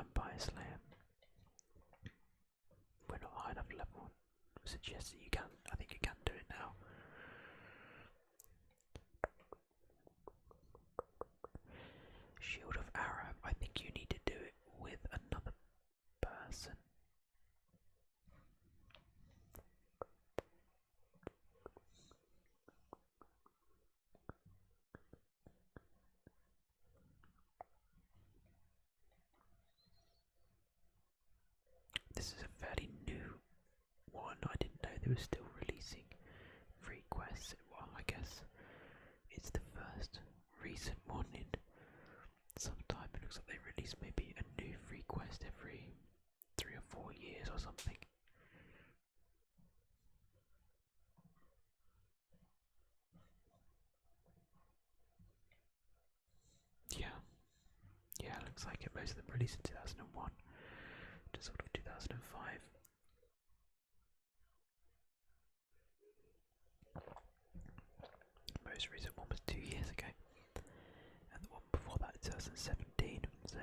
Vampire Slayer. We're not high enough level. Suggests that you can. I think you can do it now. Shield of Arab. I think you need to do it with another person. This is a fairly new one. I didn't know they were still releasing free quests. Well, I guess it's the first recent one in some time. It looks like they release maybe a new free quest every 3 or 4 years or something. Yeah, looks like it. Most of them released in 2001 to sort of 2005. Most recent one was 2 years ago, and the one before that 2017. So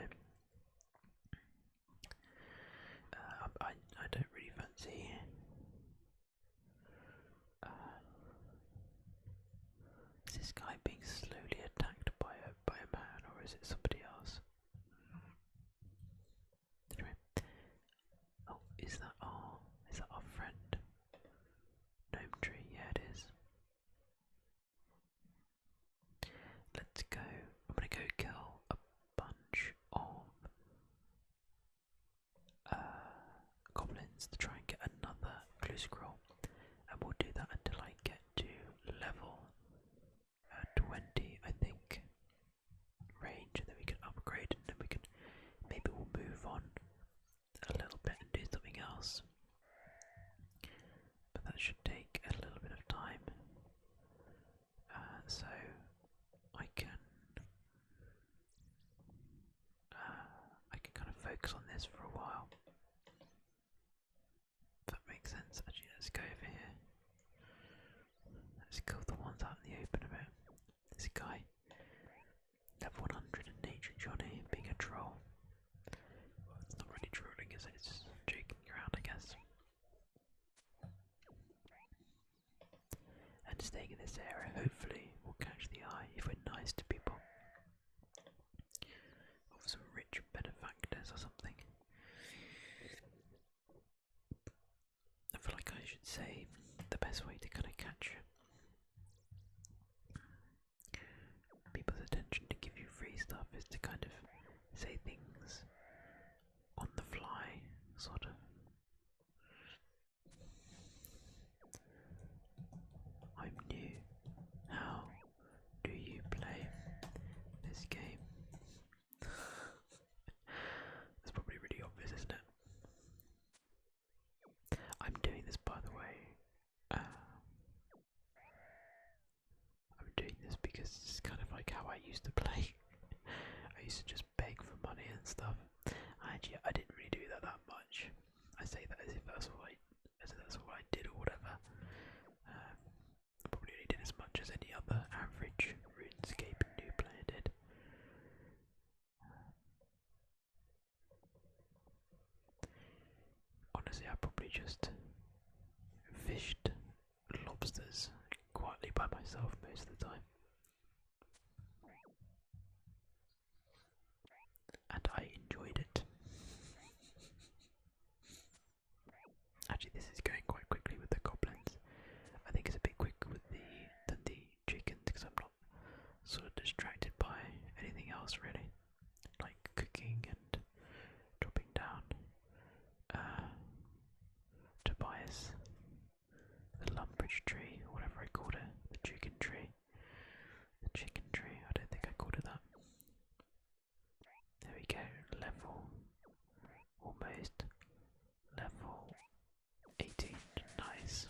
I don't really fancy. Is this guy being slowly attacked by a man, or is it somebody else? Anyway, oh, is that our friend? Gnome tree, yeah it is. Let's go. I'm gonna go kill a bunch of goblins to try and get another clue scroll, and we'll do that until I get to level 20, I think, range, and then we can upgrade, and then we can maybe we'll move on a little bit and do something else. But that should take a little bit of time, so I can kind of focus on this for a while. If that makes sense. Actually, let's go over here. Let's kill the ones out in the open a bit. This guy, level 100 in Nature Johnny, being a troll. Well, it's not really trolling, is it? It's just joking around, I guess. And staying in this area, hopefully, will catch the eye if we're nice to people. Of some rich benefactors or something. I feel like I should say the best way to kind of catch people's attention to give you free stuff is to kind of say things on the fly, sort of. I'm new. How do you play this game? That's probably really obvious, isn't it? I'm doing this, by the way. I'm doing this because it's kind of like how I used to play. I used to just beg for money and stuff. Actually, I didn't really do that much. I say that as if that's what I did or whatever. I probably only did as much as any other average RuneScape new player did. Honestly, I probably just fished lobsters quietly by myself most of the time. And I enjoyed it. Actually, this is going quite quickly with the goblins. I think it's a bit quicker than the chickens because I'm not sort of distracted by anything else really, like cooking and dropping down Tobias, the lumbridge tree, or whatever I called it, the chicken tree. The chicken tree, I don't think I called it that. There we go, level, almost, level 18, nice.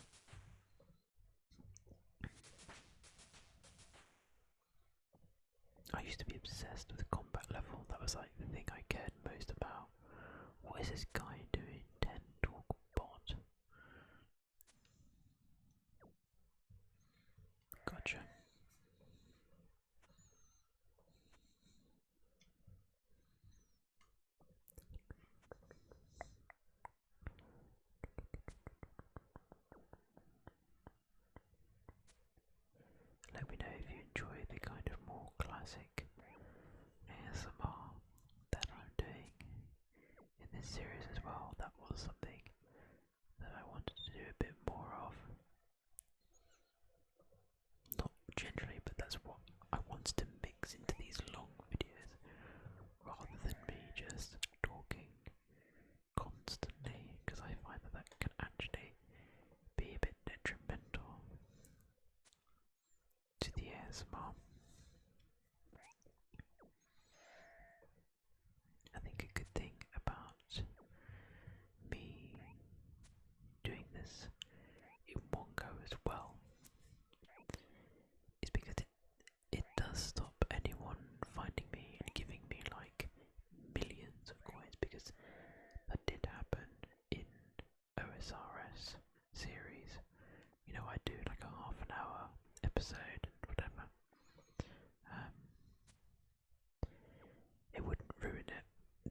I used to be obsessed with the combat level, that was like the thing I cared most about. What is this guy doing? 10 talk bot. Gotcha. ASMR. I think a good thing about me doing this in one go as well is because it does stop anyone finding me and giving me like millions of coins, because that did happen in OSRS series. You know, I do like a half an hour episode and whatever. It wouldn't ruin it,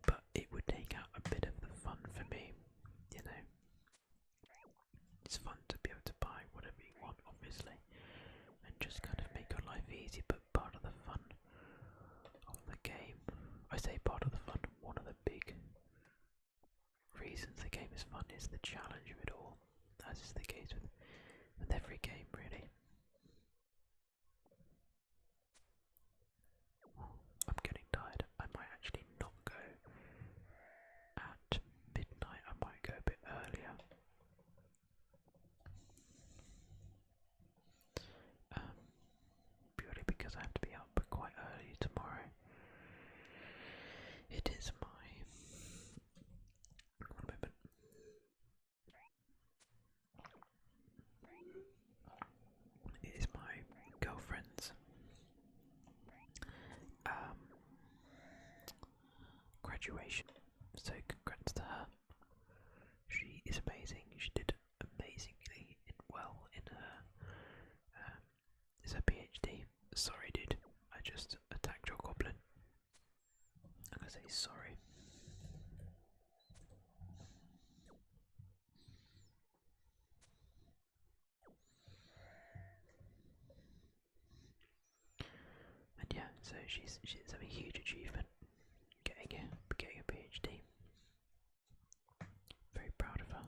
but it would take out a bit of the fun for me, you know. It's fun to be able to buy whatever you want, obviously, and just kind of make your life easy, but part of the fun of the game, I say part of the fun, one of the big reasons the game is fun is the challenge of it all, as is the case with every game, really. I'm getting tired. I might actually not go at midnight, I might go a bit earlier. Purely because I have to be up quite early tomorrow. It is my... one moment. It is my girlfriend's graduation, so congrats to her. She is amazing. She did amazingly well in her is her PhD. Sorry, dude, I just attacked your goblin. I'm gonna say sorry. And yeah, so she's having a huge achievement, getting a PhD. Very proud of her.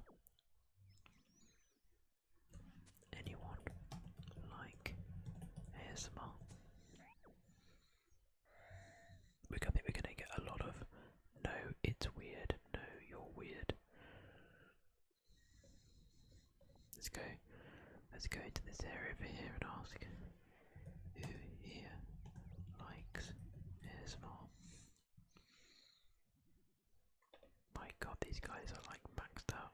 Anyone like ASMR? I think we're gonna get a lot of no, it's weird, no, you're weird. Let's go into this area over here and ask who here likes ASMR. My god, these guys are like maxed out.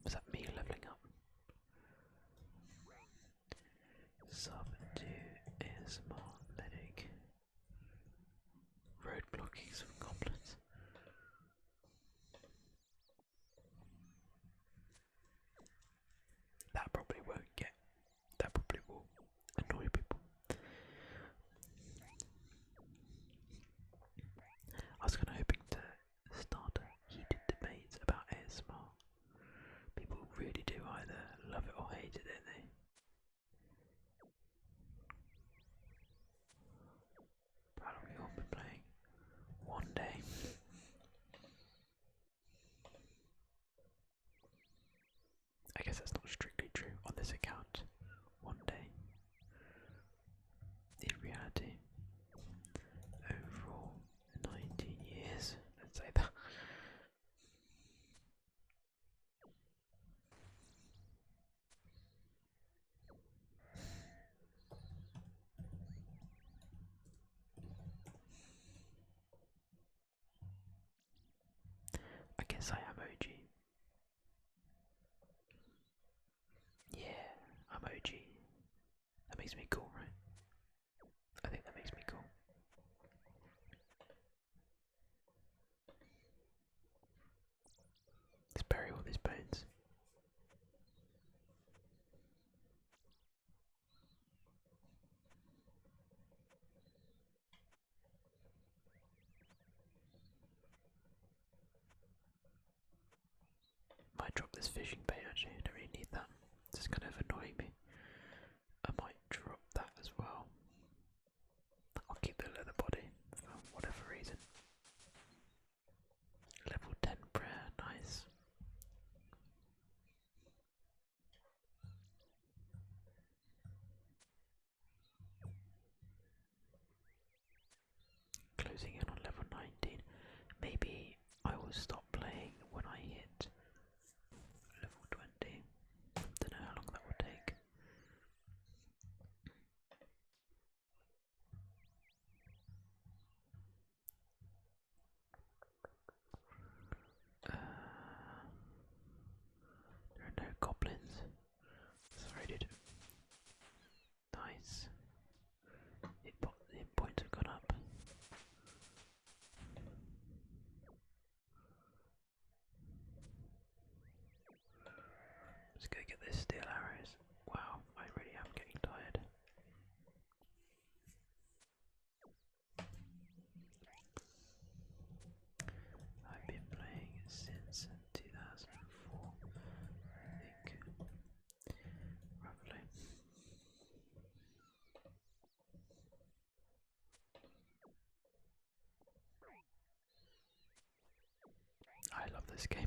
Was that me leveling up? Sub to TheASMRmedic. Road blocking some goblins. That probably will annoy people. I was kind of hoping to start heated debates about ASMR. People really do either love it or hate it, don't they? How long have we all been playing? One day. I guess that's not strictly true on this account. One day. In reality, overall, 19 years. Let's say that. I guess I am OG. Yeah, I'm OG. That makes me cool, right? I think that makes me cool. Let's bury all these bones. Might drop this fishing bait actually, I don't really need that. It's kind of annoying me. I might drop that as well. I'll keep the leather body for whatever reason. Level 10 prayer, nice. Closing in on level 19. Maybe I will stop playing when I RuneScape.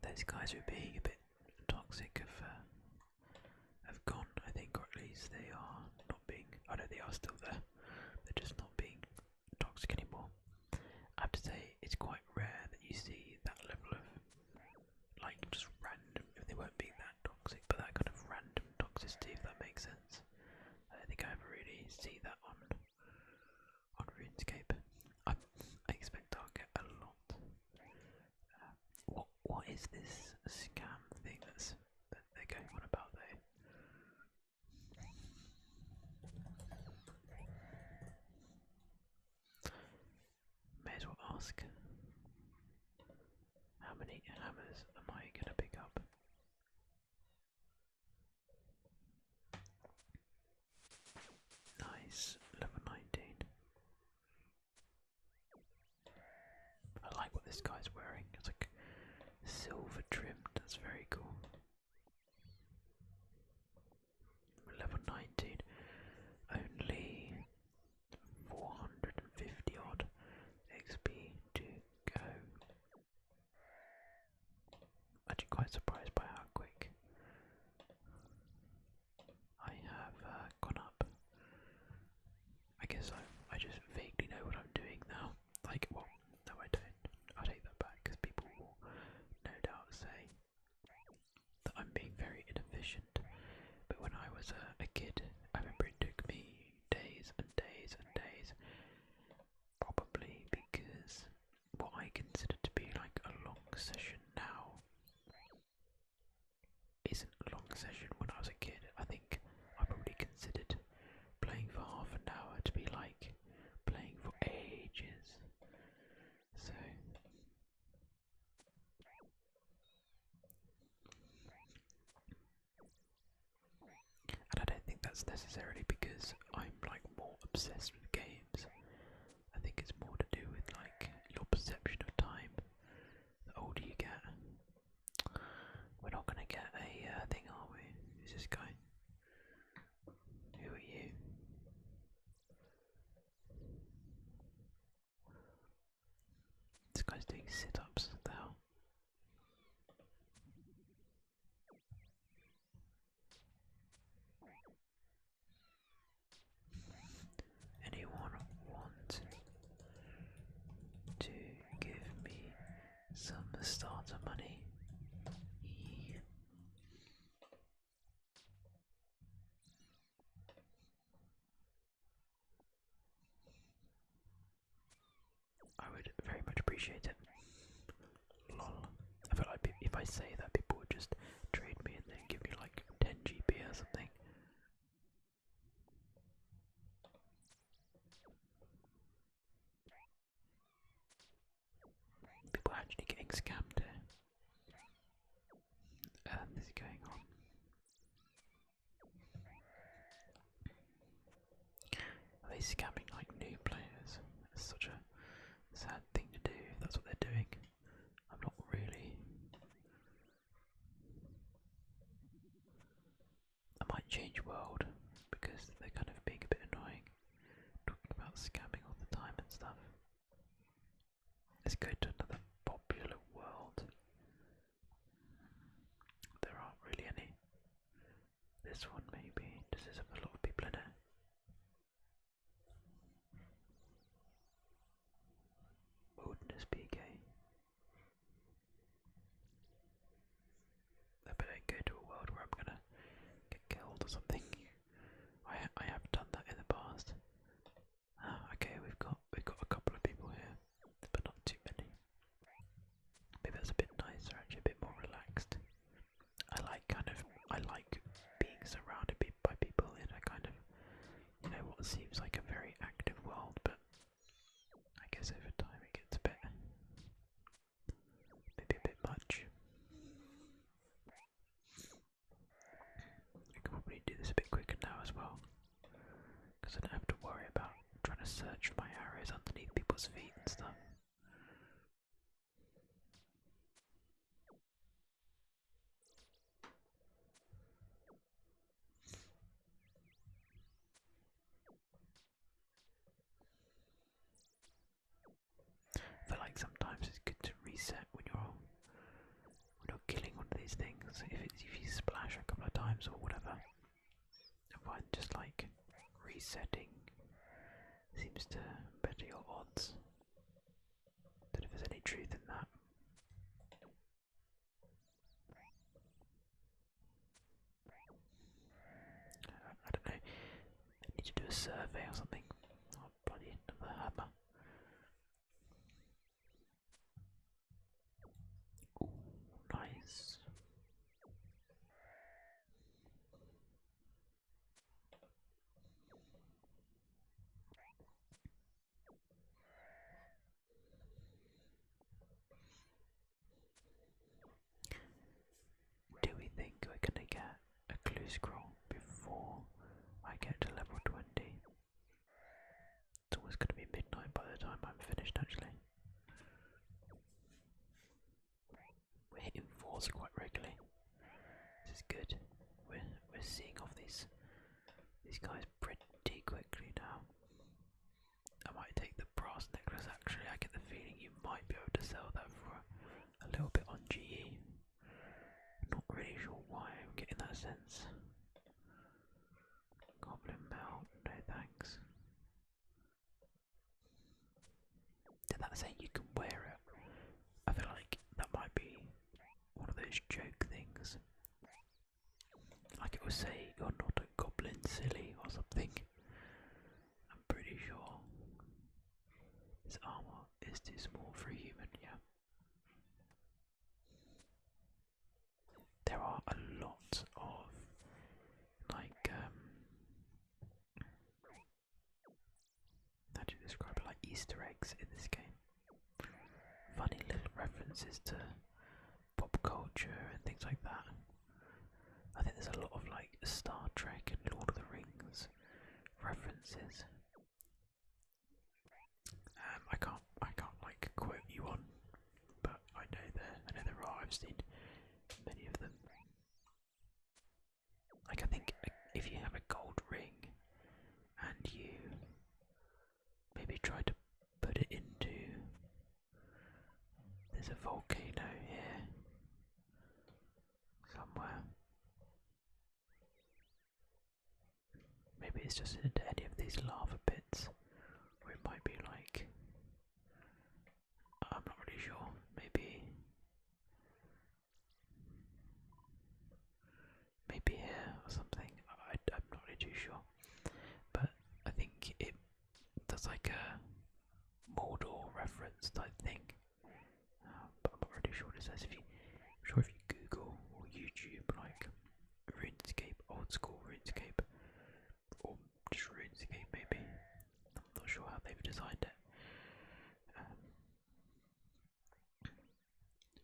Those guys who are being a bit toxic have gone, I think, or at least they are not being. Oh no, they are still there. They're just not being toxic anymore. I have to say, it's quite rare that you see that level of, like, just random, if they weren't being that toxic, but that kind of random toxicity, if that makes sense. I don't think I ever really see that on RuneScape. I expect I'll get a lot. What is this scam thing that they're going on about though? May as well ask. How many hammers am I gonna pick up? Nice, level 19. I like what this guy's wearing. It's like silver trimmed. That's very cool. Level 19. Only 450 odd XP to go. Actually, quite surprised by how quick I have gone up. I guess I just vaguely know what I'm doing now. Like, well, no, I don't. I'll take that back because people will no doubt say that I'm being very inefficient. But when I was a kid, I remember it took me days and days and days. Probably because what I consider to be like a long session now isn't a long session when I was a kid. I think I probably considered playing for half an hour to be like playing for ages. So and I don't think that's necessarily because I'm like more obsessed with games. I think it's more to do with like your perception of time. The older you get, we're not gonna get a thing, are we? Who's this guy? Who are you? This guy's doing sit-ups. What the hell? Anyone want to give me some starter money? I would very much appreciate it. Lol. I feel like if I say that, people would just trade me and then give me like 10 GP or something. People are actually getting scammed here. This is going on. Are they scamming like new players? It's such a sad thing to do if that's what they're doing. I'm not really. I might change world because they're kind of being a bit annoying. Talking about scamming all the time and stuff. Let's go to another popular world. There aren't really any. This one maybe. Does this have a lot of people in it? Wilderness PK. I better go to a world where I'm gonna get killed or something. I have done that in the past. Okay, we've got a couple of people here, but not too many. Maybe that's a bit nicer, actually, a bit more relaxed. I like being surrounded by people in a kind of, what seems like a very active world, but I guess over time it gets maybe a bit much. I can probably do this a bit quicker now as well, because I don't have to worry about trying to search for my arrows underneath people's feet and stuff. I feel like sometimes it's these things. If you splash a couple of times or whatever, I find just like resetting seems to better your odds. Don't know if there's any truth in that. I don't know. I need to do a survey or something. Oh, bloody another hammer. Ooh, nice. Do we think we're gonna get a clue scroll before I get to level 20? It's almost gonna be midnight by the time I'm finished actually. We're hitting 4s quite regularly. This is good. We're seeing off these guys pretty quickly now. I might take the brass necklace actually. I get the feeling you might be able to sell that for a little bit on GE. Not really sure why I'm getting that sense. Goblin belt, no thanks. Did that say you can wear it? I feel like that might be one of those joke things. Like it will say you're not a goblin silly or something. I'm pretty sure his armor is too small for a human, yeah. There are a lot of like how do you describe it, like Easter eggs in this game. Funny little references to pop culture and things like that. I think there's a lot of like Star Trek and Lord of the Rings references. I can't like quote you on, but I know there are. I've seen many of them. Like I think if you have a gold ring and you maybe try to put it into, there's a volcano here somewhere. Maybe it's just into any of these lava pits, or it might be like, I'm not really sure. Maybe here or something. I'm not really too sure, but I think it does like a Mordor reference type thing. But I'm not really sure what it says. If you Google or YouTube like RuneScape, old school RuneScape, or just RuneScape maybe. I'm not sure how they've designed it.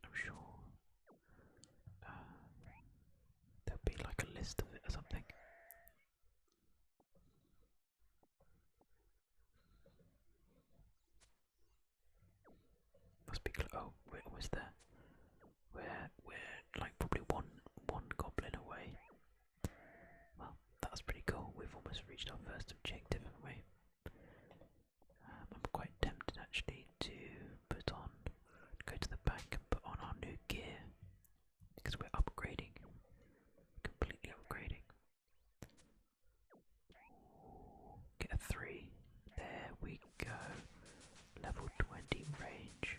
I'm sure there'll be like a list of it or something. Must be oh, we're almost there. We're like probably one goblin away. Well, that's pretty cool. We've almost reached our first objective, haven't we? I'm quite tempted actually to go to the bank and put on our new gear because we're upgrading, completely upgrading. Ooh, get a 3. There we go. Level 20 range.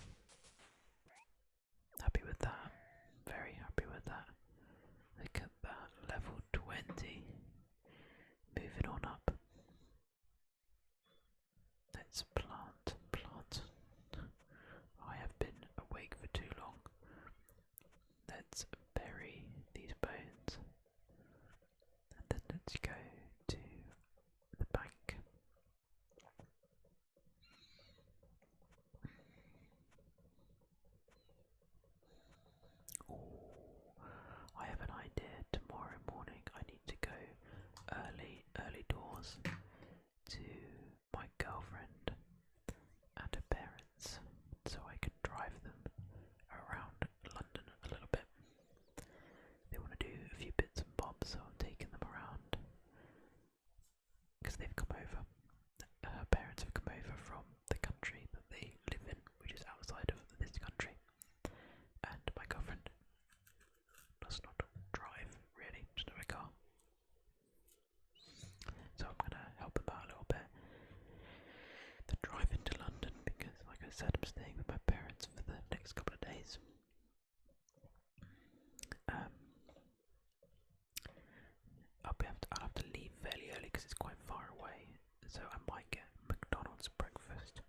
So I might get McDonald's breakfast.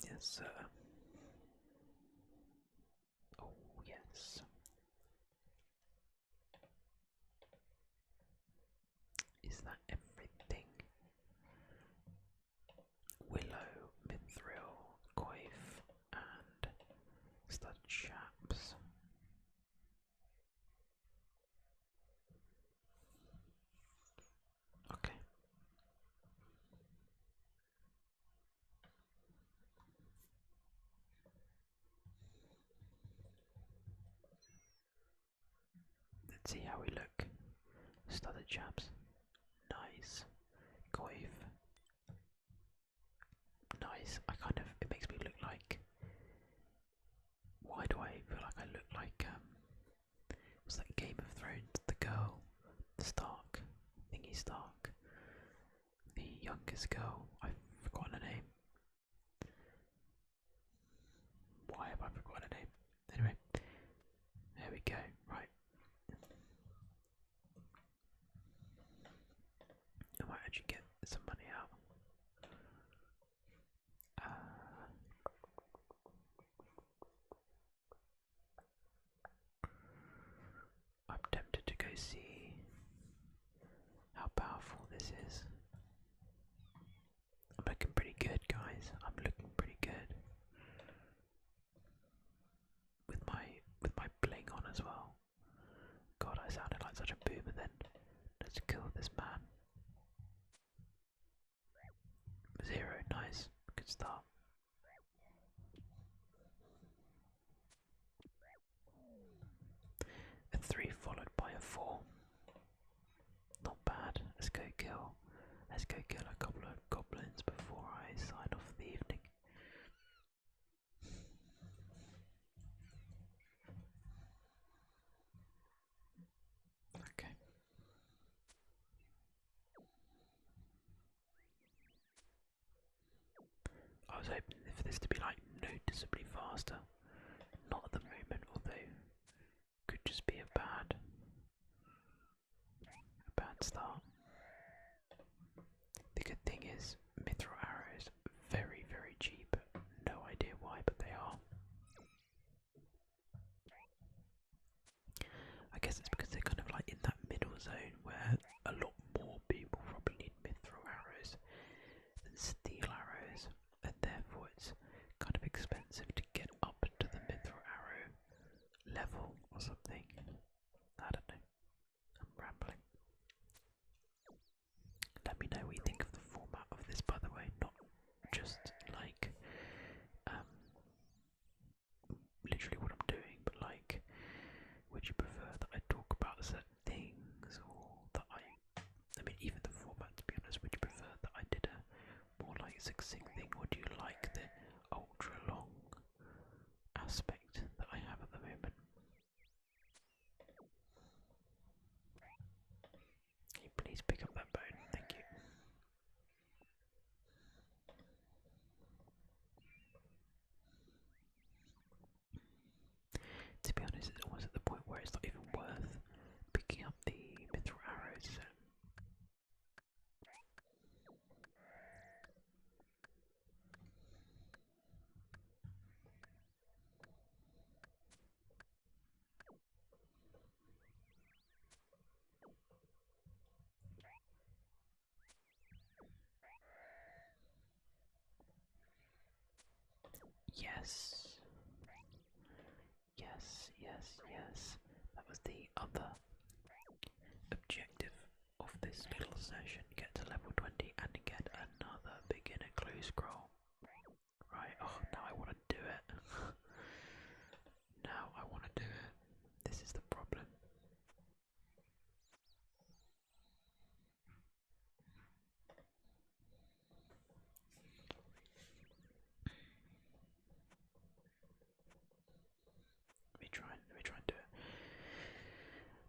Yes, sir. Oh, yes. Is that everything? Willow, Mithril, Coif, and stud chaps. Okay. Let's see how we look. Studded chaps. Nice. Coif. Nice. It makes me look like. Why do I feel like I look like, what's that Game of Thrones? The girl. Stark. Thingy Stark. The youngest girl. I've forgotten her name. Why have I forgotten her name? Anyway. There we go. Right. I might actually get some money out. I'm tempted to go see how powerful this is. I'm looking pretty good, guys. I'm looking pretty good. With my bling on as well. God, I sounded like such a boomer then. Let's kill this man. 0, nice. Good start. A 3 followed by a 4. Not bad. Let's go kill a couple of goblins before I sign off the evening. Okay. I was hoping for this to be like noticeably faster. Not at the moment, although could just be a bad start. The good thing is mithril arrows very, very cheap. No idea why, but they are. I guess it's because they're kind of like in that middle zone where a lot more people probably need mithril arrows than steel arrows, and therefore it's kind of expensive to get up to the mithril arrow level or something. I don't know. I'm rambling. Let me know what you think of the format of this, by the way, not just like literally what I'm doing, but like, would you prefer that I talk about certain things, or that I mean, even the format, to be honest, would you prefer that I did a more like succinct thing, or do you like the ultra long aspect that I have at the moment? Can you please pick up that bone? Thank you. To be honest, it's almost at the point where it's not even worth picking up the mithril arrows. Yes. Yes, yes, yes. That was the other objective of this little session. Get to level 20 and get another beginner clue scroll. Right, oh, now I want to do it. Now I want to do it. This is the problem. Let me try and do it.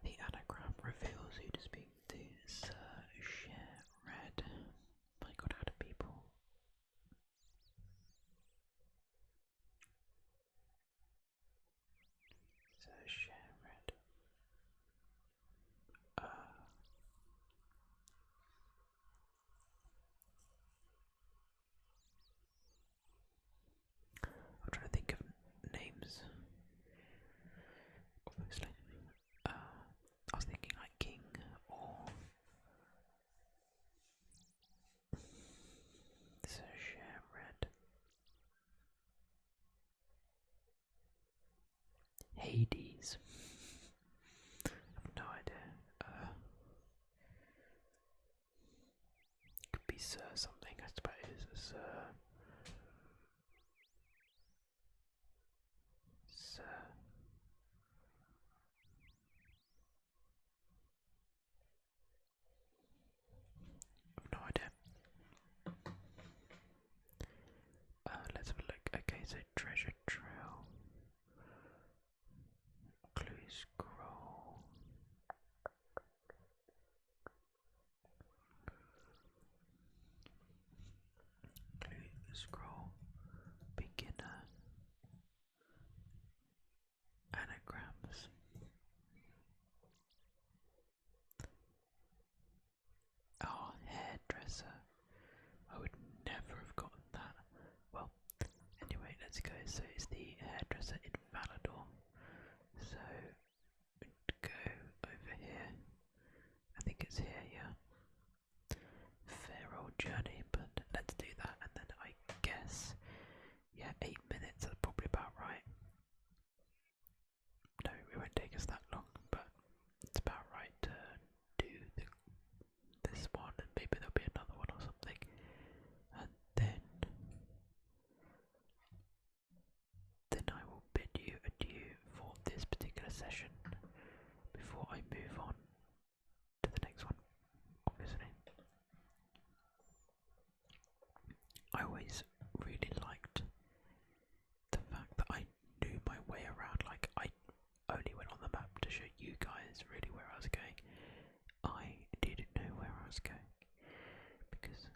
The anagram reveals who to speak to. Sir Share Red. My god, how do people keys. I've no idea. Could be Sir something, I suppose. Sir. I've no idea. Let's have a look. Okay, so treasure trail. Clue scroll. Clue scroll. Beginner. Anagrams. Oh, hairdresser. I would never have gotten that. Well, anyway, let's go. So it's the hairdresser in Valador. So go over here. I think it's here, yeah. Fair old journey, but let's do that, and then I guess, yeah, 8 minutes. That's probably about right. No, it won't take us that long, but it's about right to do this one, and maybe there'll be another one or something, and then I will bid you adieu for this particular session before I move on to the next one. Obviously, I always really liked the fact that I knew my way around. Like, I only went on the map to show you guys really where I was going. I didn't know where I was going because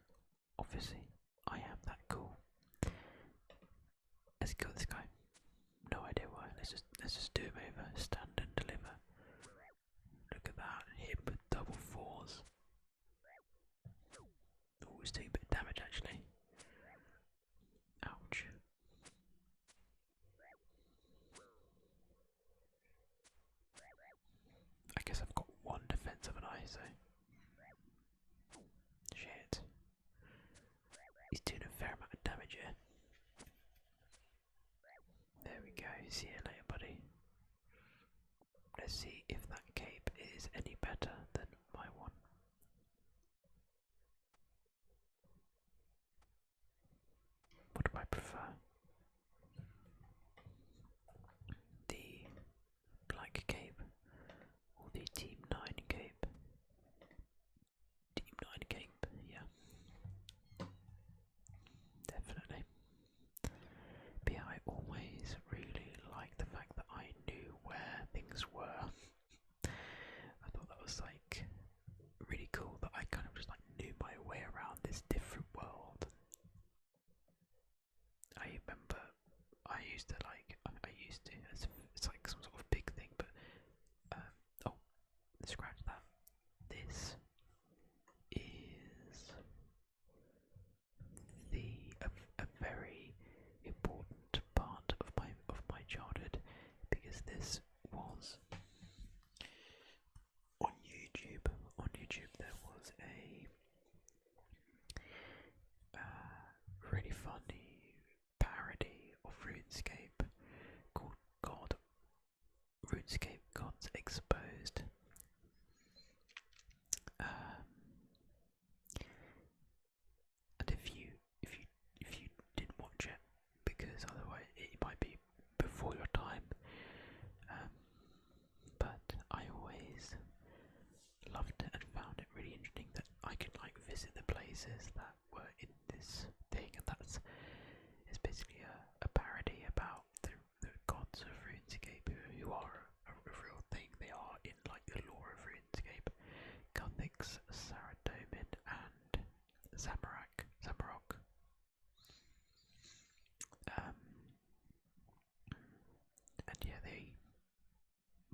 obviously I am that cool. Let's kill this guy. No idea why. Let's just do him over. Stand and deliver. Look at that. Hit him with double fours. Oh, he's doing a bit of damage actually. Ouch. I guess I've got one defense of an eye, so. Shit. He's doing a fair amount of damage here. There we go. See you later, buddy. Let's see if that cape is any better than my one. What do I prefer? The black cape or the Team 9 cape? Team 9 cape, yeah. Definitely. But yeah, I always really liked the fact that I knew where things were. I thought that was like really cool that I kind of just like knew my way around this different world. I remember I used to it's like some sort of big thing, but oh, scratch that. This is a very important part of my childhood, because this was on YouTube. On YouTube there was a really funny parody of RuneScape called RuneScape Gods Exposed. And if you didn't watch it, because otherwise it might be before your time, but I always loved it and found it really interesting that I could like visit the places that were in this thing, and it's basically a parody about the gods of RuneScape who are a real thing. They are in like the lore of RuneScape. Guthix, Saradomin, and Zamorak. And yeah, they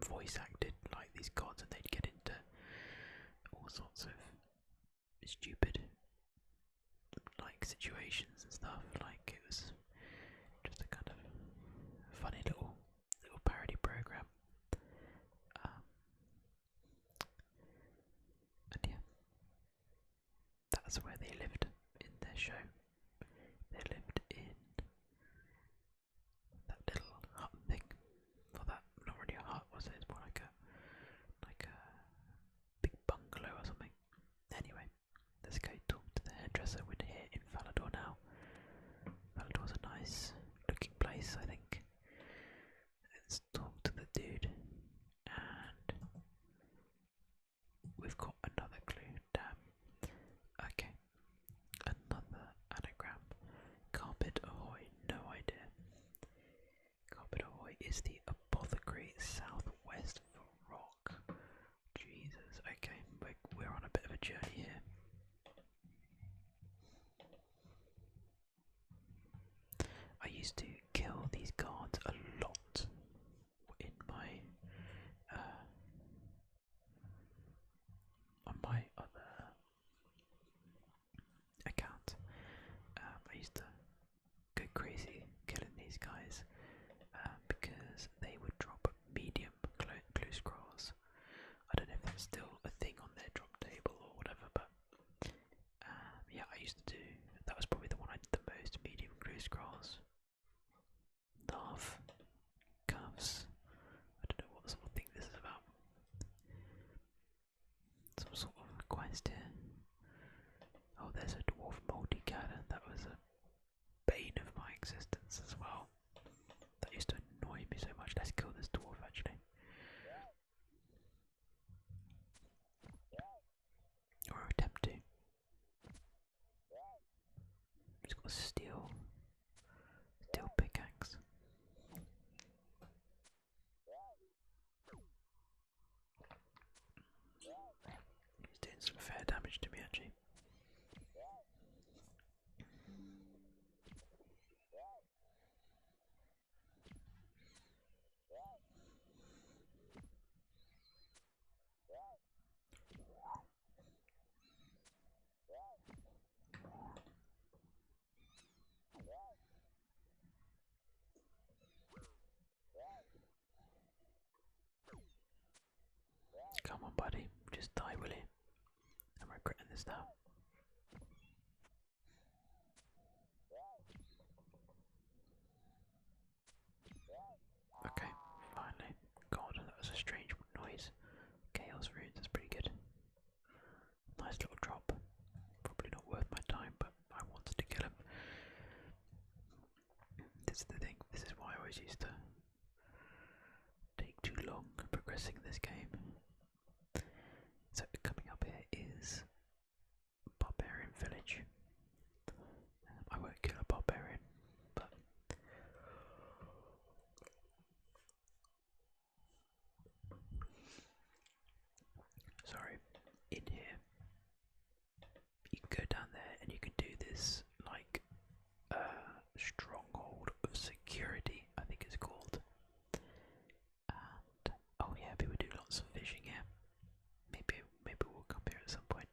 voice acted like these gods, and they'd get into all sorts of stupid like situations and stuff. Like, it was just a kind of funny little parody program. And yeah, that's where they lived in their show. They lived in that little hut thing. Well, that not really a hut, Come on, buddy. Just die, will you? I'm regretting this now. Okay, finally. God, that was a strange noise. Chaos runes, that's pretty good. Nice little drop. Probably not worth my time, but I wanted to kill him. This is the thing, this is why I always used to take too long progressing this game. So coming up here is Barbarian Village. I won't kill a barbarian, but sorry, in here you can go down there and you can do this like stronghold of security, I think it's called. And oh yeah, people do lots of fishing here. Maybe we'll come here at some point.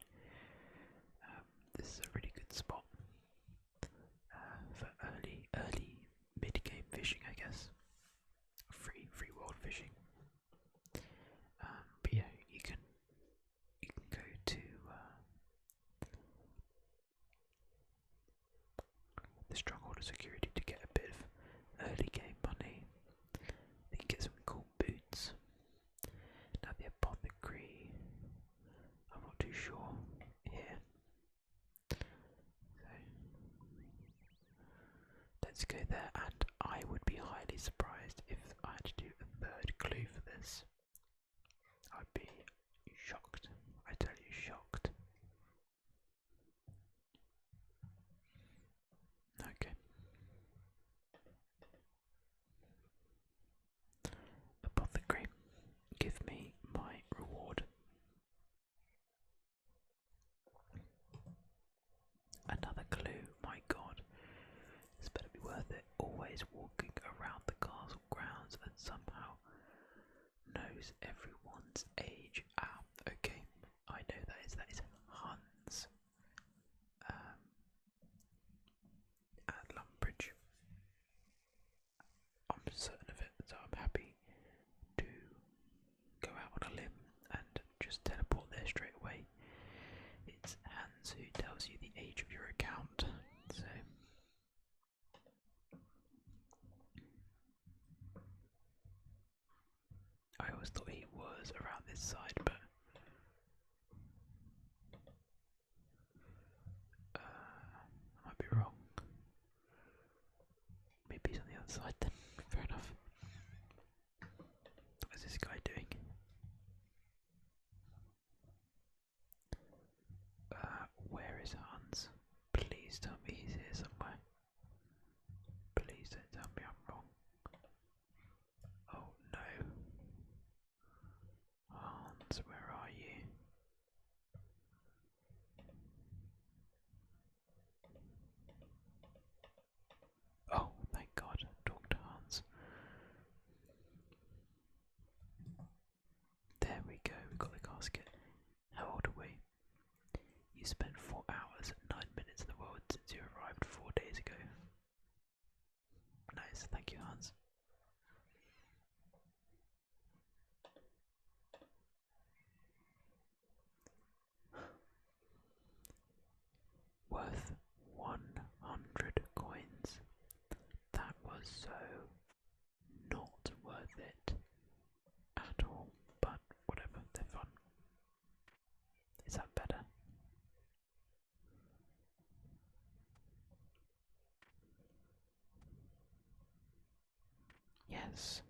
This is a really good spot for early mid-game fishing, I guess. Free world fishing. But yeah, you can go to the stronghold of security to get a bit of early game money. You can get some cool boots. Now the apothecary, I'm not too sure here. So let's go there, and I would be highly surprised if I had to do a third clue for this. I'd be shocked. I tell you, shocked. Okay. Apothecary, give me my reward. Another clue, my god. This better be worth it. Always walking around the castle grounds and somehow knows everyone's age. Ah, okay. I know that is Hans. At Lumbridge. I'm certain of it, so I'm happy to go out on a limb and just teleport there straight away. It's Hans who tells you the age of your account, so I always thought he was around this side, but I might be wrong. Maybe he's on the other side then. Fair enough. What is this guy doing? Where is Hans? Please tell me he's here somewhere. Please don't tell me I'm wrong. Oh no. Hans, where are you? Oh, thank God. Talk to Hans. There we go, we got the casket. How old are we? You spent 4 hours and 9 minutes in the world since you arrived 4 days ago. Nice, thank you, Hans. Worth 100 coins. That was so not worth it at all, but whatever, they're fun. Is that better? Yes.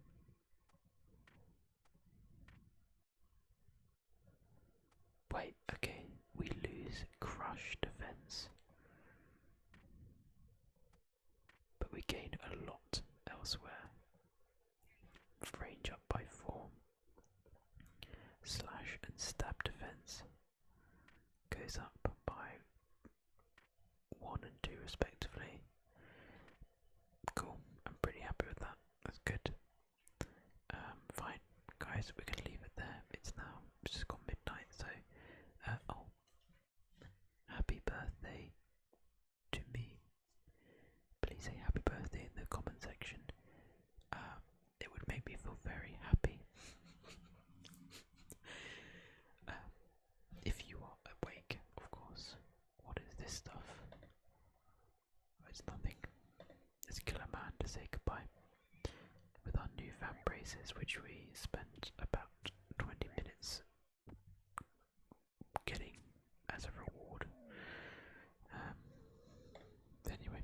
Wait, okay, we lose crush defense, but we gain a lot elsewhere. Range up by 4. Slash and stab defense goes up by 1 and 2 respectively. Cool, I'm pretty happy with that. That's good. Fine, guys, we're gonna leave it there. It's just gone midnight, so oh, happy birthday to me. Please say happy birthday in the comment section. It would make me feel very happy. say goodbye with our new fan braces, which we spent about 20 minutes getting as a reward. Anyway,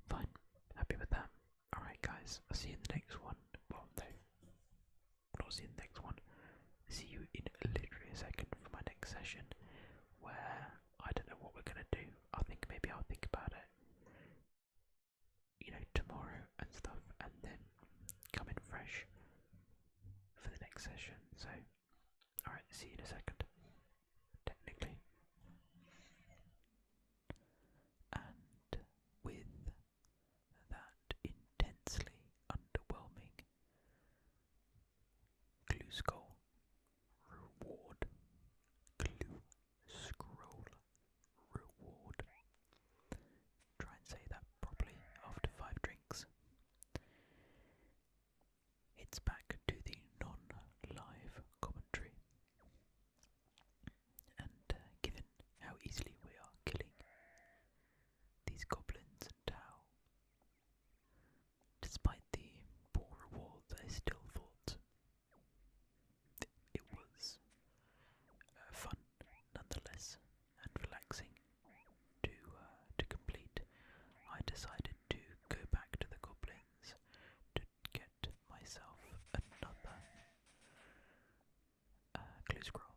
fine, happy with that. Alright guys, I'll see you in the next one. Well, no, not see you in the next one. See you in literally a second for my next session, where I don't know what we're gonna do. I think maybe I'll think about it, tomorrow and stuff, and then come in fresh for the next session. So, alright, see you in a second. Technically. And with that intensely underwhelming clue skull reward, clue scroll reward. Try and say that properly after 5 drinks. It's back to the non-live commentary, and given how easily we are killing these goblins and Tau, despite the poor rewards, I still thought it was fun nonetheless and relaxing to complete. I decided to go back to the goblins to get myself another clue scroll.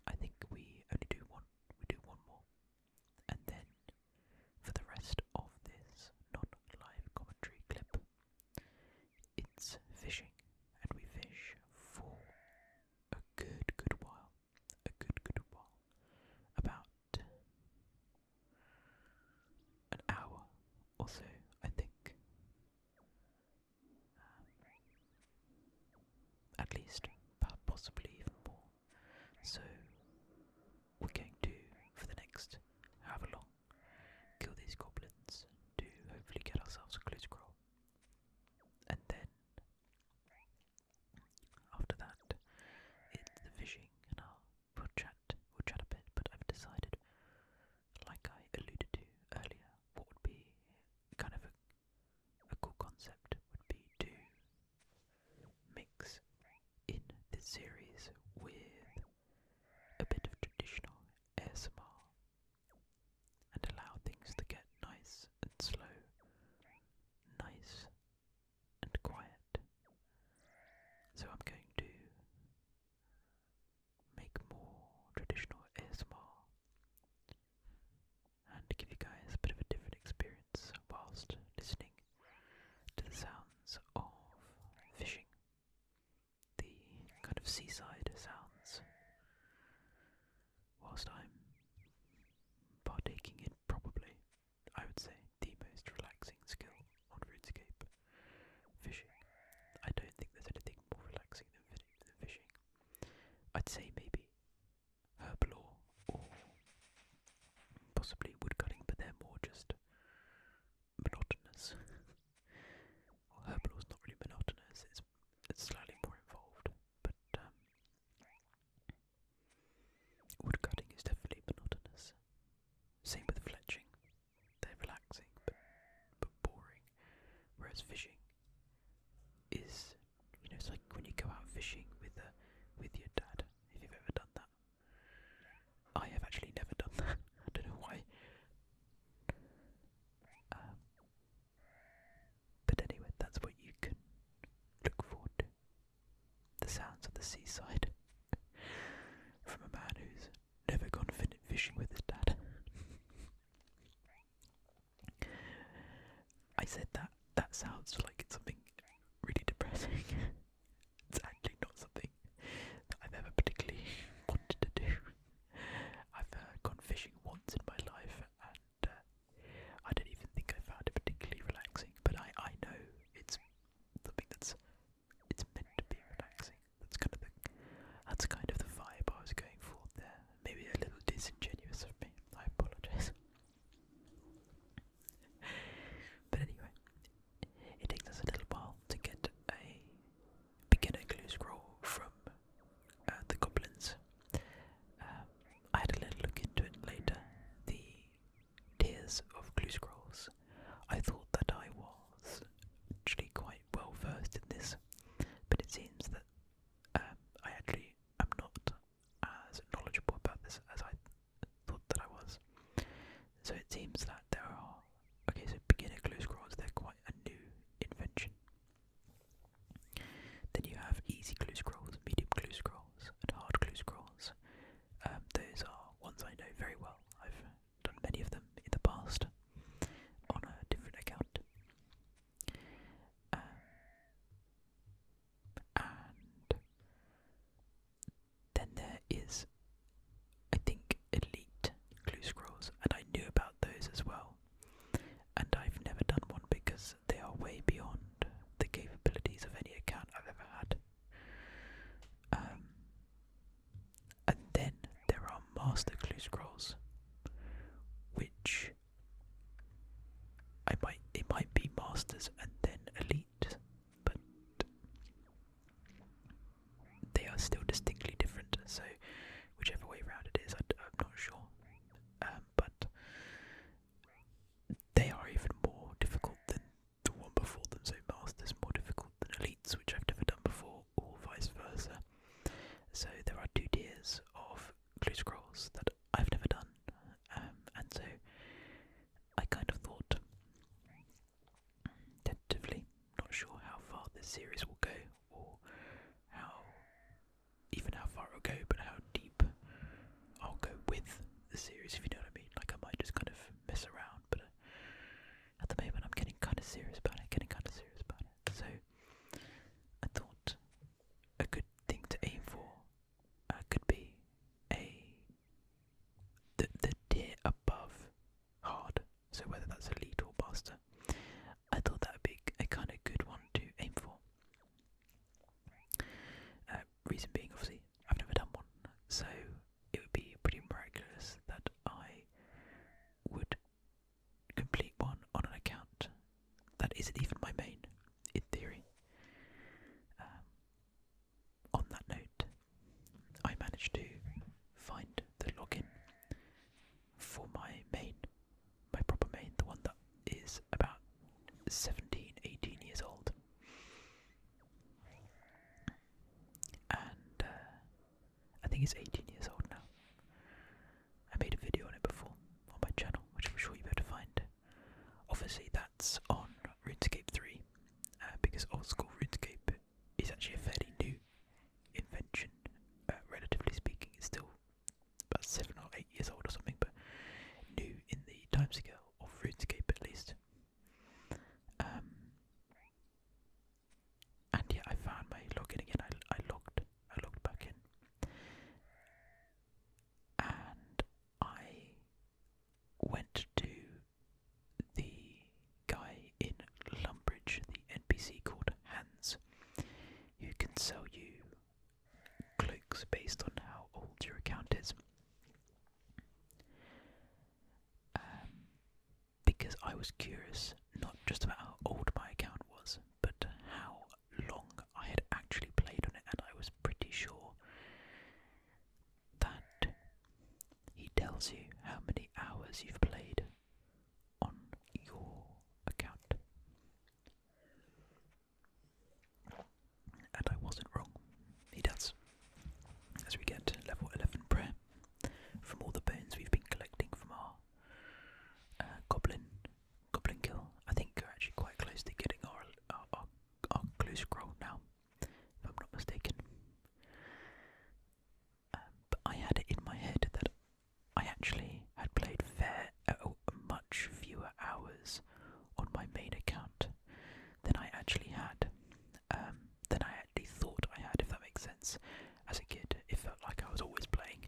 I think we only do one. We do one more, and then for the rest of this non-live commentary clip, it's fishing, and we fish for a good while. About an hour or so, I think. At least, possibly even more. So, we're going to, for the next however long, kill these goblins to hopefully get ourselves a clue scroll. And then, after that, it's the fishing, and we'll chat a bit, but I've decided, like I alluded to earlier, what would be kind of a cool concept would be to mix in this series with a bit of traditional ASMR and allow things to get nice and slow, nice and quiet. So I'm going to make more traditional ASMR and give you guys a bit of a different experience whilst listening to the sounds of fishing, the kind of seaside sounds, whilst I'm partaking in probably, I would say, the most relaxing skill on RuneScape, fishing. I don't think there's anything more relaxing than fishing. I'd say maybe herbalore or possibly woodcutting, but they're more just monotonous. Well, herbalore's not really monotonous, it's slightly more involved, but woodcutting is definitely monotonous. Same with fletching. They're relaxing but boring. Whereas fishing is, it's like when you go out fishing with your dad, if you've ever done that. I have actually never done that. I don't know why. But anyway, that's what you can look forward to. The sounds of the seaside from a man who's never gone fishing with his dad. I said that sounds like it's something really depressing. It's actually not something that I've ever particularly wanted to do. I've gone fishing once in my life, and I don't even think I found it particularly relaxing. But I know it's something it's meant to be relaxing. That's kind of the vibe I was going for there. Maybe a little disingenuous of me. I apologise. But anyway, it takes are still distinctly different. So whichever way round it is, I'm not sure. But they are even more difficult than the one before them. So Masters more difficult than Elites, which I've never done before, or vice versa. So there are 2 tiers of Clue Scrolls that I've never done, and so I kind of thought, tentatively, not sure how far this series will go, or even how far it'll go, but how deep I'll go with the series, if you know what I mean. Like, I might just kind of mess around, but at the moment I'm getting kind of serious about it, So I thought a good thing to aim for could be the tier above hard, so whether that's Elite or Master. I thought that would be a kind of good one to aim for. Reason being, obviously, I've never done one, so it would be pretty miraculous that I would complete one on an account that isn't even my main, in theory. On that note, I managed to find the login for my main, my proper main, the one that is about 17, 18 years old. And I think it's 18 years old now. I made a video on it before on my channel, which I'm sure you'll be able to find. Obviously that's on RuneScape 3, because old school RuneScape is actually a fairly new invention, relatively speaking. It's still about 7 or 8 years old or something, but new in the timescale of RuneScape at least. And yeah, I found my login again. I logged back in, and I went to the guy in Lumbridge, the NPC called Hans, who can sell you cloaks based on how old your account is. Because I was curious, not just about how old my account was, but how long I had actually played on it, and I was pretty sure that he tells you how many hours you've played on your account. And I wasn't wrong. He does. As we get to level 11 prayer, from all the bones we've been collecting from our goblin kill, I think we're actually quite close to getting our clue scroll now, if I'm not mistaken. But I had it in my head that I actually had played much fewer hours on my main account than I actually had, than I actually thought I had, if that makes sense. As a kid, it felt like I was always playing,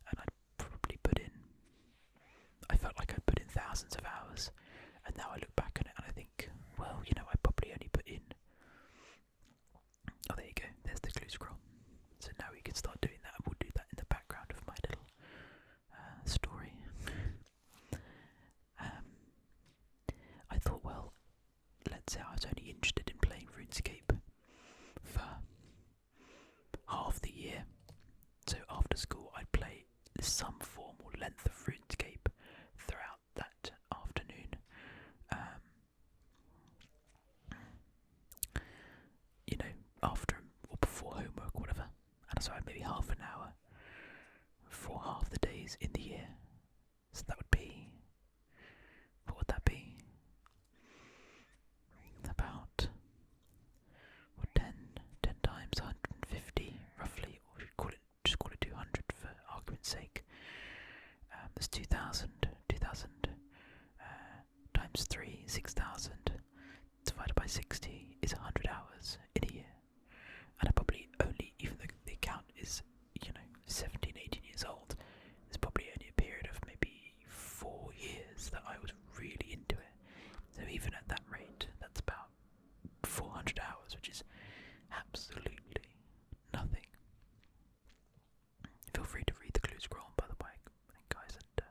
and I felt like I'd put in thousands of hours, and now I look back on it and I think, well, I probably only put in, oh, there you go, there's the clue scroll. So now we can start doing that, and we'll do that in the background of my little story. I thought, well, let's say I was only interested in playing RuneScape for half the year, so after school I'd play some form or length of RuneScape throughout that afternoon. After or before homework or whatever, and so I had maybe half an hour for half the days in the year. So that would be, what would that be? About 10 times 150 roughly, or just call it 200 for argument's sake. There's 2,000 times 3, 6,000 divided by 60 is 100 hours in a year. And I probably only, even though the account is, 17, 18 years old, there's probably only a period of maybe 4 years that I was really into it. So even at that rate, that's about 400 hours, which is absolutely nothing. Feel free to read the clue scroll, by the way, guys, and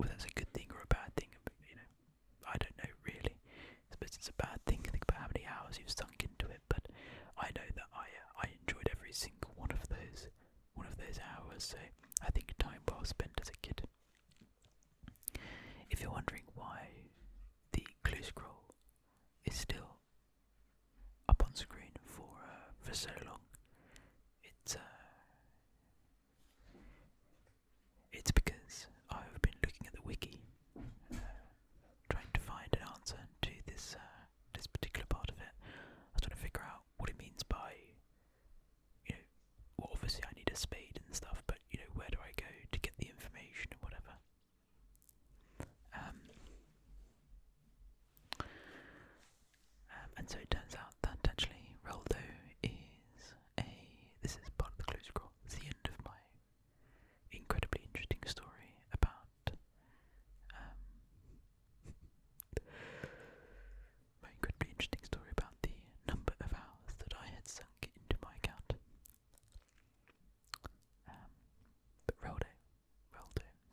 whether that's a good thing or a bad thing, I don't know really. I suppose it's a bad thing. Think about how many hours you've sunk into it, but I know that I enjoyed every single one of those hours. So I think time well spent as a kid. If you're wondering why the clue scroll is still up on screen for so long, it's because I've been looking at the wiki, trying to find an answer to this particular part of it. I was trying to figure out what it means by, well, obviously I need a spade and stuff, but where do I go to get the information and whatever. And so it turns out that actually Roldo this is part of the clue scroll. It's the end of my incredibly interesting story about the number of hours that I had sunk into my account. But Roldo,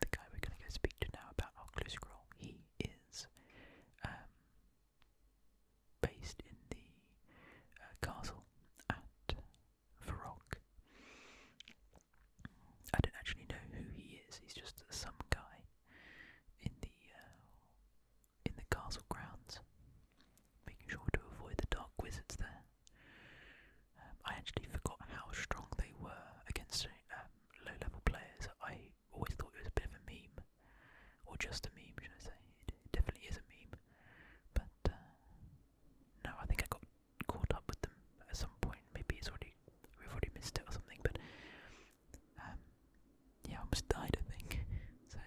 the guy we're going to go speak to now about our clue scroll, he is based in the castle at Varrock. I don't actually know who he is. He's just some guy in the castle grounds, making sure to avoid the dark wizards there. I actually forgot how strong they were against low-level players. I always thought it was a bit of a meme, or just a meme, should I say? It definitely is a meme. But no, I think I got caught up with them at some point. Maybe we've already missed it or something. But yeah, I almost died, I think. So,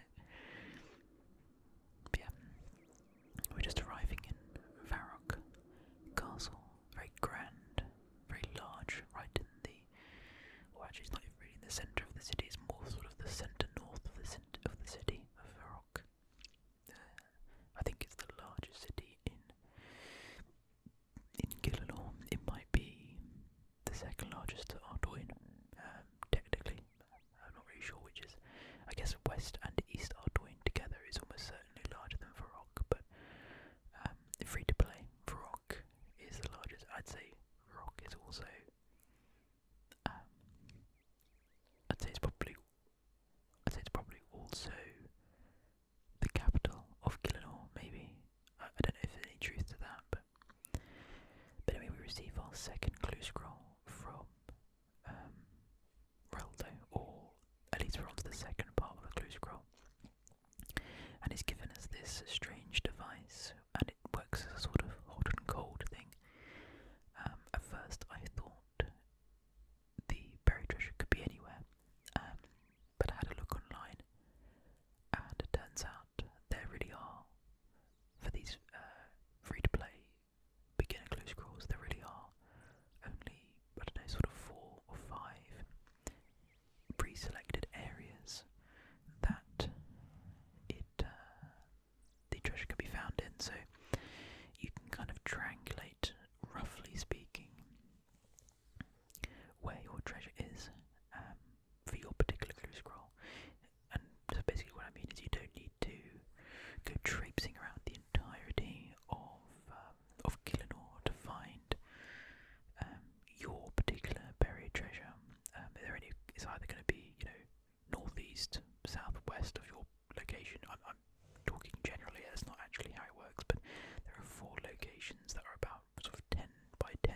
but yeah, we're just arriving in Varrock Castle. Very grand, very large, right in the. Well, actually, it's not even really in the centre of the city. It's more sort of the centre north of the city of Varrock. I think it's the largest city in Gillinor. It might be the second largest to Ardoyne, technically. I'm not really sure which is. I guess West and East Ardoyne together is almost certainly larger than Varrock, but free to play, Varrock is the largest. I'd say Varrock is also. I'd say it's probably also the capital of Gillinor. Maybe I don't know if there's any truth to that, but anyway, we receive our second clue scroll from Reldo, or at least we're on to the second part of the clue scroll, and it's given us this strange device, and it works as a sort of hot and cold thing. At first I thought the buried treasure could be anywhere, but I had a look online, and it turns out there really are, for these free-to-play beginner clue scrolls, there really are only, I don't know, sort of 4 or 5 pre-selected areas that the treasure can be found in, so you can kind of triangulate, roughly speaking, where your treasure is for your particular clue scroll. And so basically what I mean is you don't need to go traipsing around the entirety of Gillinor to find your particular buried treasure. It's either going to be, northeast, southwest of your location. I'm talking generally, that's not actually how it works, but there are 4 locations that are about sort of 10 by 10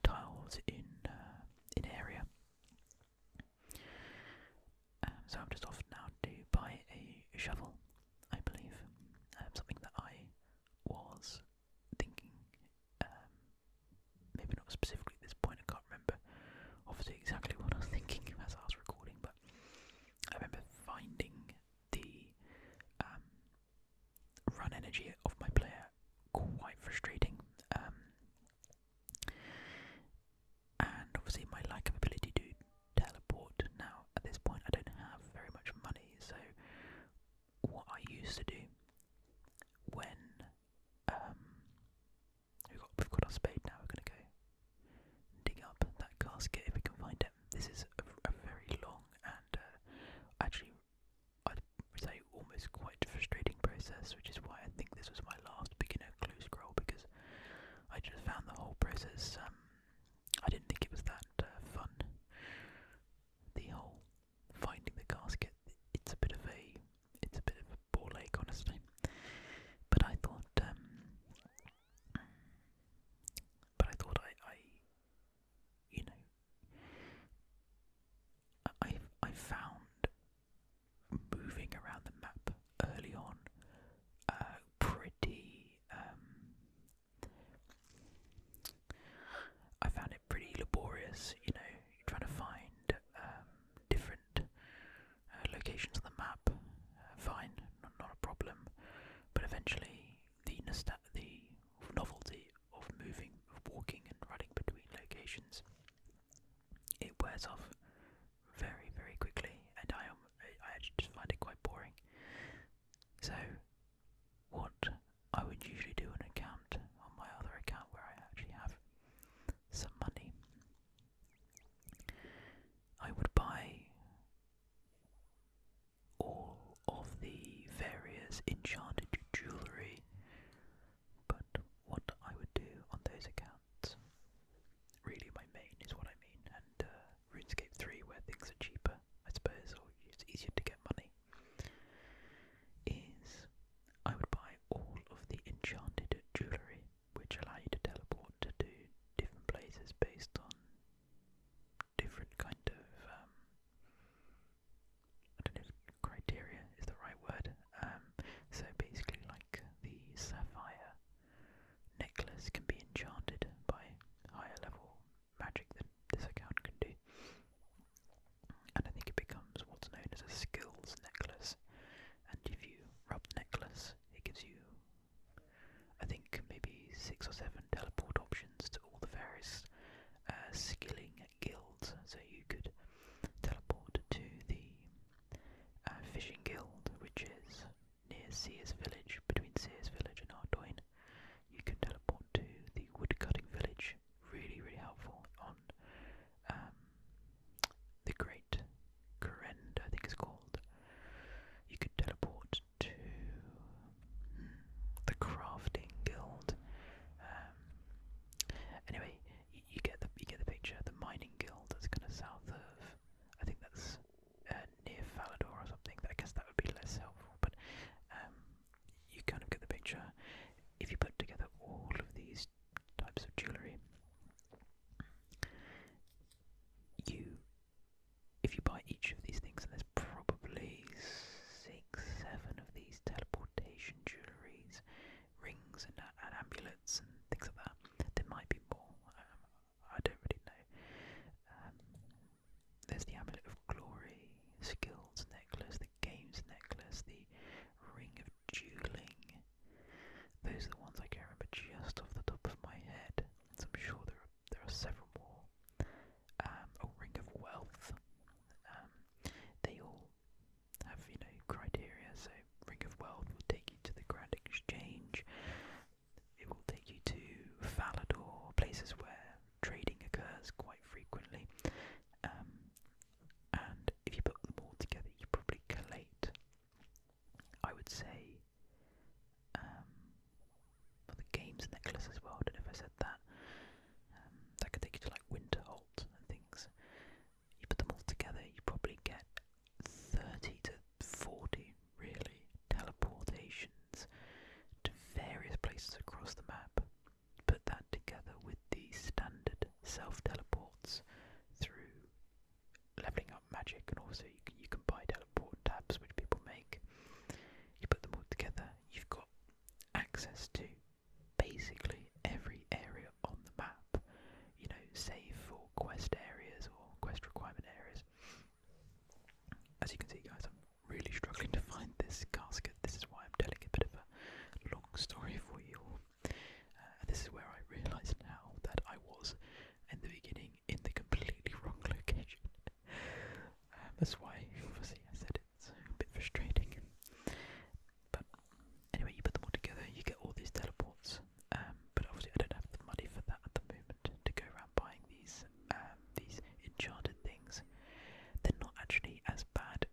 tiles in area. So I'm just off now to buy a shovel, I believe. Something that I was thinking, maybe not specifically at this point, I can't remember obviously exactly what I was thinking as I was recording, but I remember finding the run energy of my player quite frustrating, and obviously my lack of ability to teleport. Now at this point I don't have very much money, so what I used to do when we've got our spade now, we're going to go dig up that casket if we can find it. This is a very long and actually I'd say almost quite essentially the novelty of moving, of walking and running between locations, it wears off very, very quickly, and I actually just find it quite boring. So, what I would usually do an account on my other account where I actually have some money, I would buy all of the various enchanted jewellery, but what I would do on those accounts, really my main is what I mean, and RuneScape 3 where things are cheaper, I suppose, or it's easier to get money, is I would buy all of the enchanted jewellery, which allow you to teleport to different places based on different kind of, I don't know if criteria is the right word, so basically like the sapphire necklace can be enchanted by higher level magic than this account can do, and I think it becomes what's known as a skills necklace, and if you rub the necklace it gives you, I think, maybe 6 or 7 teleport options to all the various skilling guilds. So you could teleport to the fishing guild, which is near Sears Village, between Sears Village and Ardoyne. You can teleport to the woodcutting village, really, really helpful, on the Great Kurend, I think it's called. You could teleport to the crafting guild. Anyway, you get the picture. The mining guild that's kind of south of, I think that's near Falador or something. I guess that would be less helpful, but you kind of get the picture. If you put together all of these types of jewellery, if you buy each of these things, and there's probably 6, 7 of these teleportation jewelleries, rings and amulets and things like that. There might be more. I don't really know. There's the Amulet of Glory, Skills necklace, the Games necklace, the Ring of Dueling. Those are the ones I can remember just off the top of my head. So I'm sure there are several more. A Ring of Wealth. They all have, criteria. So Ring of Wealth will take you to the Grand Exchange. It will take you to Falador, places where trading occurs quite frequently. And if you put them all together, you probably collate, I would say, the Games necklace as well. I don't know if I said that. That could take you to like Winterholt and things. You put them all together, you probably get 30 to 40 really teleportations to various places across the map. Put that together with the standard self-teleports through leveling up magic, and also you can buy teleport tabs which people make. You put them all together, you've got access to basically every area on the map, save for quest areas or quest requirement areas. As you can see, guys, I'm really struggling to find this casket. This is why I'm telling a bit of a long story for you all. This is where I realised now that I was, in the beginning, in the completely wrong location. That's why, obviously, I said it's a bit frustrating. But anyway, you put them all together, you get all these teleports. But obviously, I don't have the money for that at the moment to go around buying these enchanted things. They're not actually as bad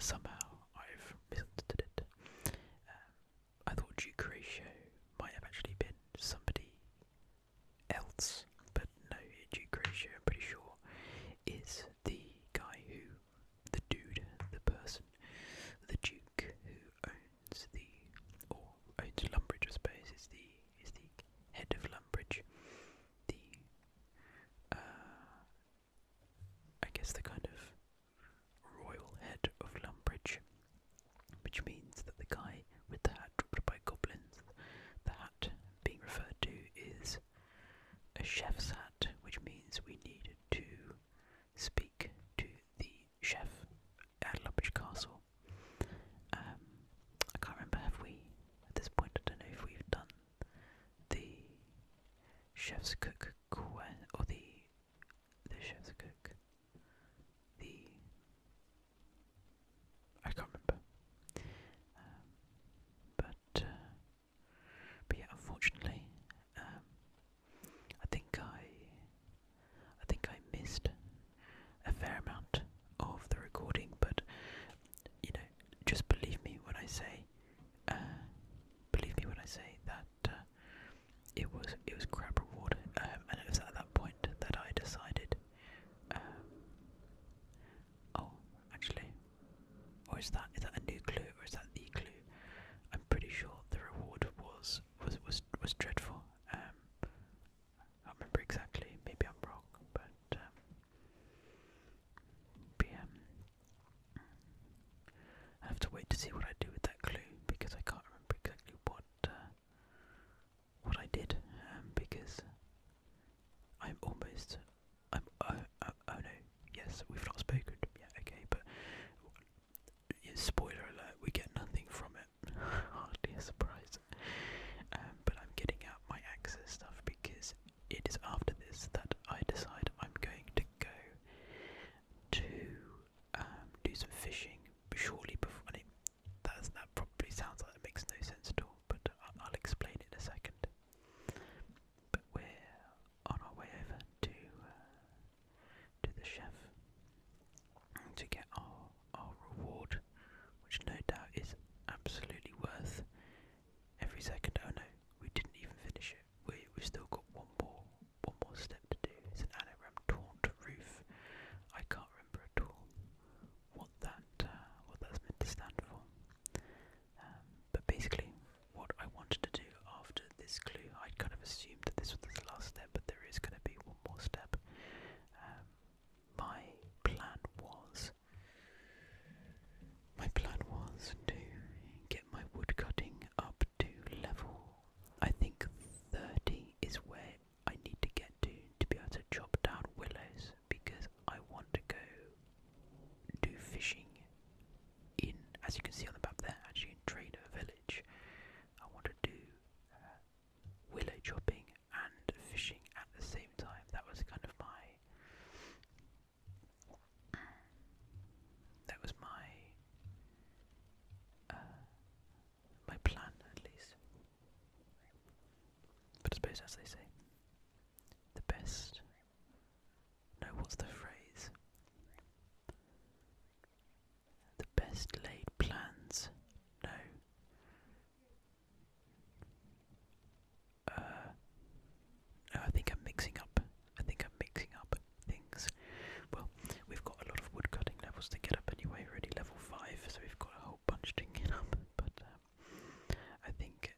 somehow I've misunderstood it. I thought Duke Ratio might have actually been somebody else, but no, Duke Ratio, I'm pretty sure, is the guy who, the dude, the person, the Duke who owns owns Lumbridge, I suppose, is the head of Lumbridge, the I guess the kind of royal head of Lumbridge, which means that the guy with the hat dropped by goblins, the hat being referred to is a chef's hat, which means we need to speak to the chef at Lumbridge Castle. I can't remember, have we, at this point, I don't know if we've done the chef's cook or the chef's cook, I can't remember, but yeah, unfortunately, I think I missed a fair amount of the recording, but just believe me when I say that it was crap reward, and it was at that point that I decided, oh, actually, or is that a new clue, or is that the clue? I'm pretty sure the reward was dreadful. I can't remember exactly. Maybe I'm wrong, but yeah, I have to wait to see what I do with that clue because I can't remember exactly what I did. Because oh no, yes, we've not spoken. Yeah, okay, but yeah, spoiler alert, we get nothing from it. Hardly a surprise. But I'm getting out my access stuff because it is after this that I decide I'm going to go to do some fishing. Shortly before, that probably sounds like it makes no sense at all, but I'll explain it in a second. But we're on our way over to the chef to get our reward, which no doubt is absolutely worth every second. Oh no, we didn't even finish it. We've still got one more step to do. It's an anagram taunt roof. I can't remember at all what that's meant to stand for. But basically, what I wanted to do after this clue, I kind of assumed that this was the last step, but there is going to be one more step. My plan was to get my wood cutting up to level, I think 30 is where I need to get to be able to chop down willows, because I want to go do fishing in, as you can see on the map there, actually in Trader Village. I want to do willow chopping and fishing at the same time. That was kind of my plan, at least. But I suppose, as they say, the best. No, what's the phrase? The best laid plans. No. No, I think I'm mixing up things. Well, we've got a lot of wood cutting levels to get up anyway. We're already level 5, so we've got a whole bunch to get up. But I think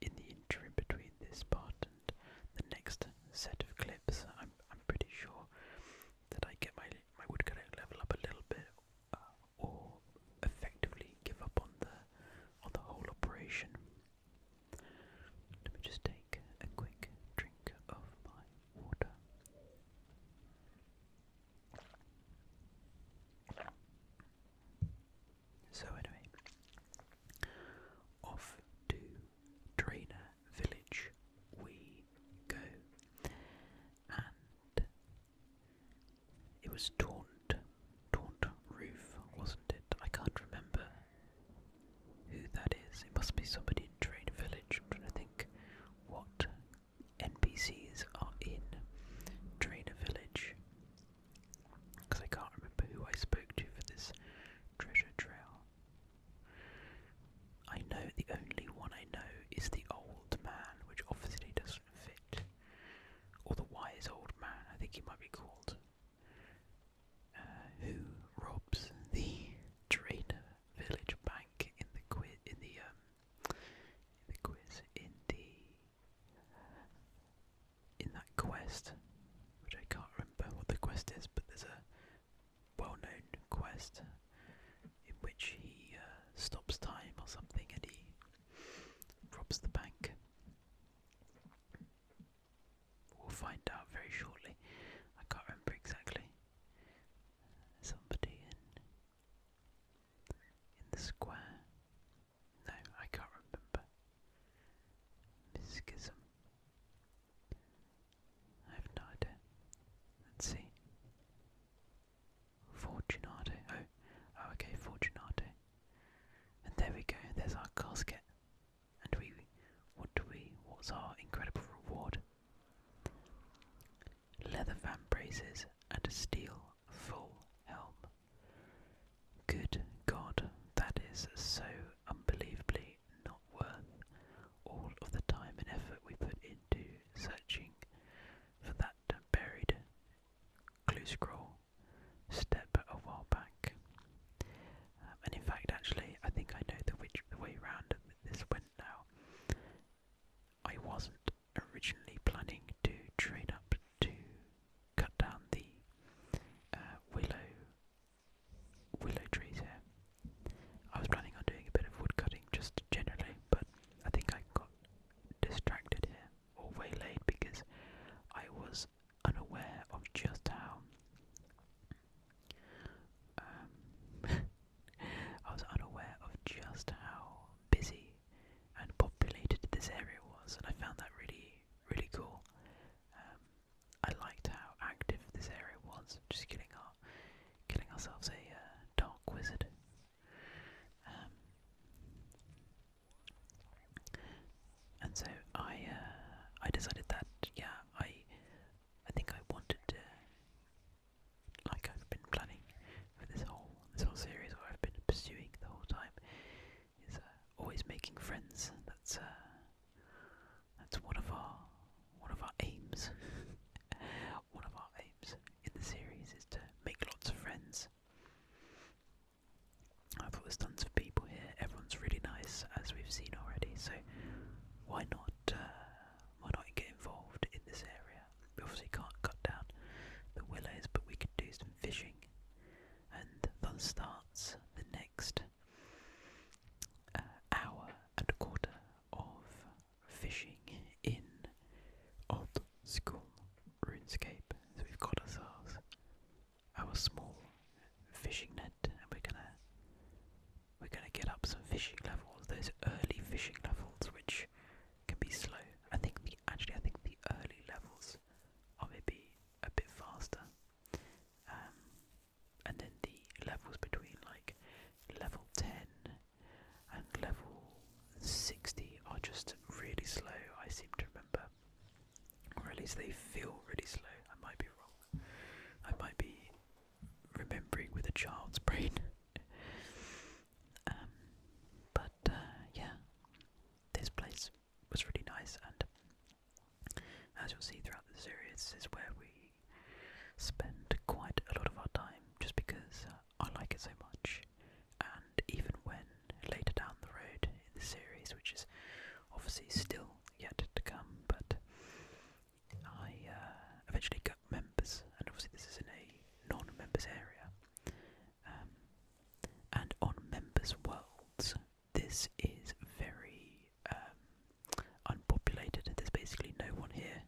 in the interim between this part and the next set of clips, I'm pretty sure that I get my wood cutting level up a little bit, or effectively give up on the whole operation. Let me just take a quick drink of my water. So anyway, off to Drainer Village we go, and it was Taunt Roof, wasn't it? I can't remember who that is. It must be somebody in Drainer Village. I'm trying to think what NPCs are in Drainer Village, because I can't remember who I spoke to for this the square. No, I can't remember. Mischism. I have no idea. Let's see. Fortunato. Oh, okay, Fortunato. And there we go. There's our casket. And what's our incredible reward? Leather fan braces and a steel full helm. Good God, that is so unbelievably not worth all of the time and effort we put into searching for that buried clue scroll step a while back. And in fact, actually, I think I know the way round this went now. I wasn't originally planning to train up to cut down the willow trees here. I was planning on doing a bit of wood cutting just generally, but I think I got distracted here or waylaid because I was unaware of just how busy and populated this area was, and I found that really, really cool. I liked how active this area was, just killing ourselves a dark wizard. And so I decided that I think I wanted to, like I've been planning for this whole series, or I've been pursuing the whole time, is always making friends. That's one of our aims. One of our aims in the series is to make lots of friends. I thought there's tons of people here. Everyone's really nice, as we've seen already. So why not get involved in this area? We obviously can't cut down the willows, but we could do some fishing, and thus starts the next hour and a quarter of fishing in old school RuneScape. So we've got ourselves our small fishing net, and we're gonna get up some fishing levels. Those early fishing levels, which can be slow. I think the early levels are maybe a bit faster, and then the levels between like level 10 and level 60 are just really slow. I seem to remember, or at least they feel really slow. I might be wrong. I might be remembering with a child's brain. But yeah, this place was really nice, and as you'll see throughout the series, this is where we spend quite a lot of our time, just because I like it so much. And even when later down the road in the series, which is obviously still yet to come, but I eventually got members, and obviously this is in a non-members area, and on members' worlds, this is very unpopulated. There's basically no one here.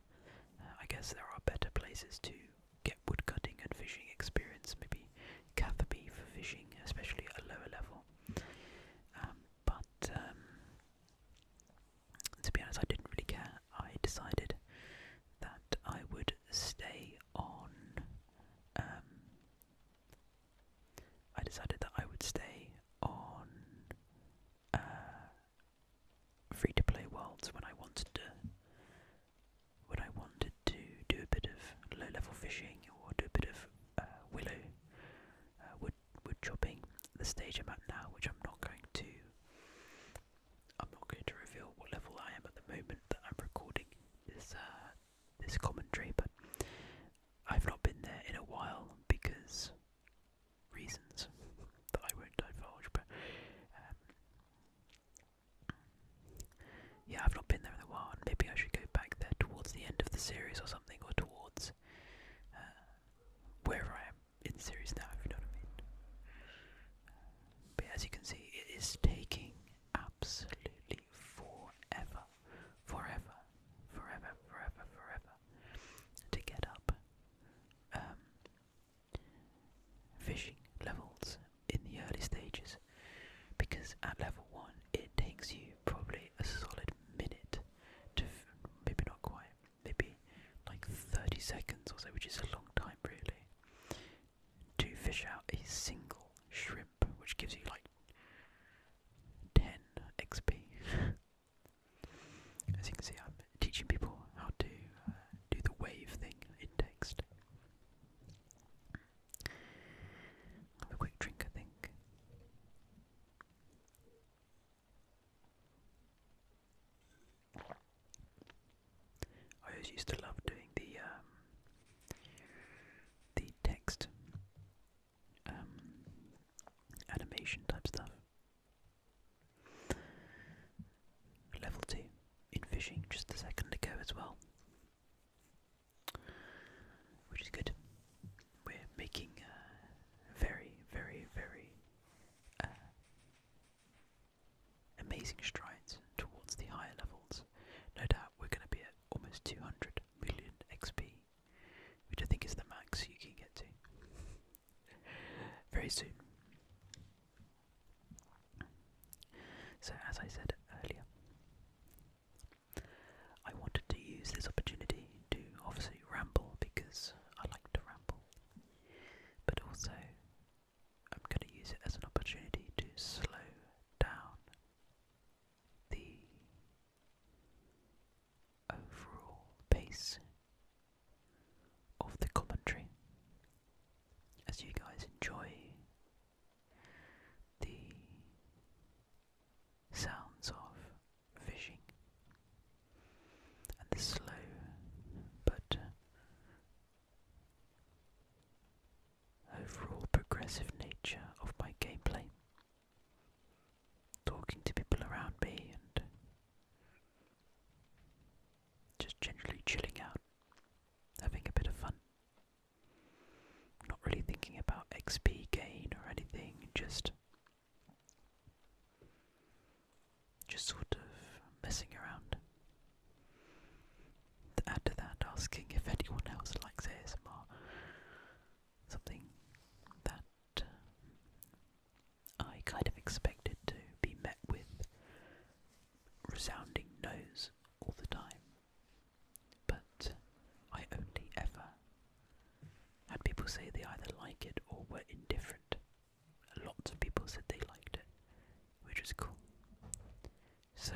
I guess there are better places to get woodcutting and fishing experience, maybe Catherby for fishing, especially at a lower level. But to be honest, I didn't really care. I decided that I would stay on. Free-to-play worlds when I wanted to do a bit of low-level fishing or do a bit of willow wood chopping. The stage I'm at now, which I'm not going to reveal what level I am at the moment that I'm recording this commentary, but I've not been there in a while because reasons that I won't divulge. But yeah, I've not been there in a while, and maybe I should go back there towards the end of the series or something, or towards wherever I am in the series now, if you know what I mean. But as you can see, it is taking absolutely forever. always used to love doing the text animation type stuff. Level 2 in fishing just a second ago as well, which is good. We're making very, very, very amazing strides towards the higher levels. No doubt we're going to be at almost 200 million XP, which I think is the max you can get to very soon. So as I said earlier, I wanted to use this opportunity to obviously ramble because I like to ramble, but also I'm going to use it as an opportunity to slow down the overall pace of the commentary as you guys enjoy the sounds of fishing and the slow but overall progressive nature of my gameplay, talking to people around me and just generally chilling out, having a bit of fun, not really thinking about XP gain or anything, just sort of messing around. To add to that, asking if anyone else likes ASMR, something that I kind of expected to be met with resounding no's all the time, but I only ever had people say they either like it or were indifferent. Lots of people said they liked it, which was cool. So,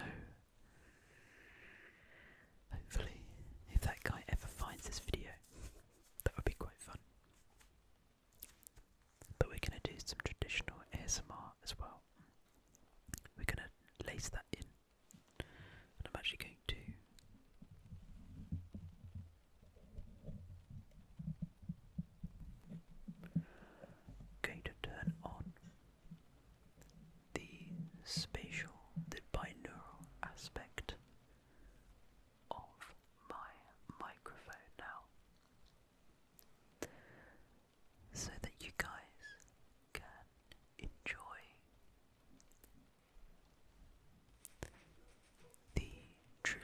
hopefully, if that guy ever finds this video, that would be quite fun. But we're going to do some traditional ASMR as well. We're going to lace that in, and I'm actually going to turn on the spatial, the binaural aspect of my microphone now, so that you guys can enjoy the true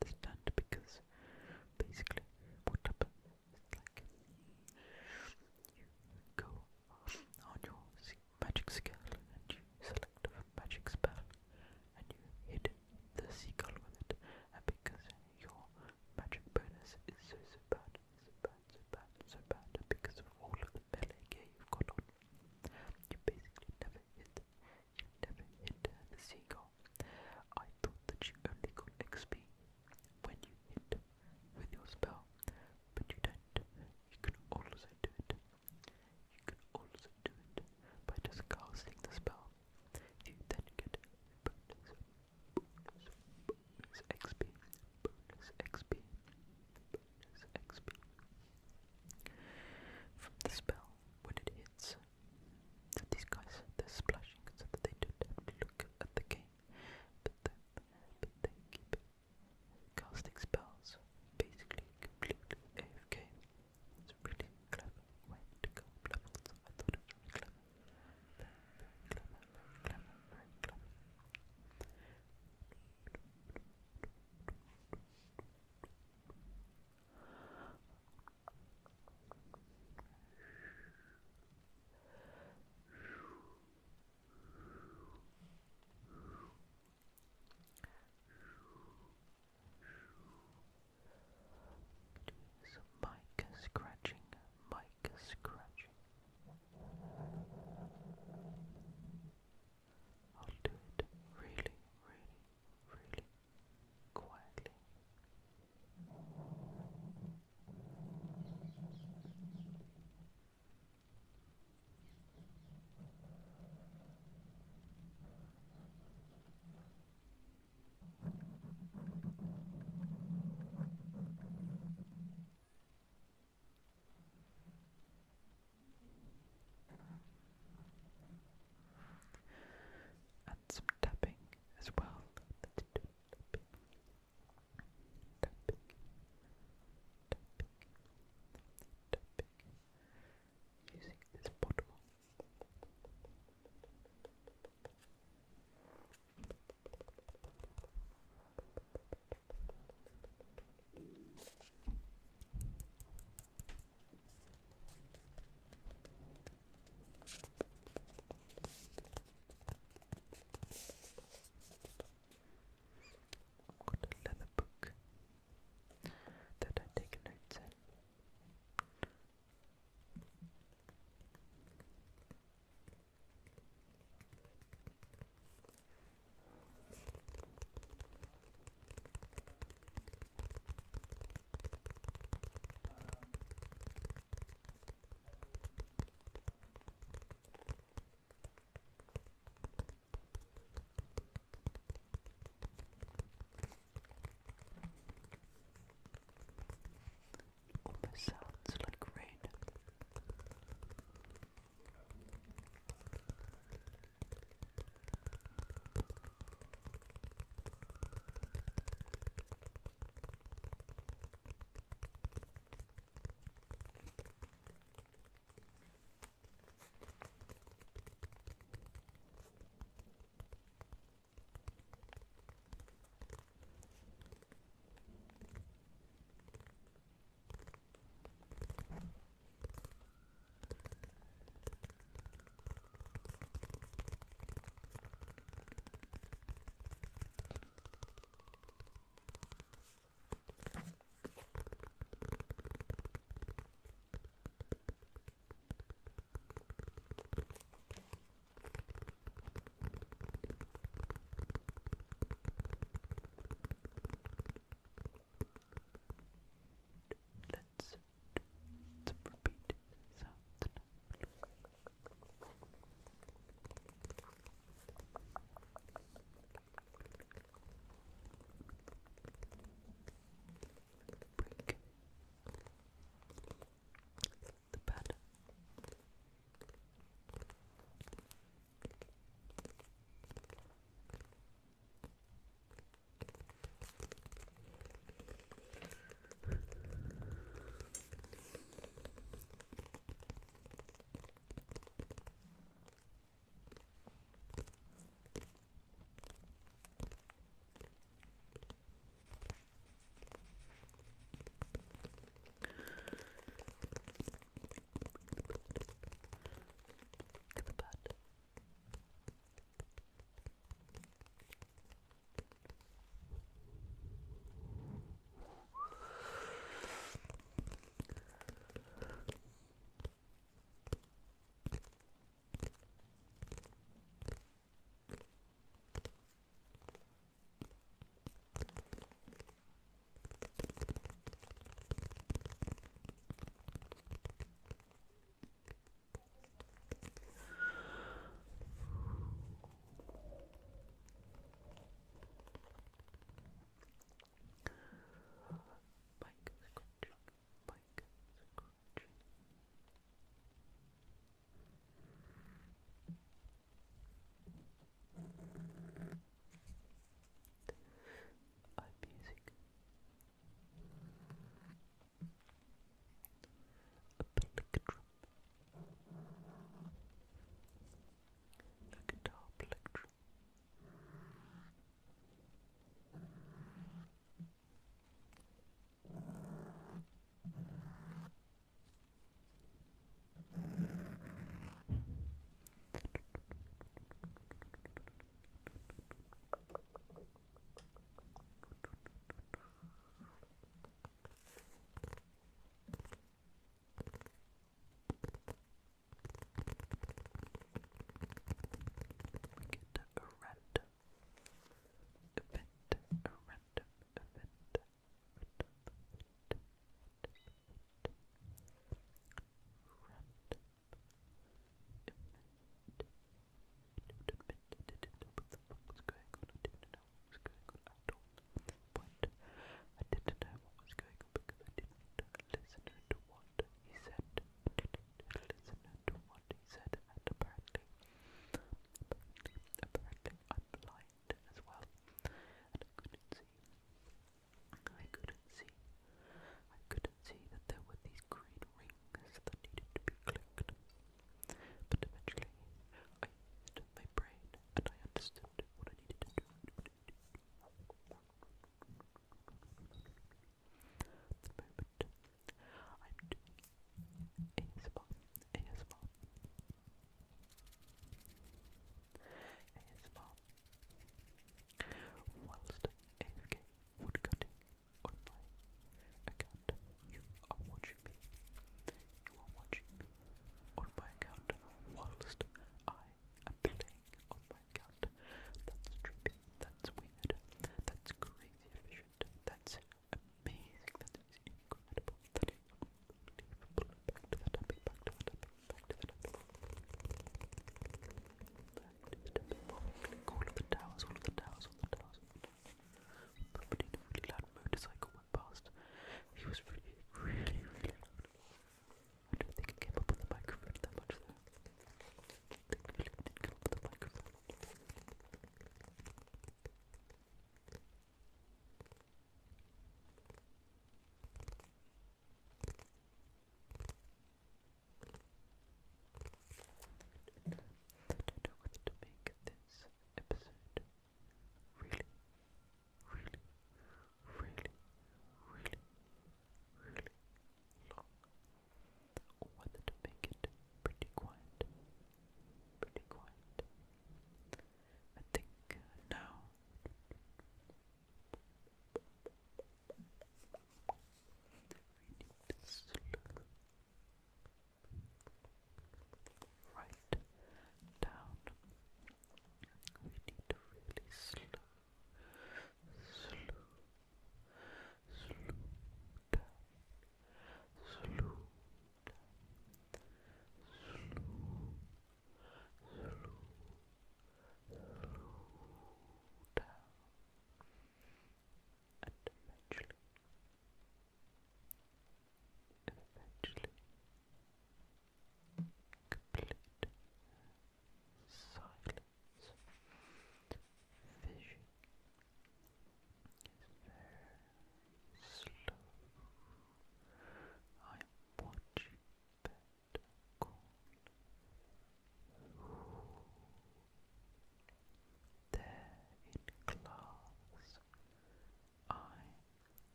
this time.